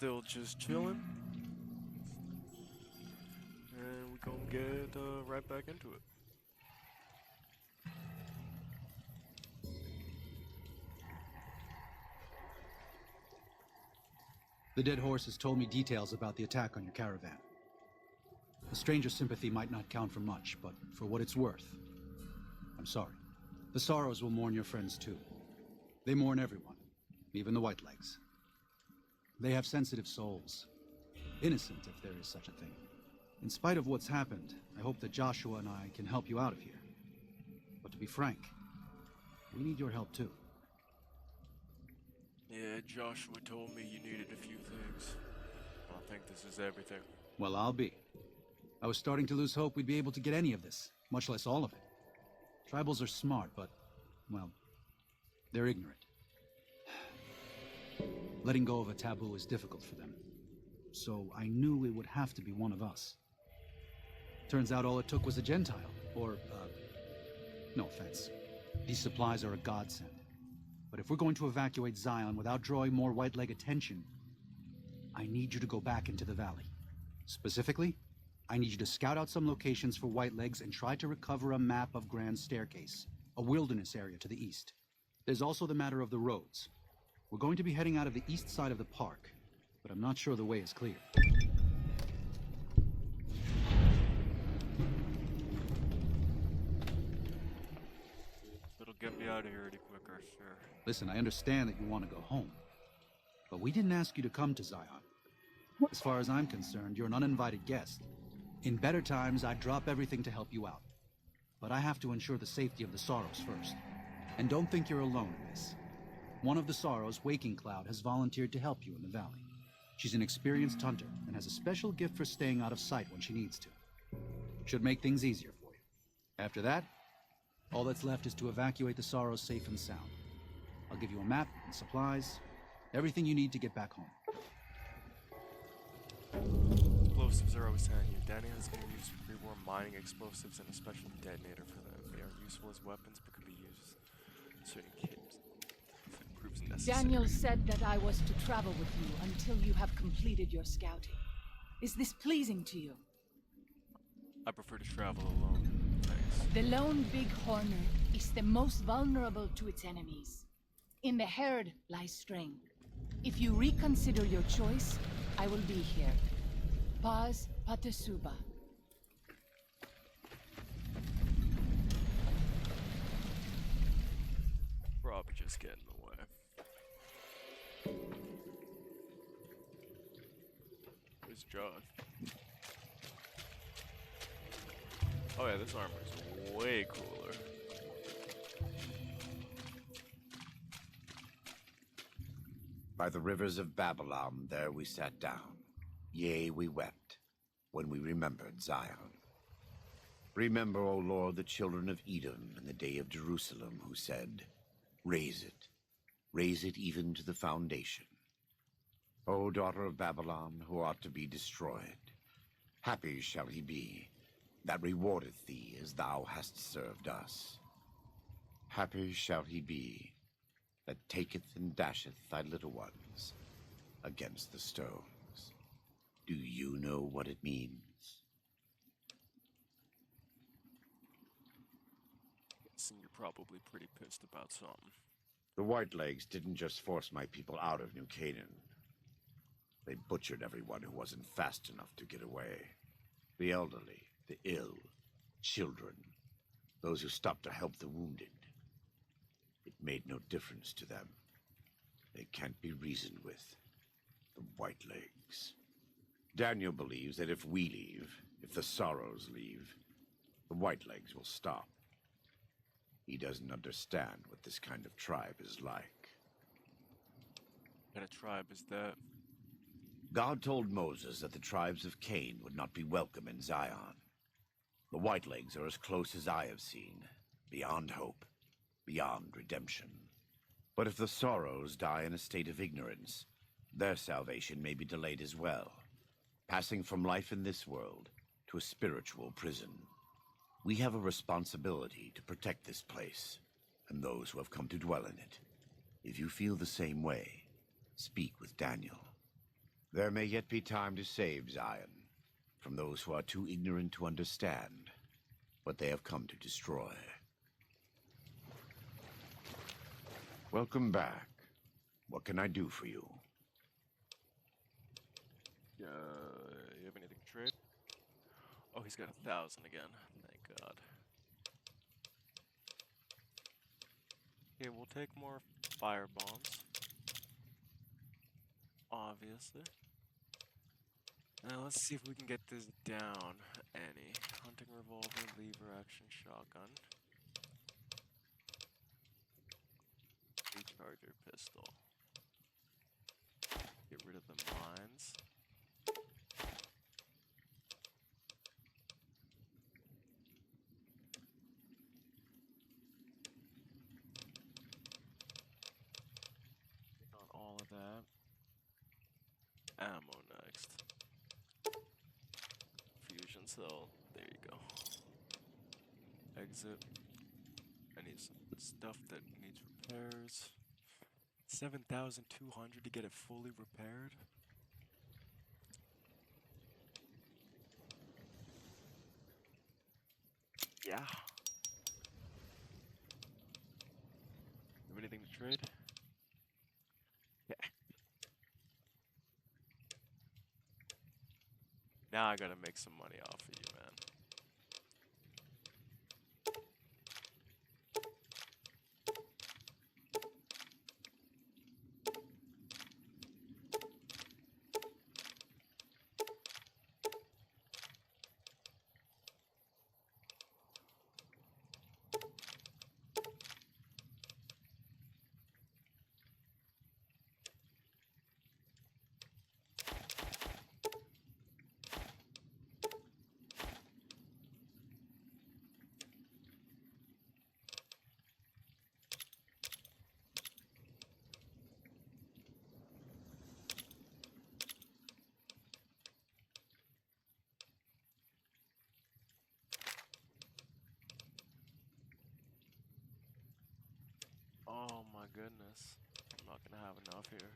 [SPEAKER 1] still just chilling. And we gonna get right back into it.
[SPEAKER 8] The dead horse has told me details about the attack on your caravan. A stranger's sympathy might not count for much, but for what it's worth, I'm sorry. The Sorrows will mourn your friends too. They mourn everyone, even the Whitelegs. They have sensitive souls. Innocent, if there is such a thing. In spite of what's happened, I hope that Joshua and I can help you out of here. But to be frank, we need your help too.
[SPEAKER 1] Yeah, Joshua told me you needed a few things. I think this is everything.
[SPEAKER 8] Well, I'll be. I was starting to lose hope we'd be able to get any of this, much less all of it. Tribals are smart, but, well, they're ignorant. Letting go of a taboo is difficult for them. So I knew it would have to be one of us. Turns out all it took was a Gentile, or, no offense. These supplies are a godsend. But if we're going to evacuate Zion without drawing more Whiteleg attention, I need you to go back into the valley. Specifically, I need you to scout out some locations for Whitelegs and try to recover a map of Grand Staircase, a wilderness area to the east. There's also the matter of the roads. We're going to be heading out of the east side of the park, but I'm not sure the way is clear.
[SPEAKER 1] It'll get me out of here any quicker, sure.
[SPEAKER 8] Listen, I understand that you want to go home, but we didn't ask you to come to Zion. As far as I'm concerned, you're an uninvited guest. In better times, I'd drop everything to help you out. But I have to ensure the safety of the Sorrows first. And don't think you're alone in this. One of the Sorrows, Waking Cloud, has volunteered to help you in the valley. She's an experienced hunter and has a special gift for staying out of sight when she needs to. Should make things easier for you. After that, all that's left is to evacuate the Sorrows safe and sound. I'll give you a map and supplies, everything you need to get back home.
[SPEAKER 1] Explosives are always telling you. Danny is going to use pre-war mining explosives and a special detonator for them. They are useful as weapons, but can be used in certain cases if it proves necessary.
[SPEAKER 9] Daniel said that I was to travel with you until you have completed your scouting. Is this pleasing to you?
[SPEAKER 1] I prefer to travel alone. Thanks.
[SPEAKER 9] The lone bighorner is the most vulnerable to its enemies. In the herd lies strength. If you reconsider your choice, I will be here. Paz Patasuba.
[SPEAKER 1] Probably just get in the way. Where's John? Oh yeah, this armor is way cooler.
[SPEAKER 7] By the rivers of Babylon, there we sat down. Yea, we wept, when we remembered Zion. Remember, O Lord, the children of Edom in the day of Jerusalem, who said, raise it even to the foundation. O daughter of Babylon, who ought to be destroyed, happy shall he be, that rewardeth thee as thou hast served us. Happy shall he be, that taketh and dasheth thy little ones against the stones. Do you know what it means?
[SPEAKER 1] Guessing you're probably pretty pissed about something.
[SPEAKER 7] The Whitelegs didn't just force my people out of New Canaan. They butchered everyone who wasn't fast enough to get away. The elderly, the ill, children, those who stopped to help the wounded. It made no difference to them. They can't be reasoned with. The Whitelegs. Daniel believes that if we leave, if the Sorrows leave, the Whitelegs will stop. He doesn't understand what this kind of tribe is like.
[SPEAKER 1] What kind of tribe is that?
[SPEAKER 7] God told Moses that the tribes of Cain would not be welcome in Zion. The Whitelegs are as close as I have seen, beyond hope, beyond redemption. But if the Sorrows die in a state of ignorance, their salvation may be delayed as well, passing from life in this world to a spiritual prison. We have a responsibility to protect this place, and those who have come to dwell in it. If you feel the same way, speak with Daniel. There may yet be time to save Zion from those who are too ignorant to understand what they have come to destroy. Welcome back. What can I do for you?
[SPEAKER 1] You have anything to trade? Oh, he's got 1,000 again. Thank God. Okay, we'll take more fire bombs. Obviously. Now let's see if we can get this down any. Hunting revolver, lever action shotgun. Recharger pistol. Get rid of the mines. On all of that. Ammo next. Fusion cell. There you go. Exit. I need some stuff that needs repairs. 7,200 to get it fully repaired. Yeah. Have anything to trade? Yeah. Now I gotta make some money off of you, man. Oh my goodness. I'm not gonna have enough here.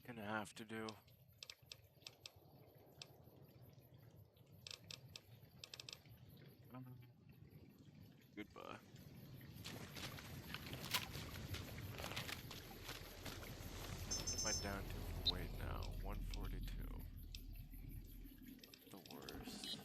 [SPEAKER 1] Gonna have to do. Goodbye. What am I down to? Wait now. 142. The worst.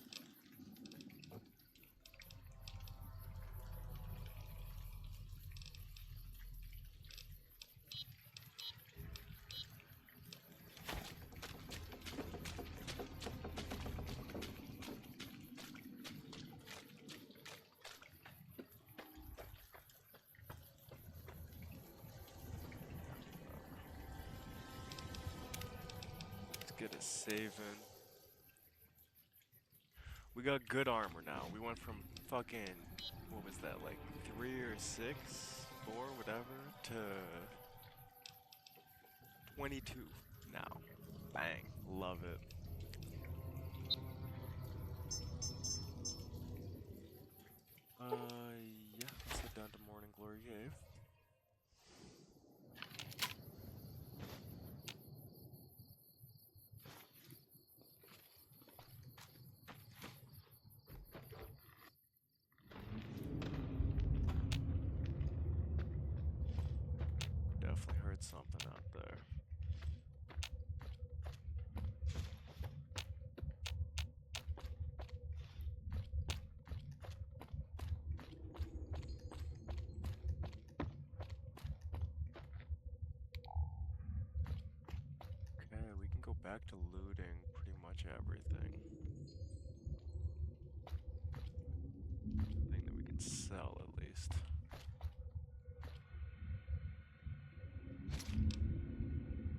[SPEAKER 1] Get a saving. We got good armor now. We went from fucking, what was that, like 3 or 6, 4, whatever, to 22 now. Bang. Love it. Yeah, let's head down to Morning Glory Cave. Definitely heard something out there. back to looting pretty much everything. Thing that we can sell at least.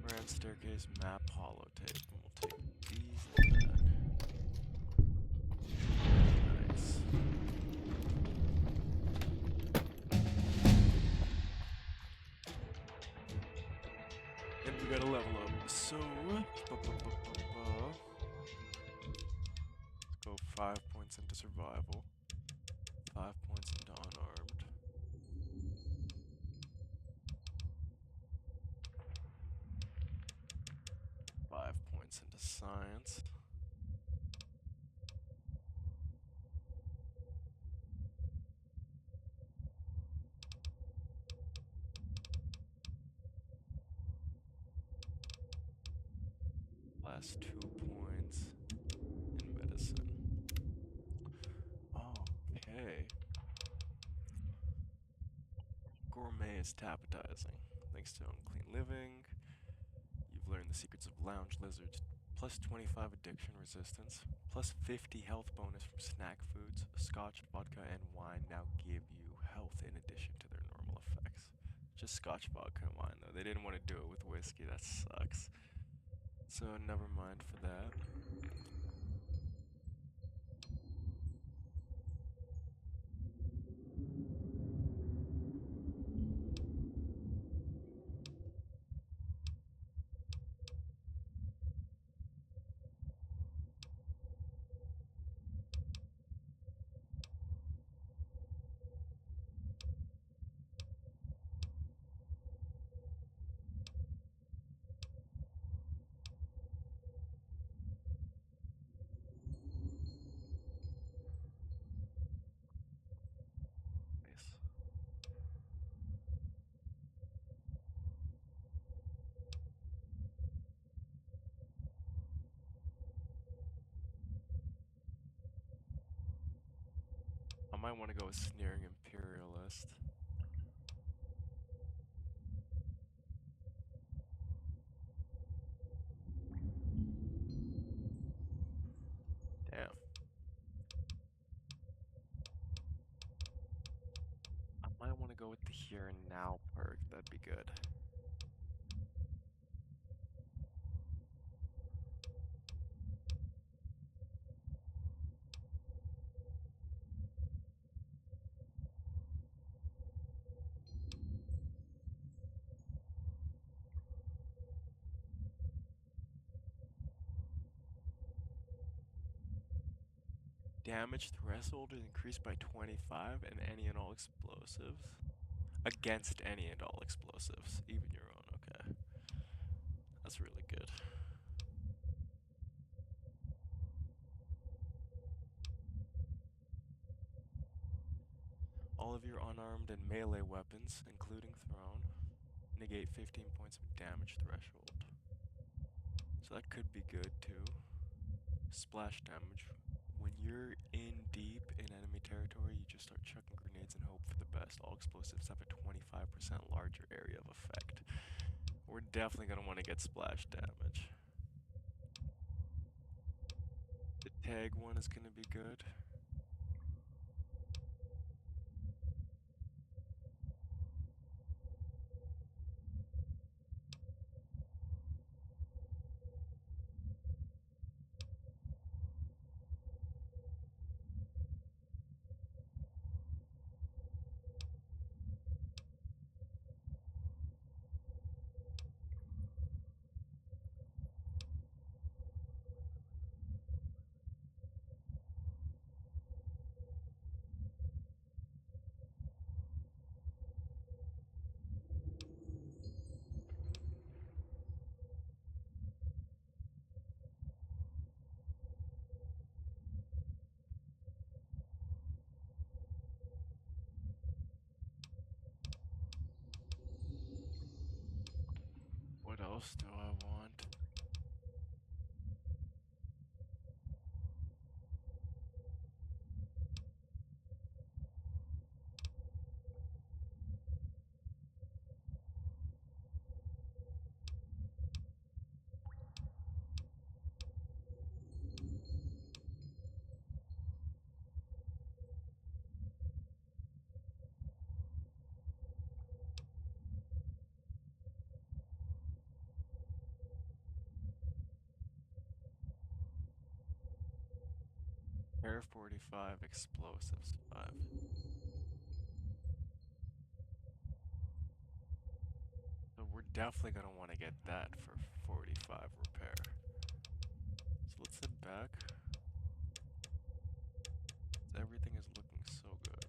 [SPEAKER 1] Grand staircase, map, holotape, and we'll take these and that. Nice. And we gotta level up. So, let's go 5 points into survival, 5 points into unarmed. 5 points into science. Last 2 points in medicine. Okay. Gourmet is appetizing. Thanks to Unclean Living, you've learned the secrets of lounge lizards. Plus 25 addiction resistance. Plus 50 health bonus from snack foods. Scotch, vodka, and wine now give you health in addition to their normal effects. Just Scotch, vodka, and wine though. They didn't want to do it with whiskey. That sucks. So never mind for that. Nice. I might want to go with Sneering Imperialist. Damn. I might want to go with the Here and Now perk. That'd be good. Damage threshold is increased by 25 and any and all explosives. Against any and all explosives, even your own, okay. That's really good. All of your unarmed and melee weapons, including thrown, negate 15 points of damage threshold. So that could be good too. Splash damage. When you're in deep in enemy territory, you just start chucking grenades and hope for the best. All explosives have a 25% larger area of effect. We're definitely going to want to get splash damage. The tag one is going to be good. What else do I want? Repair 45, explosives 5. So we're definitely gonna want to get that for 45 repair. So let's head back. Everything is looking so good.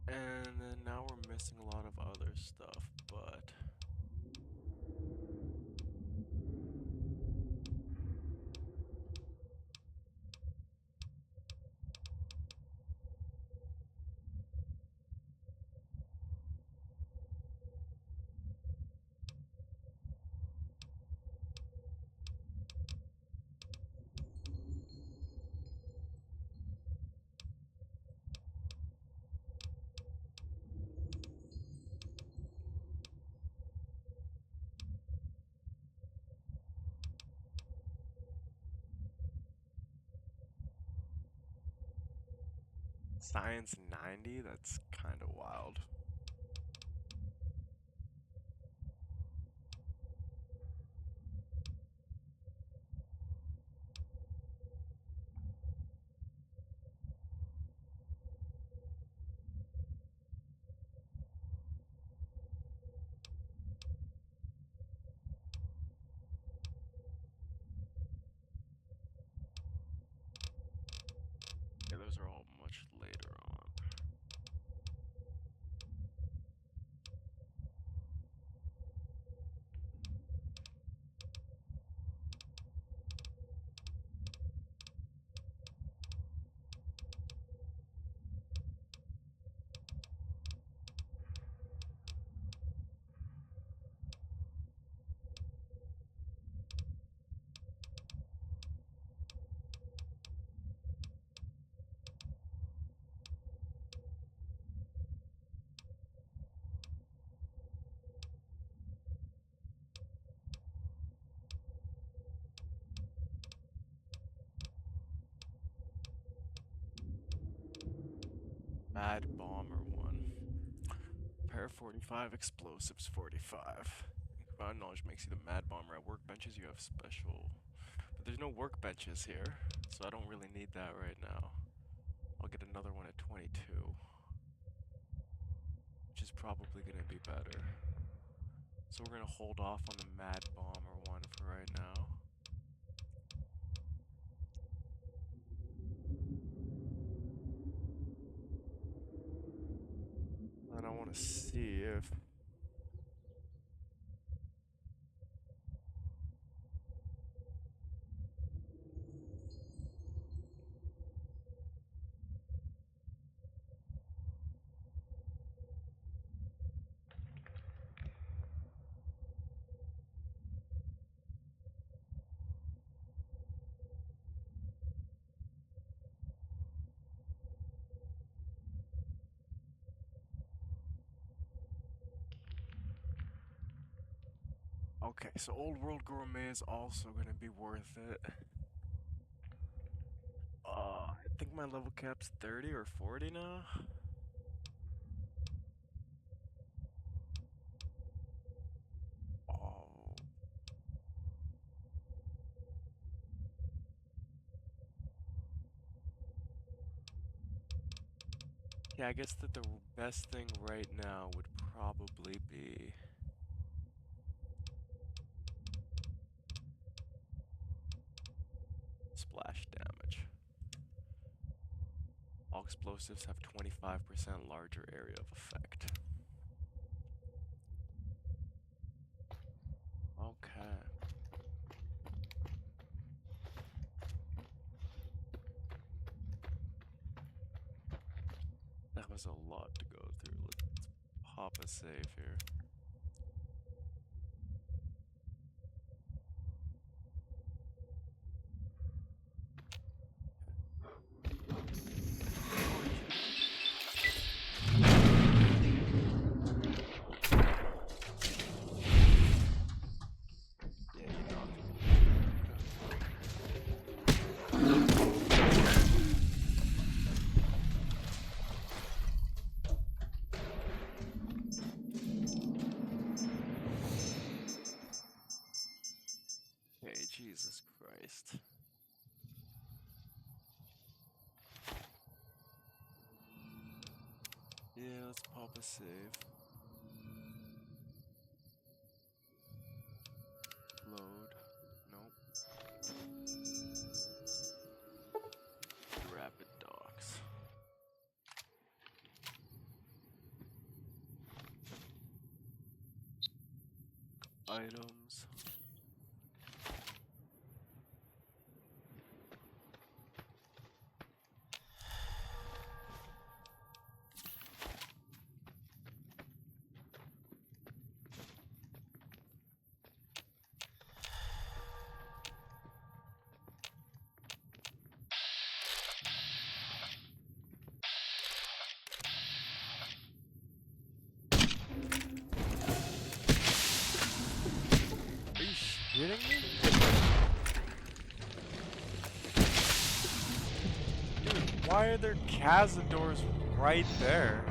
[SPEAKER 1] And then now we're missing a lot of other stuff, but science 90? That's kind of wild. Yeah, those are all much later on. Mad Bomber 1. Repair 45, explosives 45. Combined knowledge makes you the Mad Bomber. At workbenches you have special. But there's no workbenches here, so I don't really need that right now. I'll get another one at 22. Which is probably gonna be better. So we're gonna hold off on the Mad Bomber 1 for right now. And I want to see if okay, so Old World Gourmet is also gonna be worth it. I think my level cap's 30 or 40 now. Oh. Yeah, I guess that the best thing right now would probably be splash damage. All explosives have 25% larger area of effect. Okay. That was a lot to go through. Let's pop a save here. Yeah, you Yeah, let's pop a save. Load. Nope. Rapid docks. Items. Are you shitting me? Dude, why are there Cazadors right there?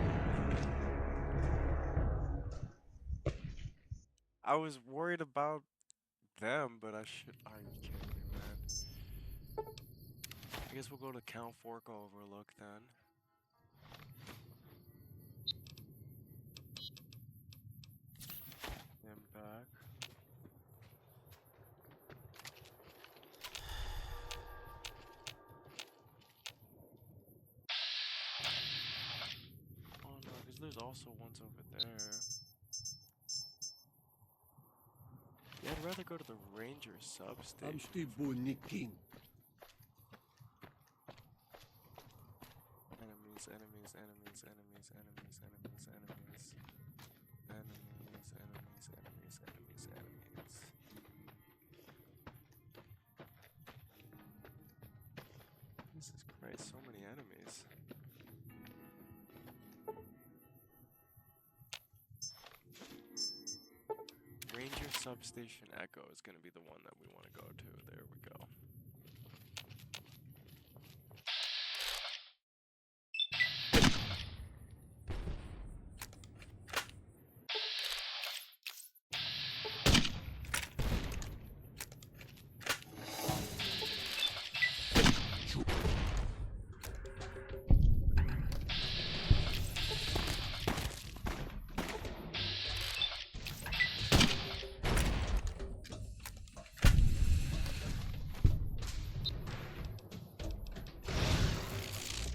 [SPEAKER 1] I was worried about them, but I should. Are you kidding me, man? I guess we'll go to Count Fork Overlook then. Then back. Oh no, because there's also ones over there. Yeah, I'd rather go to the Ranger substation. Enemies, enemies, enemies, enemies, enemies, enemies, enemies. Enemies, enemies, enemies, enemies, enemies. Jesus Christ, so many enemies. Ranger Substation Echo is going to be the one that we want to go to. There we go.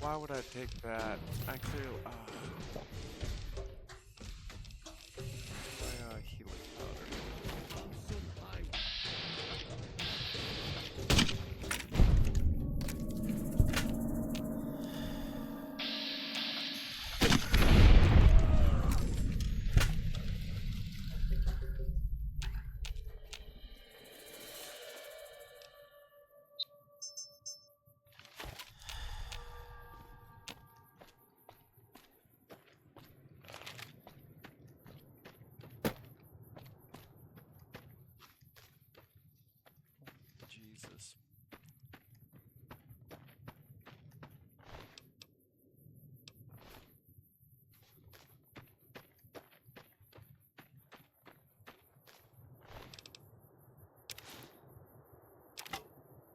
[SPEAKER 1] Why would I take that? I clearly. My healing powder. Jesus.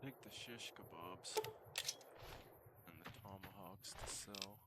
[SPEAKER 1] Take the shish kebabs and the tomahawks to sell.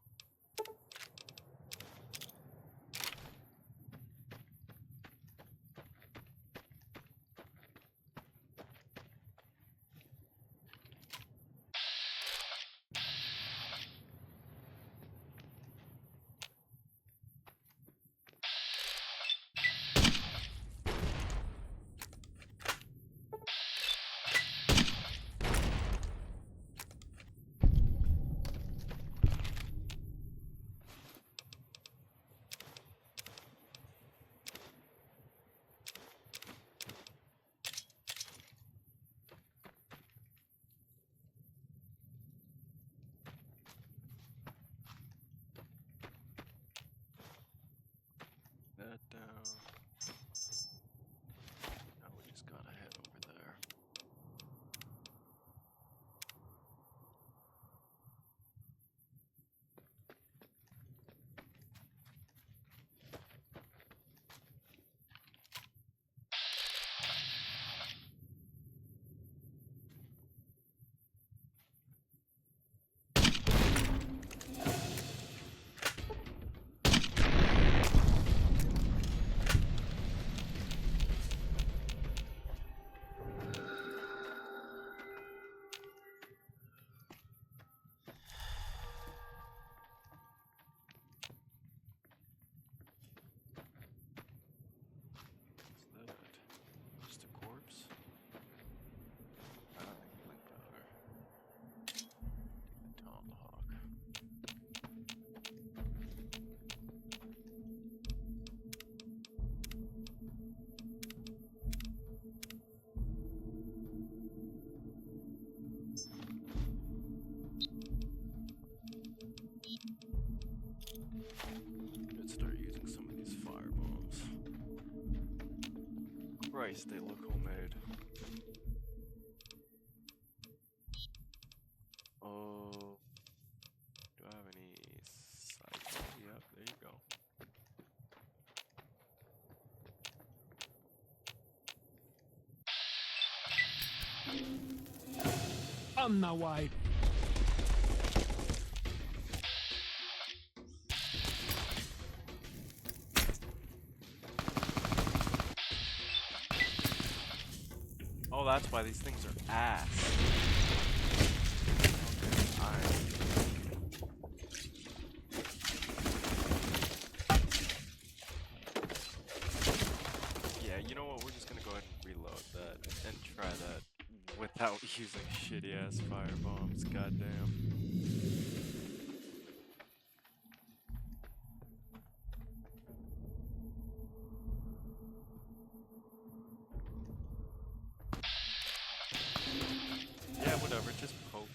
[SPEAKER 1] Christ, they look homemade. Oh, do I have any cycle? Yep, there you go.
[SPEAKER 10] On the way.
[SPEAKER 1] Oh, that's why these things are ass. Yeah, you know what? We're just gonna go ahead and reload that and try that without using shitty ass firebombs. Goddamn. Yeah, whatever. Just poke.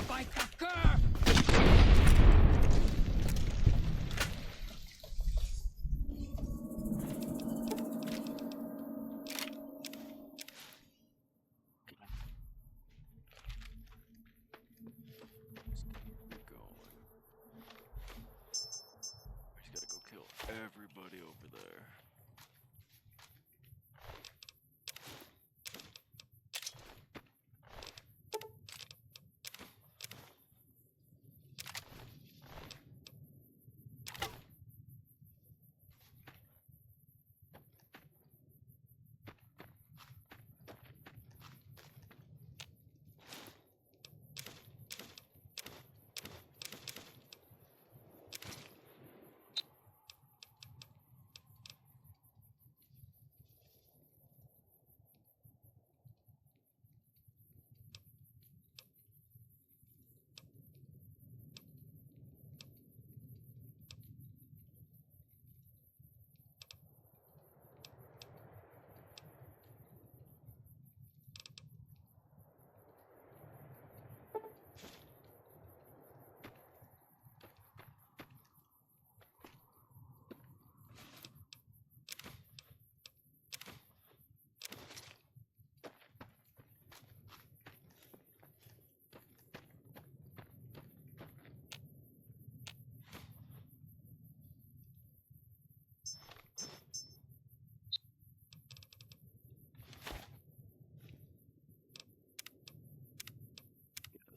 [SPEAKER 10] Fight the cur!
[SPEAKER 1] We just gotta go kill everybody over there.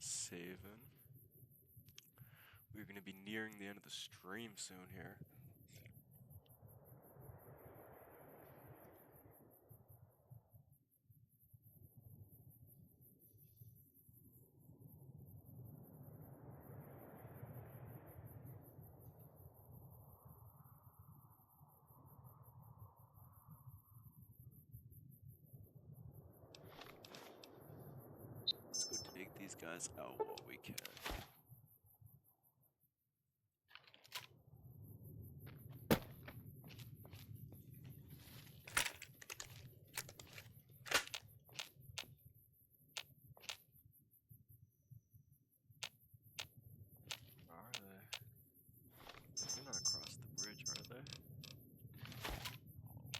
[SPEAKER 1] Saving. We're gonna be nearing the end of the stream soon here. Let's go take these guys out while we can. Are they? They're not across the bridge, are they?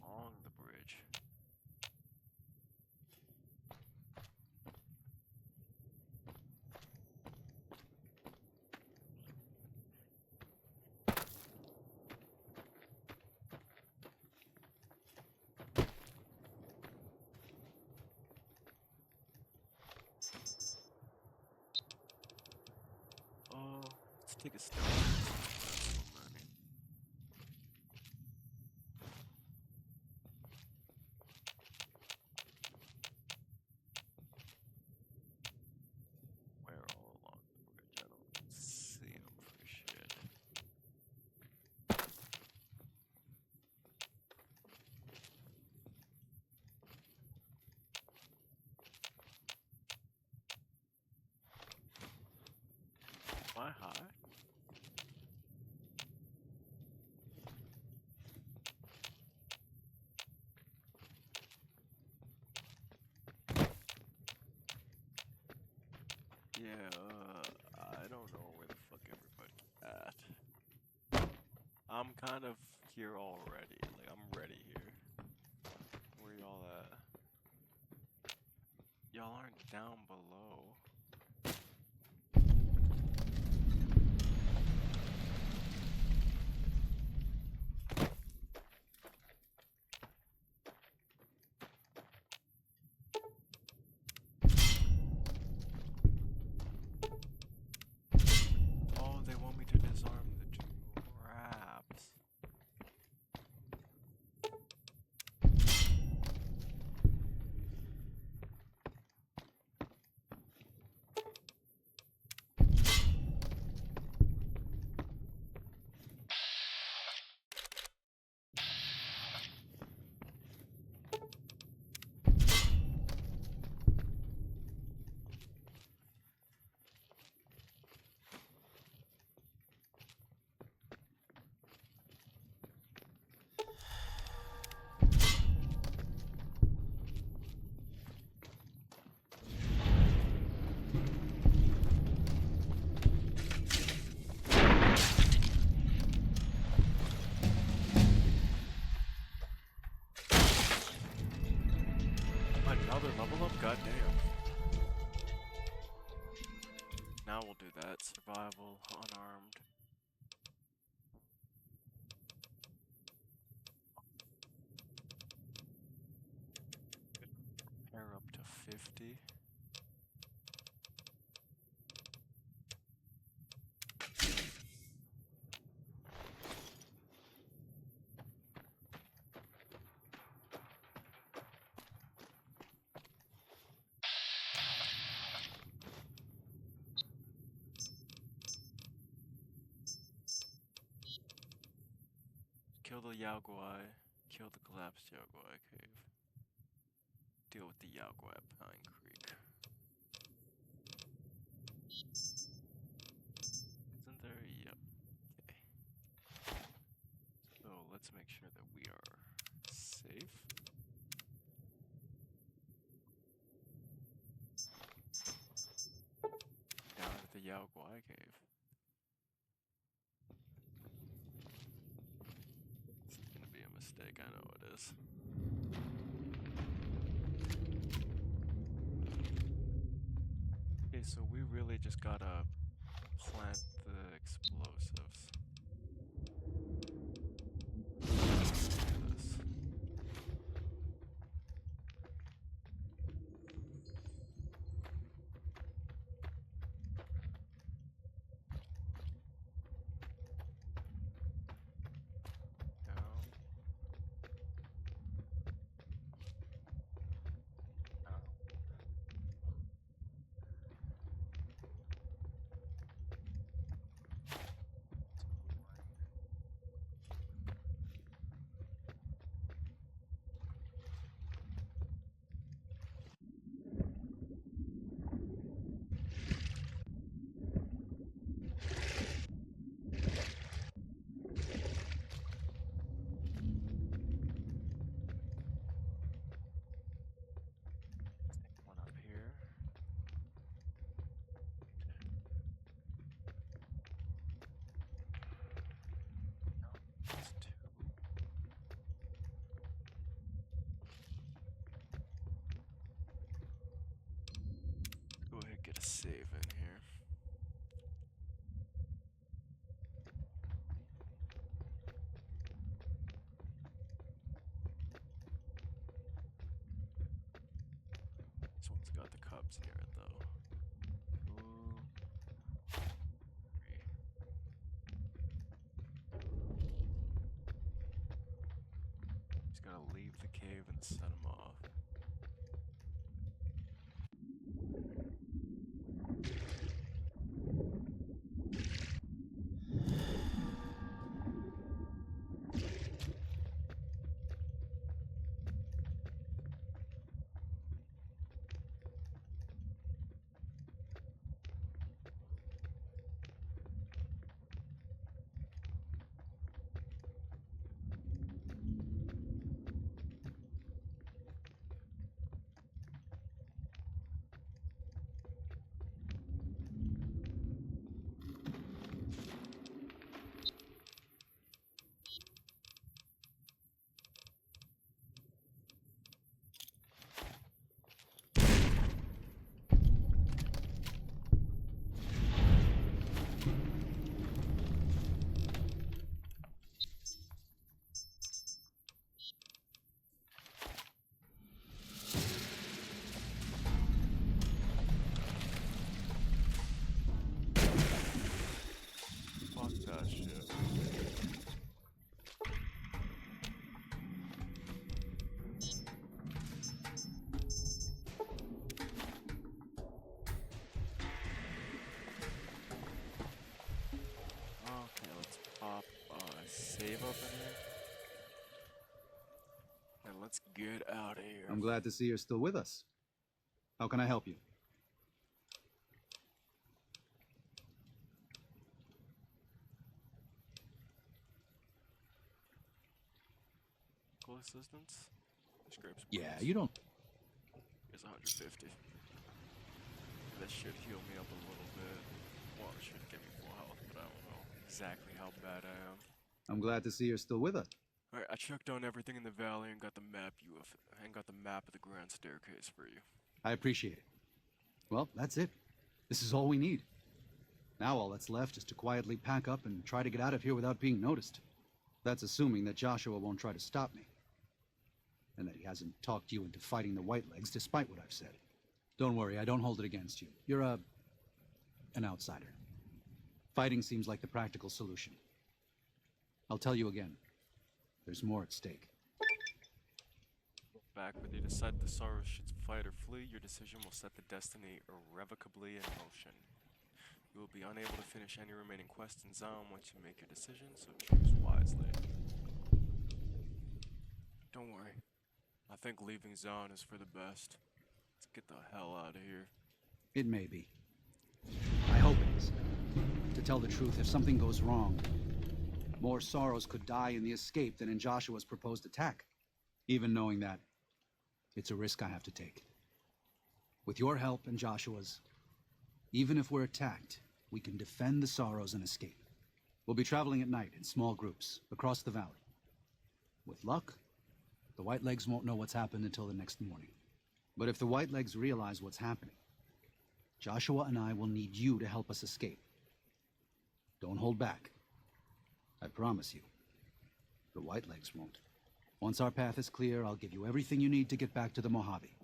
[SPEAKER 1] Along the bridge. Oh, let's take a step. Where all along the bridge? I don't see them for shit. I'm kind of here already. Like, I'm ready here. Where y'all at? Y'all aren't down below. Oh, they want me to disarm the traps. Another level up? Goddamn. Now we'll do that. Survival, unarmed. Pair up to 50. Kill the Yao Guai. Kill the collapsed Yao Guai cave. Deal with the Yao Guai at Pine Creek. Isn't there? Yep. Okay. So let's make sure that we are safe. Down at the Yao Guai cave. Mistake, I know it is. Okay, so we really just gotta plant the explosives. Let's do this. Get a save in here. This one's got the cubs near it though. Ooh. Just gotta leave the cave and set him off. get out of here.
[SPEAKER 8] I'm glad to see you're still with us. How can I help you?
[SPEAKER 1] Medical assistance? Scrapes.
[SPEAKER 8] Yeah, you don't...
[SPEAKER 1] Here's 150. That should heal me up a little bit. Well, it should give me full health, but I don't know exactly how bad I am.
[SPEAKER 8] I'm glad to see you're still with us.
[SPEAKER 1] Alright, I checked on everything in the valley and got the map of the grand staircase for you.
[SPEAKER 8] I appreciate it. Well, that's it. This is all we need. Now all that's left is to quietly pack up and try to get out of here without being noticed. That's assuming that Joshua won't try to stop me. And that he hasn't talked you into fighting the Whitelegs despite what I've said. Don't worry, I don't hold it against you. You're an outsider. Fighting seems like the practical solution. I'll tell you again. There's more at stake.
[SPEAKER 1] Back whether you decide the Saurus should fight or flee, your decision will set the destiny irrevocably in motion. You will be unable to finish any remaining quests in Zon once you make your decision, so choose wisely. Don't worry. I think leaving Zon is for the best. Let's get the hell out of here.
[SPEAKER 8] It may be. I hope it is. To tell the truth, if something goes wrong, more Sorrows could die in the escape than in Joshua's proposed attack. Even knowing that, it's a risk I have to take. With your help and Joshua's, even if we're attacked, we can defend the Sorrows and escape. We'll be traveling at night in small groups across the valley. With luck, the Whitelegs won't know what's happened until the next morning. But if the Whitelegs realize what's happening, Joshua and I will need you to help us escape. Don't hold back. I promise you, the Whitelegs won't. Once our path is clear, I'll give you everything you need to get back to the Mojave.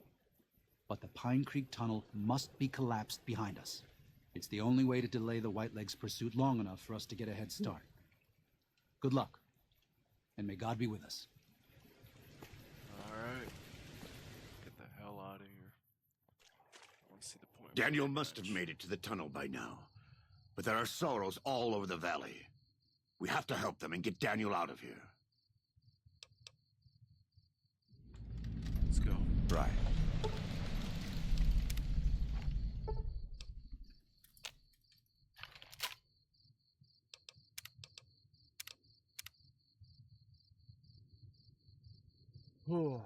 [SPEAKER 8] But the Pine Creek Tunnel must be collapsed behind us. It's the only way to delay the Whitelegs' pursuit long enough for us to get a head start. Good luck, and may God be with us.
[SPEAKER 1] Alright. Get the hell out of here. I want to see the point.
[SPEAKER 7] Daniel must have made it to the tunnel by now. But there are Sorrows all over the valley. We have to help them and get Daniel out of here.
[SPEAKER 1] Let's go.
[SPEAKER 7] Right.
[SPEAKER 10] Oh.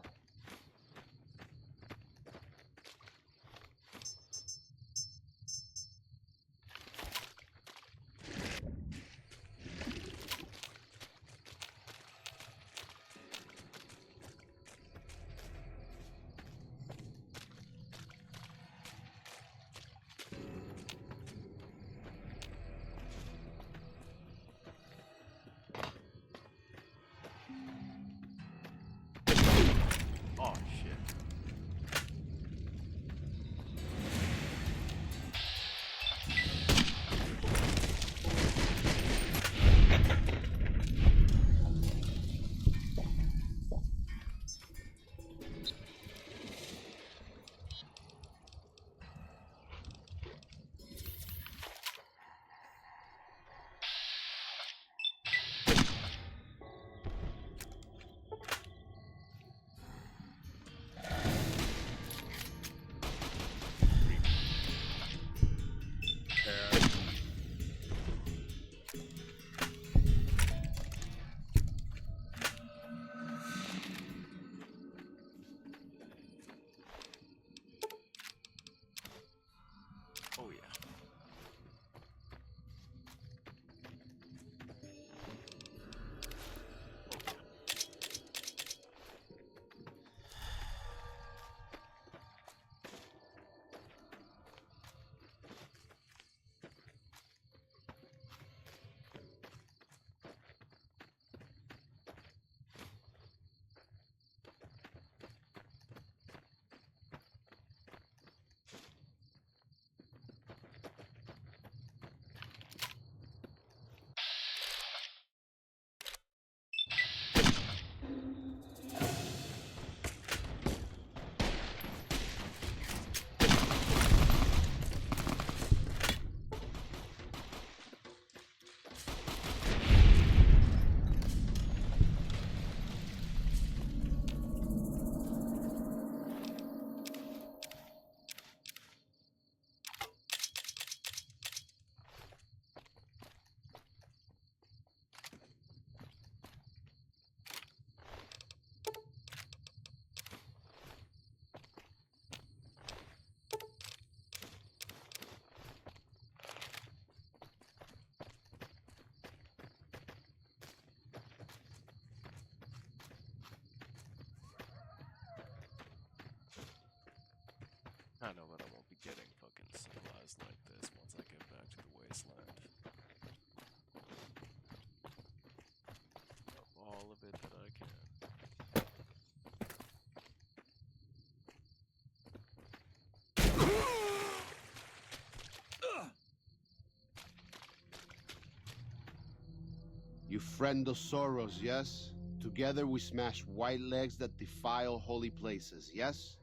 [SPEAKER 1] wasteland. Of all of it that I can.
[SPEAKER 11] You friend the Soros, yes? Together we smash white legs that defile holy places, yes?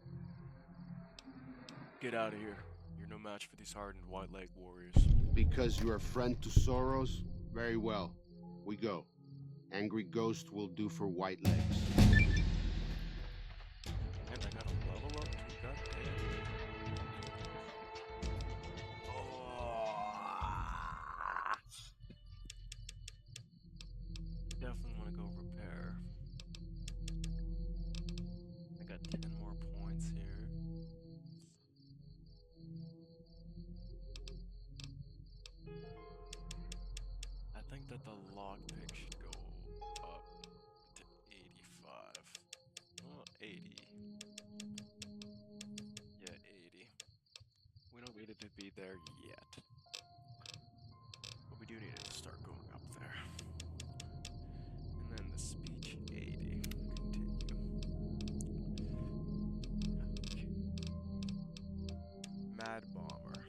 [SPEAKER 1] Get out of here. You're no match for these hardened white-leg warriors.
[SPEAKER 11] Because you're a friend to Soros? Very well. We go. Angry Ghost will do for white legs.
[SPEAKER 1] And I gotta level up too, goddamn. Definitely wanna go repair. I got 10 more points here. I think that the lockpick should go up to 85. Well, 80. Yeah, 80. We don't need it to be there yet. But we do need it to start going up there. And then the speech 80. Continue. Mad Bomber.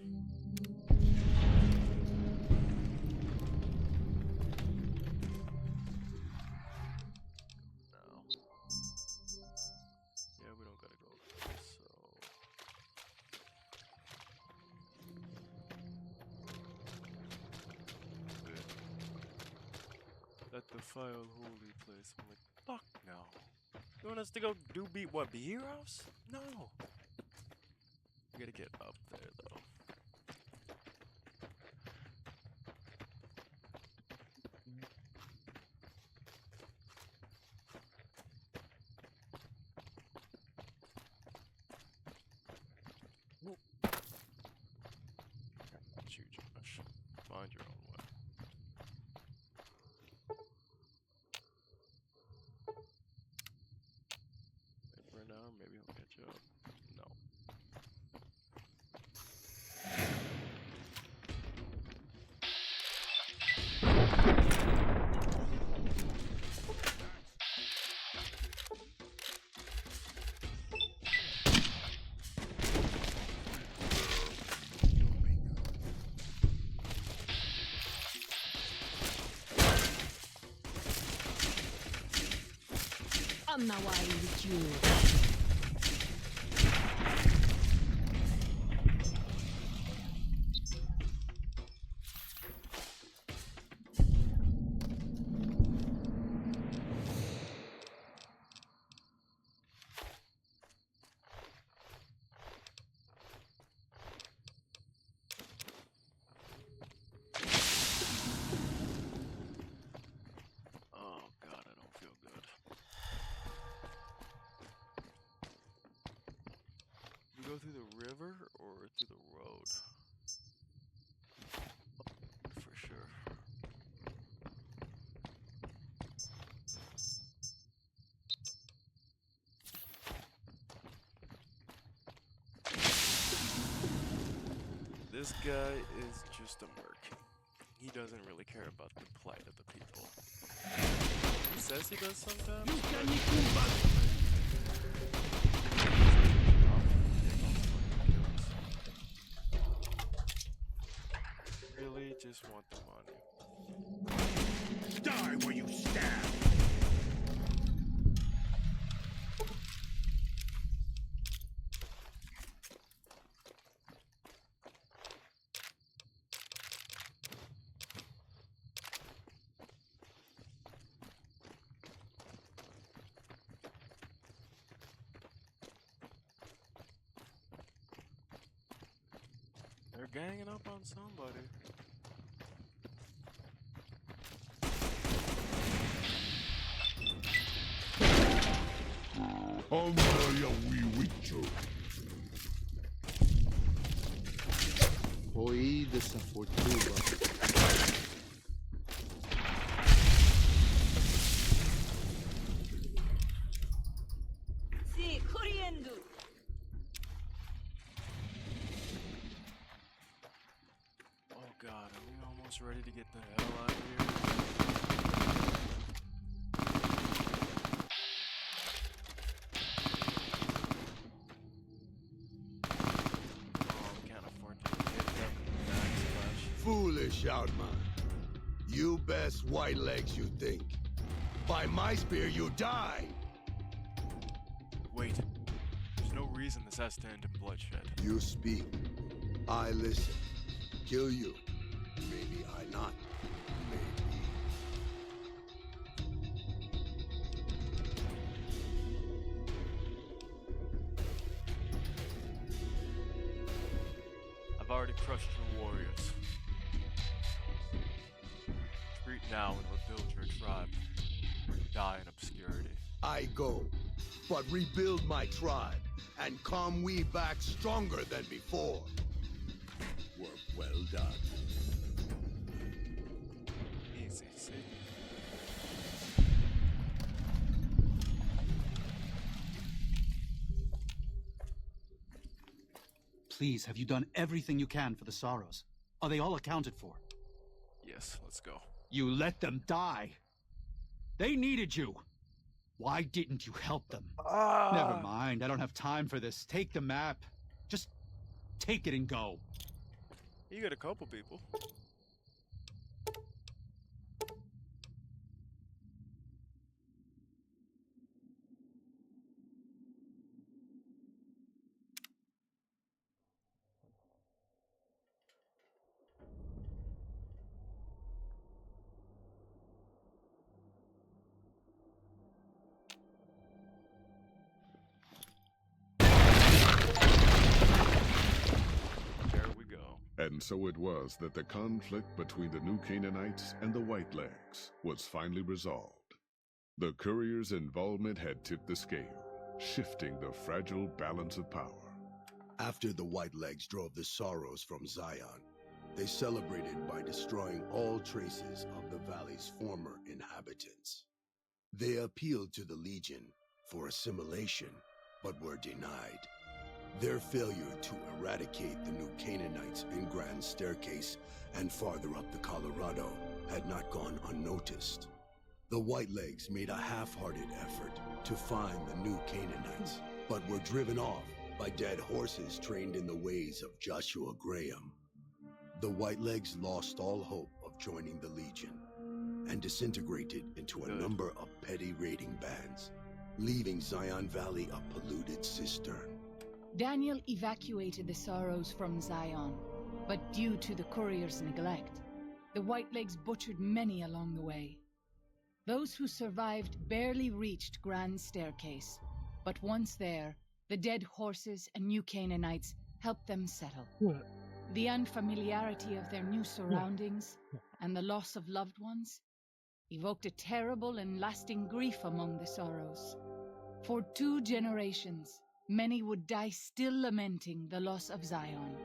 [SPEAKER 1] No. Yeah, we don't gotta go there, so. Good. Let the file holy place. I'm like, fuck no. You want us to go be heroes? No. We gotta get up there though. Shoot, Josh. Find your own way. Wait for an hour, maybe he'll catch up. No.
[SPEAKER 9] I'm not wild with you.
[SPEAKER 1] Oh god, I don't feel good. We go through the river or through the road? For sure. This guy is just a merc. He doesn't really care about the plight of the people. He says he does sometimes. Really just want the money.
[SPEAKER 7] Die where you stand!
[SPEAKER 1] They're ganging up on somebody.
[SPEAKER 11] Oí dessa fortuna.
[SPEAKER 4] Sí, corriendo.
[SPEAKER 1] Oh god, almost ready to get the hell out of here. Oh, we can't afford to hit them max flash.
[SPEAKER 12] Foolish, Outman. You best white legs you think. By my spear, you die!
[SPEAKER 1] Wait. There's no reason this has to end in bloodshed.
[SPEAKER 12] You speak. I listen. Kill you. Maybe I not. Maybe.
[SPEAKER 1] I've already crushed your warriors. Retreat now and rebuild your tribe. Or die in obscurity.
[SPEAKER 12] I go, but rebuild my tribe, and come we back stronger than before. Work well done.
[SPEAKER 1] Easy, see?
[SPEAKER 8] Please, have you done everything you can for the Sorrows? Are they all accounted for?
[SPEAKER 1] Yes, let's go.
[SPEAKER 8] You let them die. They needed you. Why didn't you help them? Never mind, I don't have time for this. Take the map. Just take it and go.
[SPEAKER 1] You got a couple people.
[SPEAKER 3] And so it was that the conflict between the New Canaanites and the Whitelegs was finally resolved. The courier's involvement had tipped the scale, shifting the fragile balance of power.
[SPEAKER 12] After the Whitelegs drove the Sorrows from Zion, they celebrated by destroying all traces of the valley's former inhabitants. They appealed to the Legion for assimilation, but were denied. Their failure to eradicate the New Canaanites in Grand Staircase and farther up the Colorado had not gone unnoticed. The Whitelegs made a half-hearted effort to find the New Canaanites, but were driven off by dead horses trained in the ways of Joshua Graham. The Whitelegs lost all hope of joining the Legion and disintegrated into a number of petty raiding bands, leaving Zion Valley a polluted cistern.
[SPEAKER 9] Daniel evacuated the Sorrows from Zion, but due to the courier's neglect, the Whitelegs butchered many along the way. Those who survived barely reached Grand Staircase, but once there, the dead horses and New Canaanites helped them settle. The unfamiliarity of their new surroundings and the loss of loved ones evoked a terrible and lasting grief among the Sorrows. For 2 generations, many would die still lamenting the loss of Zion.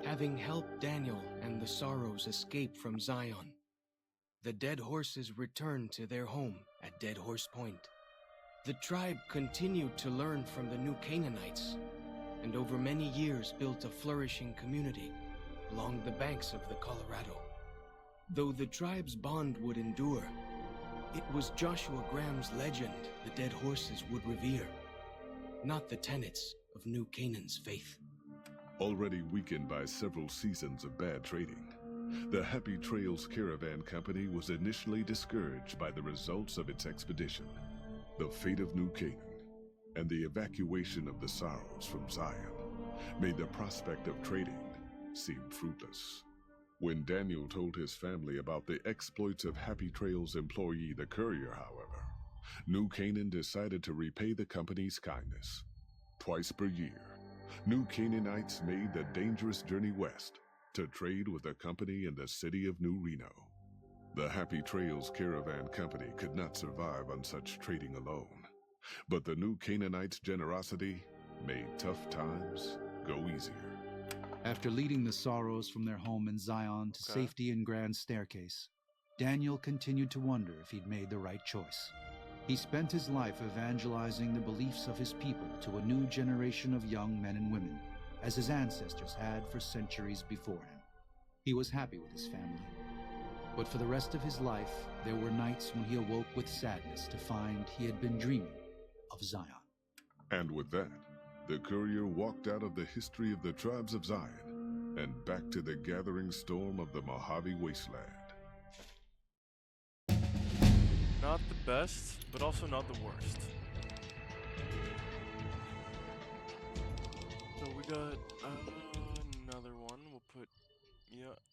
[SPEAKER 5] Having helped Daniel and the Sorrows escape from Zion, the dead horses returned to their home at Dead Horse Point. The tribe continued to learn from the New Canaanites, and over many years built a flourishing community along the banks of the Colorado. Though the tribe's bond would endure, it was Joshua Graham's legend the dead horses would revere, not the tenets of New Canaan's faith.
[SPEAKER 3] Already weakened by several seasons of bad trading, the Happy Trails Caravan Company was initially discouraged by the results of its expedition, the fate of New Canaan, and the evacuation of the Sorrows from Zion made the prospect of trading seem fruitless. When Daniel told his family about the exploits of Happy Trails employee the Courier, however, New Canaan decided to repay the company's kindness. Twice per year, New Canaanites made the dangerous journey west to trade with a company in the city of New Reno. The Happy Trails Caravan Company could not survive on such trading alone, but the New Canaanites' generosity made tough times go easier.
[SPEAKER 8] After leading the Sorrows from their home in Zion to safety in Grand Staircase, Daniel continued to wonder if he'd made the right choice. He spent his life evangelizing the beliefs of his people to a new generation of young men and women, as his ancestors had for centuries before him. He was happy with his family. But for the rest of his life, there were nights when he awoke with sadness to find he had been dreaming of Zion.
[SPEAKER 3] And with that, the courier walked out of the history of the tribes of Zion and back to the gathering storm of the Mojave Wasteland.
[SPEAKER 1] Not the best, but also not the worst. So we got another one. We'll put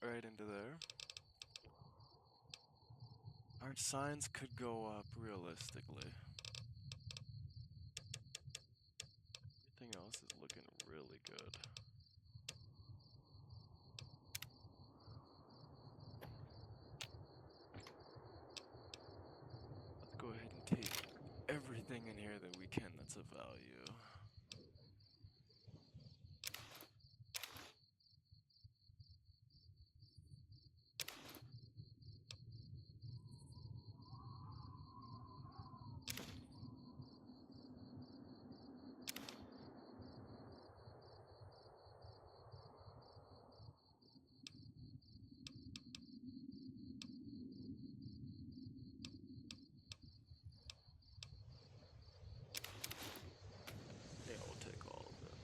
[SPEAKER 1] right into there. Our signs could go up realistically. Everything else is looking really good. Let's go ahead and take everything in here that we can that's of value. Yeah, we'll take all of it.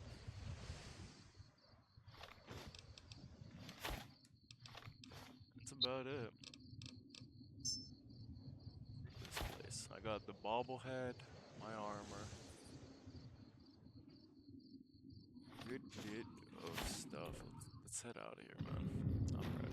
[SPEAKER 1] That's about it. This place. I got the bobblehead, my armor. Good bit of stuff. Let's head out of here, man. Alright.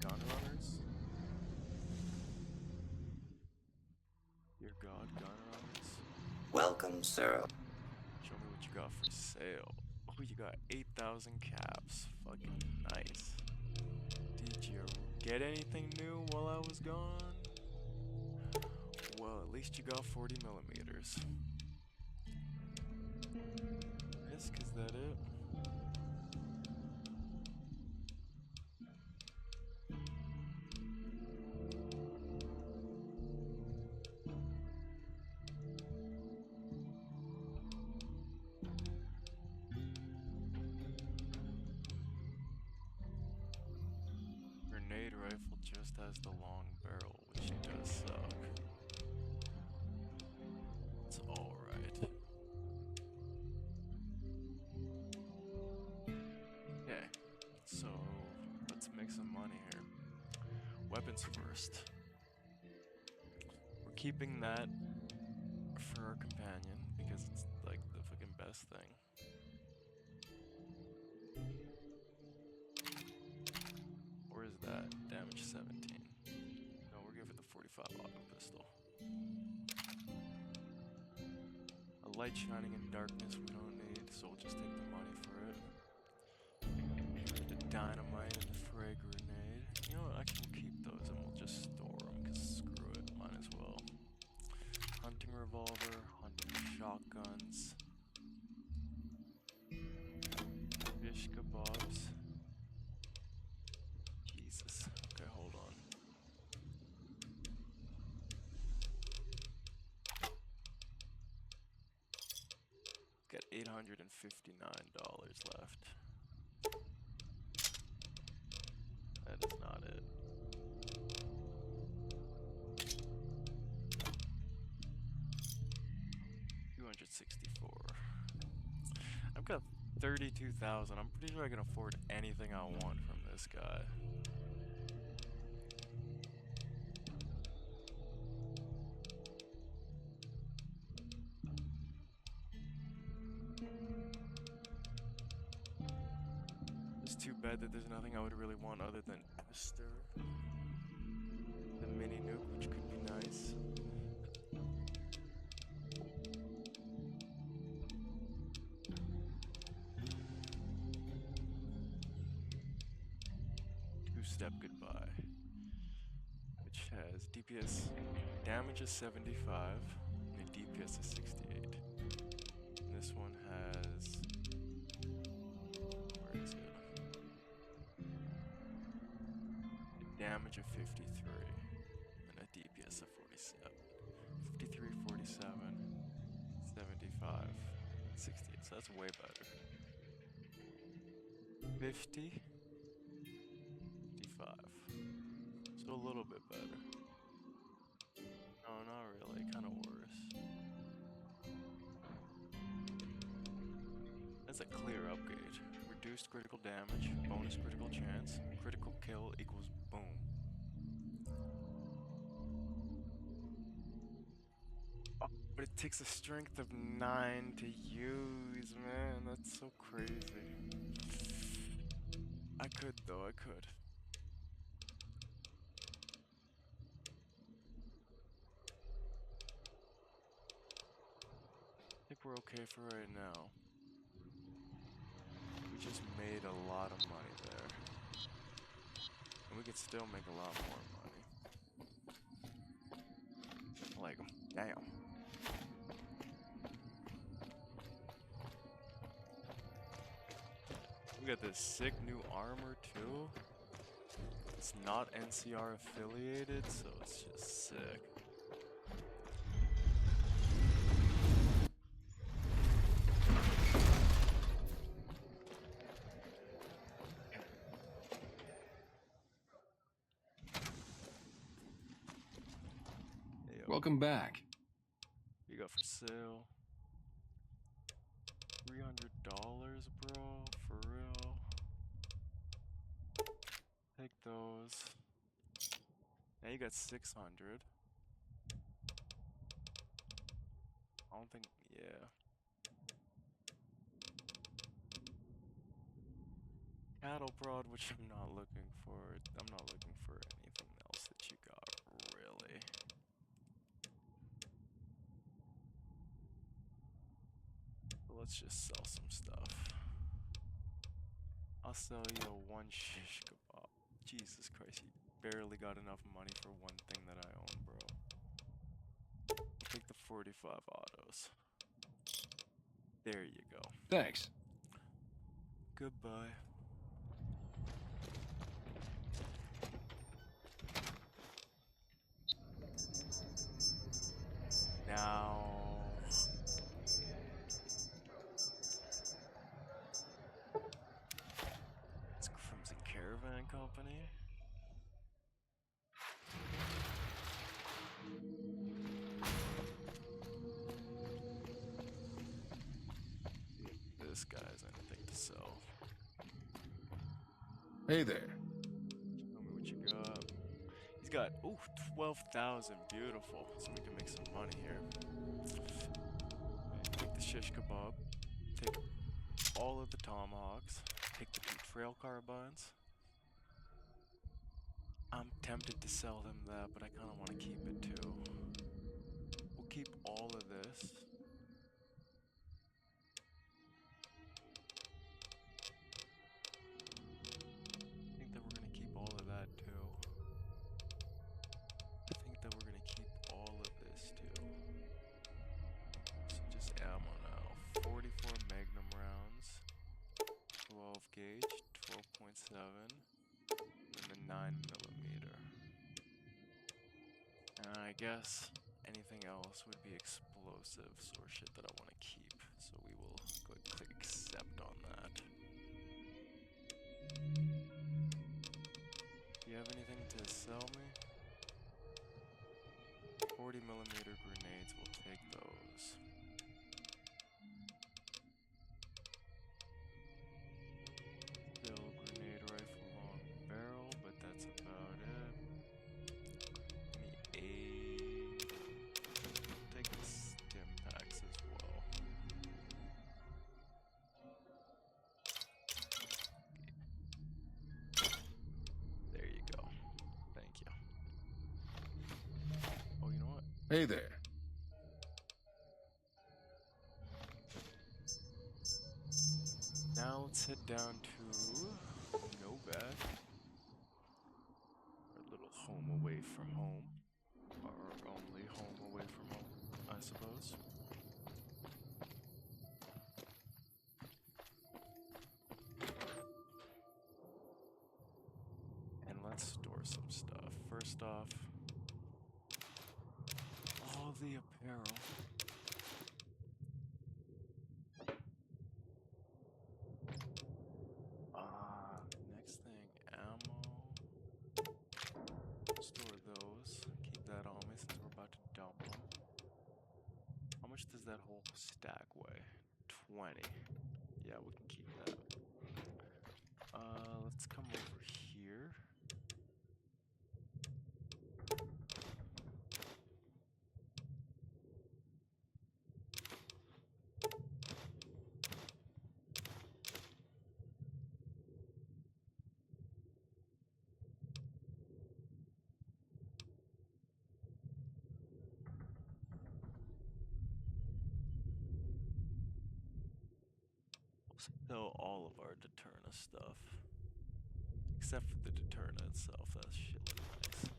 [SPEAKER 1] Gun runners? Dear God, gun runners.
[SPEAKER 13] Welcome, sir.
[SPEAKER 1] Show me what you got for sale. Oh, you got 8,000 caps. Fucking nice. Did you get anything new while I was gone? Well, at least you got 40 millimeters. Risk, is that it? Grenade rifle just has the long barrel, which does suck. It's alright. Okay, so let's make some money here. Weapons first. We're keeping that for our companion because it's like the fucking best thing. Or is that damage 17? No, we're giving the 45 auto pistol. A light shining in darkness we don't need, so we'll just take the money for it. The dynamite and the frag grenade. You know what, actually we'll keep those and we'll just store them, because screw it, might as well. Hunting revolver, hunting shotguns. Fish kebabs. Jesus. Okay, hold on. Got $859 left. That is not it. $264. I've got 32,000. I'm pretty sure I can afford anything I want from this guy. It's too bad that there's nothing I would really want other than Esther. The mini nuke, which could be nice. Two-step goodbye, which has DPS damage is 75 and DPS is 68. And this one has damage of 53, and a DPS of 47. 53, 47, 75, 68. So that's way better. 50, 55. So a little bit better. No, not really. Kind of worse. That's a clear upgrade. Reduced critical damage, bonus critical chance, critical kill equals boom. Oh, but it takes a strength of 9 to use, man. That's so crazy. I could, though. I could. I think we're okay for right now. We just made a lot of money there. And we could still make a lot more money. Like, damn. We got this sick new armor too. It's not NCR affiliated, so it's just sick.
[SPEAKER 14] Welcome back.
[SPEAKER 1] You got for sale. $300, bro, for real. Take those. Now you got 600. I don't think, yeah. Cattle prod, which I'm not looking for. I'm not looking for anything else that you got, really. Let's just sell some stuff. I'll sell you a 1 shish kebab. Jesus Christ, you barely got enough money for one thing that I own, bro. I'll take the 45 autos. There you go.
[SPEAKER 14] Thanks.
[SPEAKER 1] Goodbye. Now... it's Crimson Caravan Company. This guy has anything to sell.
[SPEAKER 14] Hey there.
[SPEAKER 1] Tell me what you got. He's got, ooh, 12,000. Beautiful. So we can make some money here. Take the shish kebab. Take all of the tomahawks. Take the 2 trail carbines. I'm tempted to sell him that, but I kind of want to keep it too. We'll keep all of this. I think that we're going to keep all of that too. I think that we're going to keep all of this too. So just ammo now. 44 Magnum rounds. 12 gauge. 12.7. And the 9mm. And I guess anything else would be explosives or shit that I want to keep. So we will go ahead and click accept on that. Do you have anything to sell me? 40mm grenades, we'll take those. Still grenade rifle long barrel, but that's about it. Any aid? Take the stim packs as well. There you go. Thank you. Oh, you know what?
[SPEAKER 14] Hey there.
[SPEAKER 1] Now let's head down to Novac. Our little home away from home. Our only home away from home, I suppose. And let's store some stuff. First off, all the apparel. Next thing, ammo. Store those. Keep that on me since we're about to dump them. How much does that whole stack weigh? 20. Yeah, we can keep that. Let's come over here. Sell all of our Deterna stuff. Except for the Deterna itself, that shit look nice.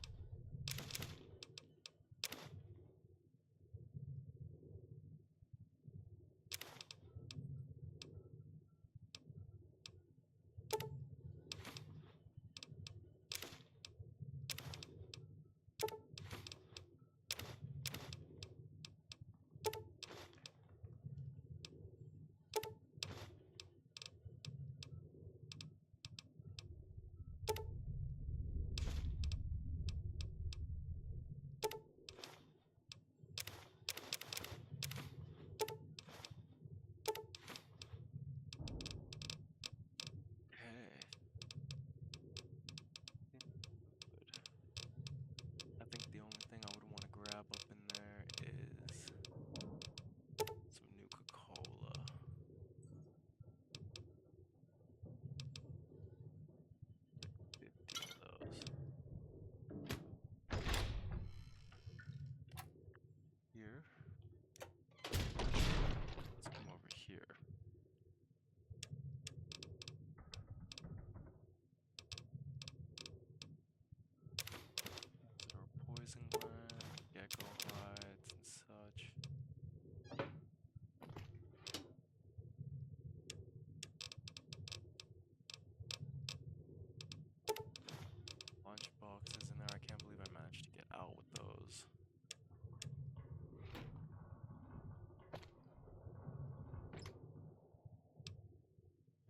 [SPEAKER 1] I think the only thing I would want to grab up in there is some Nuka-Cola. Like 50 of those. Here. Let's come over here. Poison gland, gecko hides, and such. Lunch boxes in there. I can't believe I managed to get out with those.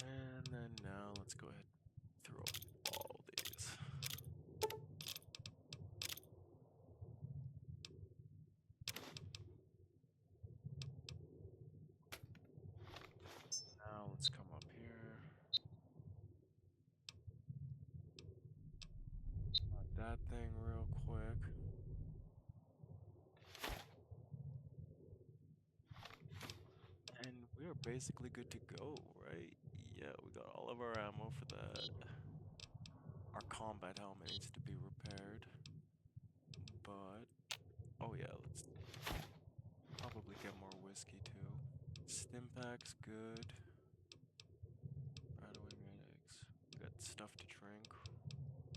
[SPEAKER 1] And then now let's go ahead and throw all these. Now let's come up here. Got that thing real quick. And we are basically good to go, right? Yeah, we got all of our ammo for that. Our combat helmet needs to be repaired. But, oh yeah, let's probably get more whiskey too. Stimpack's good. Right away medics. We got stuff to drink.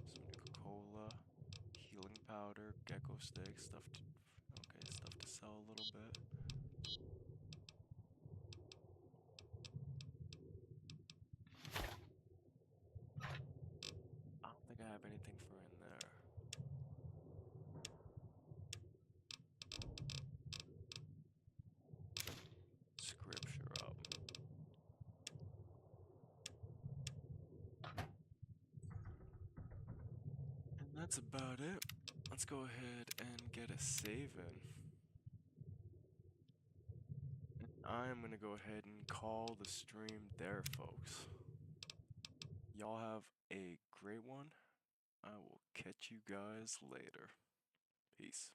[SPEAKER 1] Some Nuka-Cola. Healing powder. Gecko stick. Stuff to sell a little bit. I don't think I have anything for in there. Scripture up. And that's about it. Let's go ahead and get a save in. I'm gonna go ahead and call the stream there, folks. Y'all have a great one. I will catch you guys later. Peace.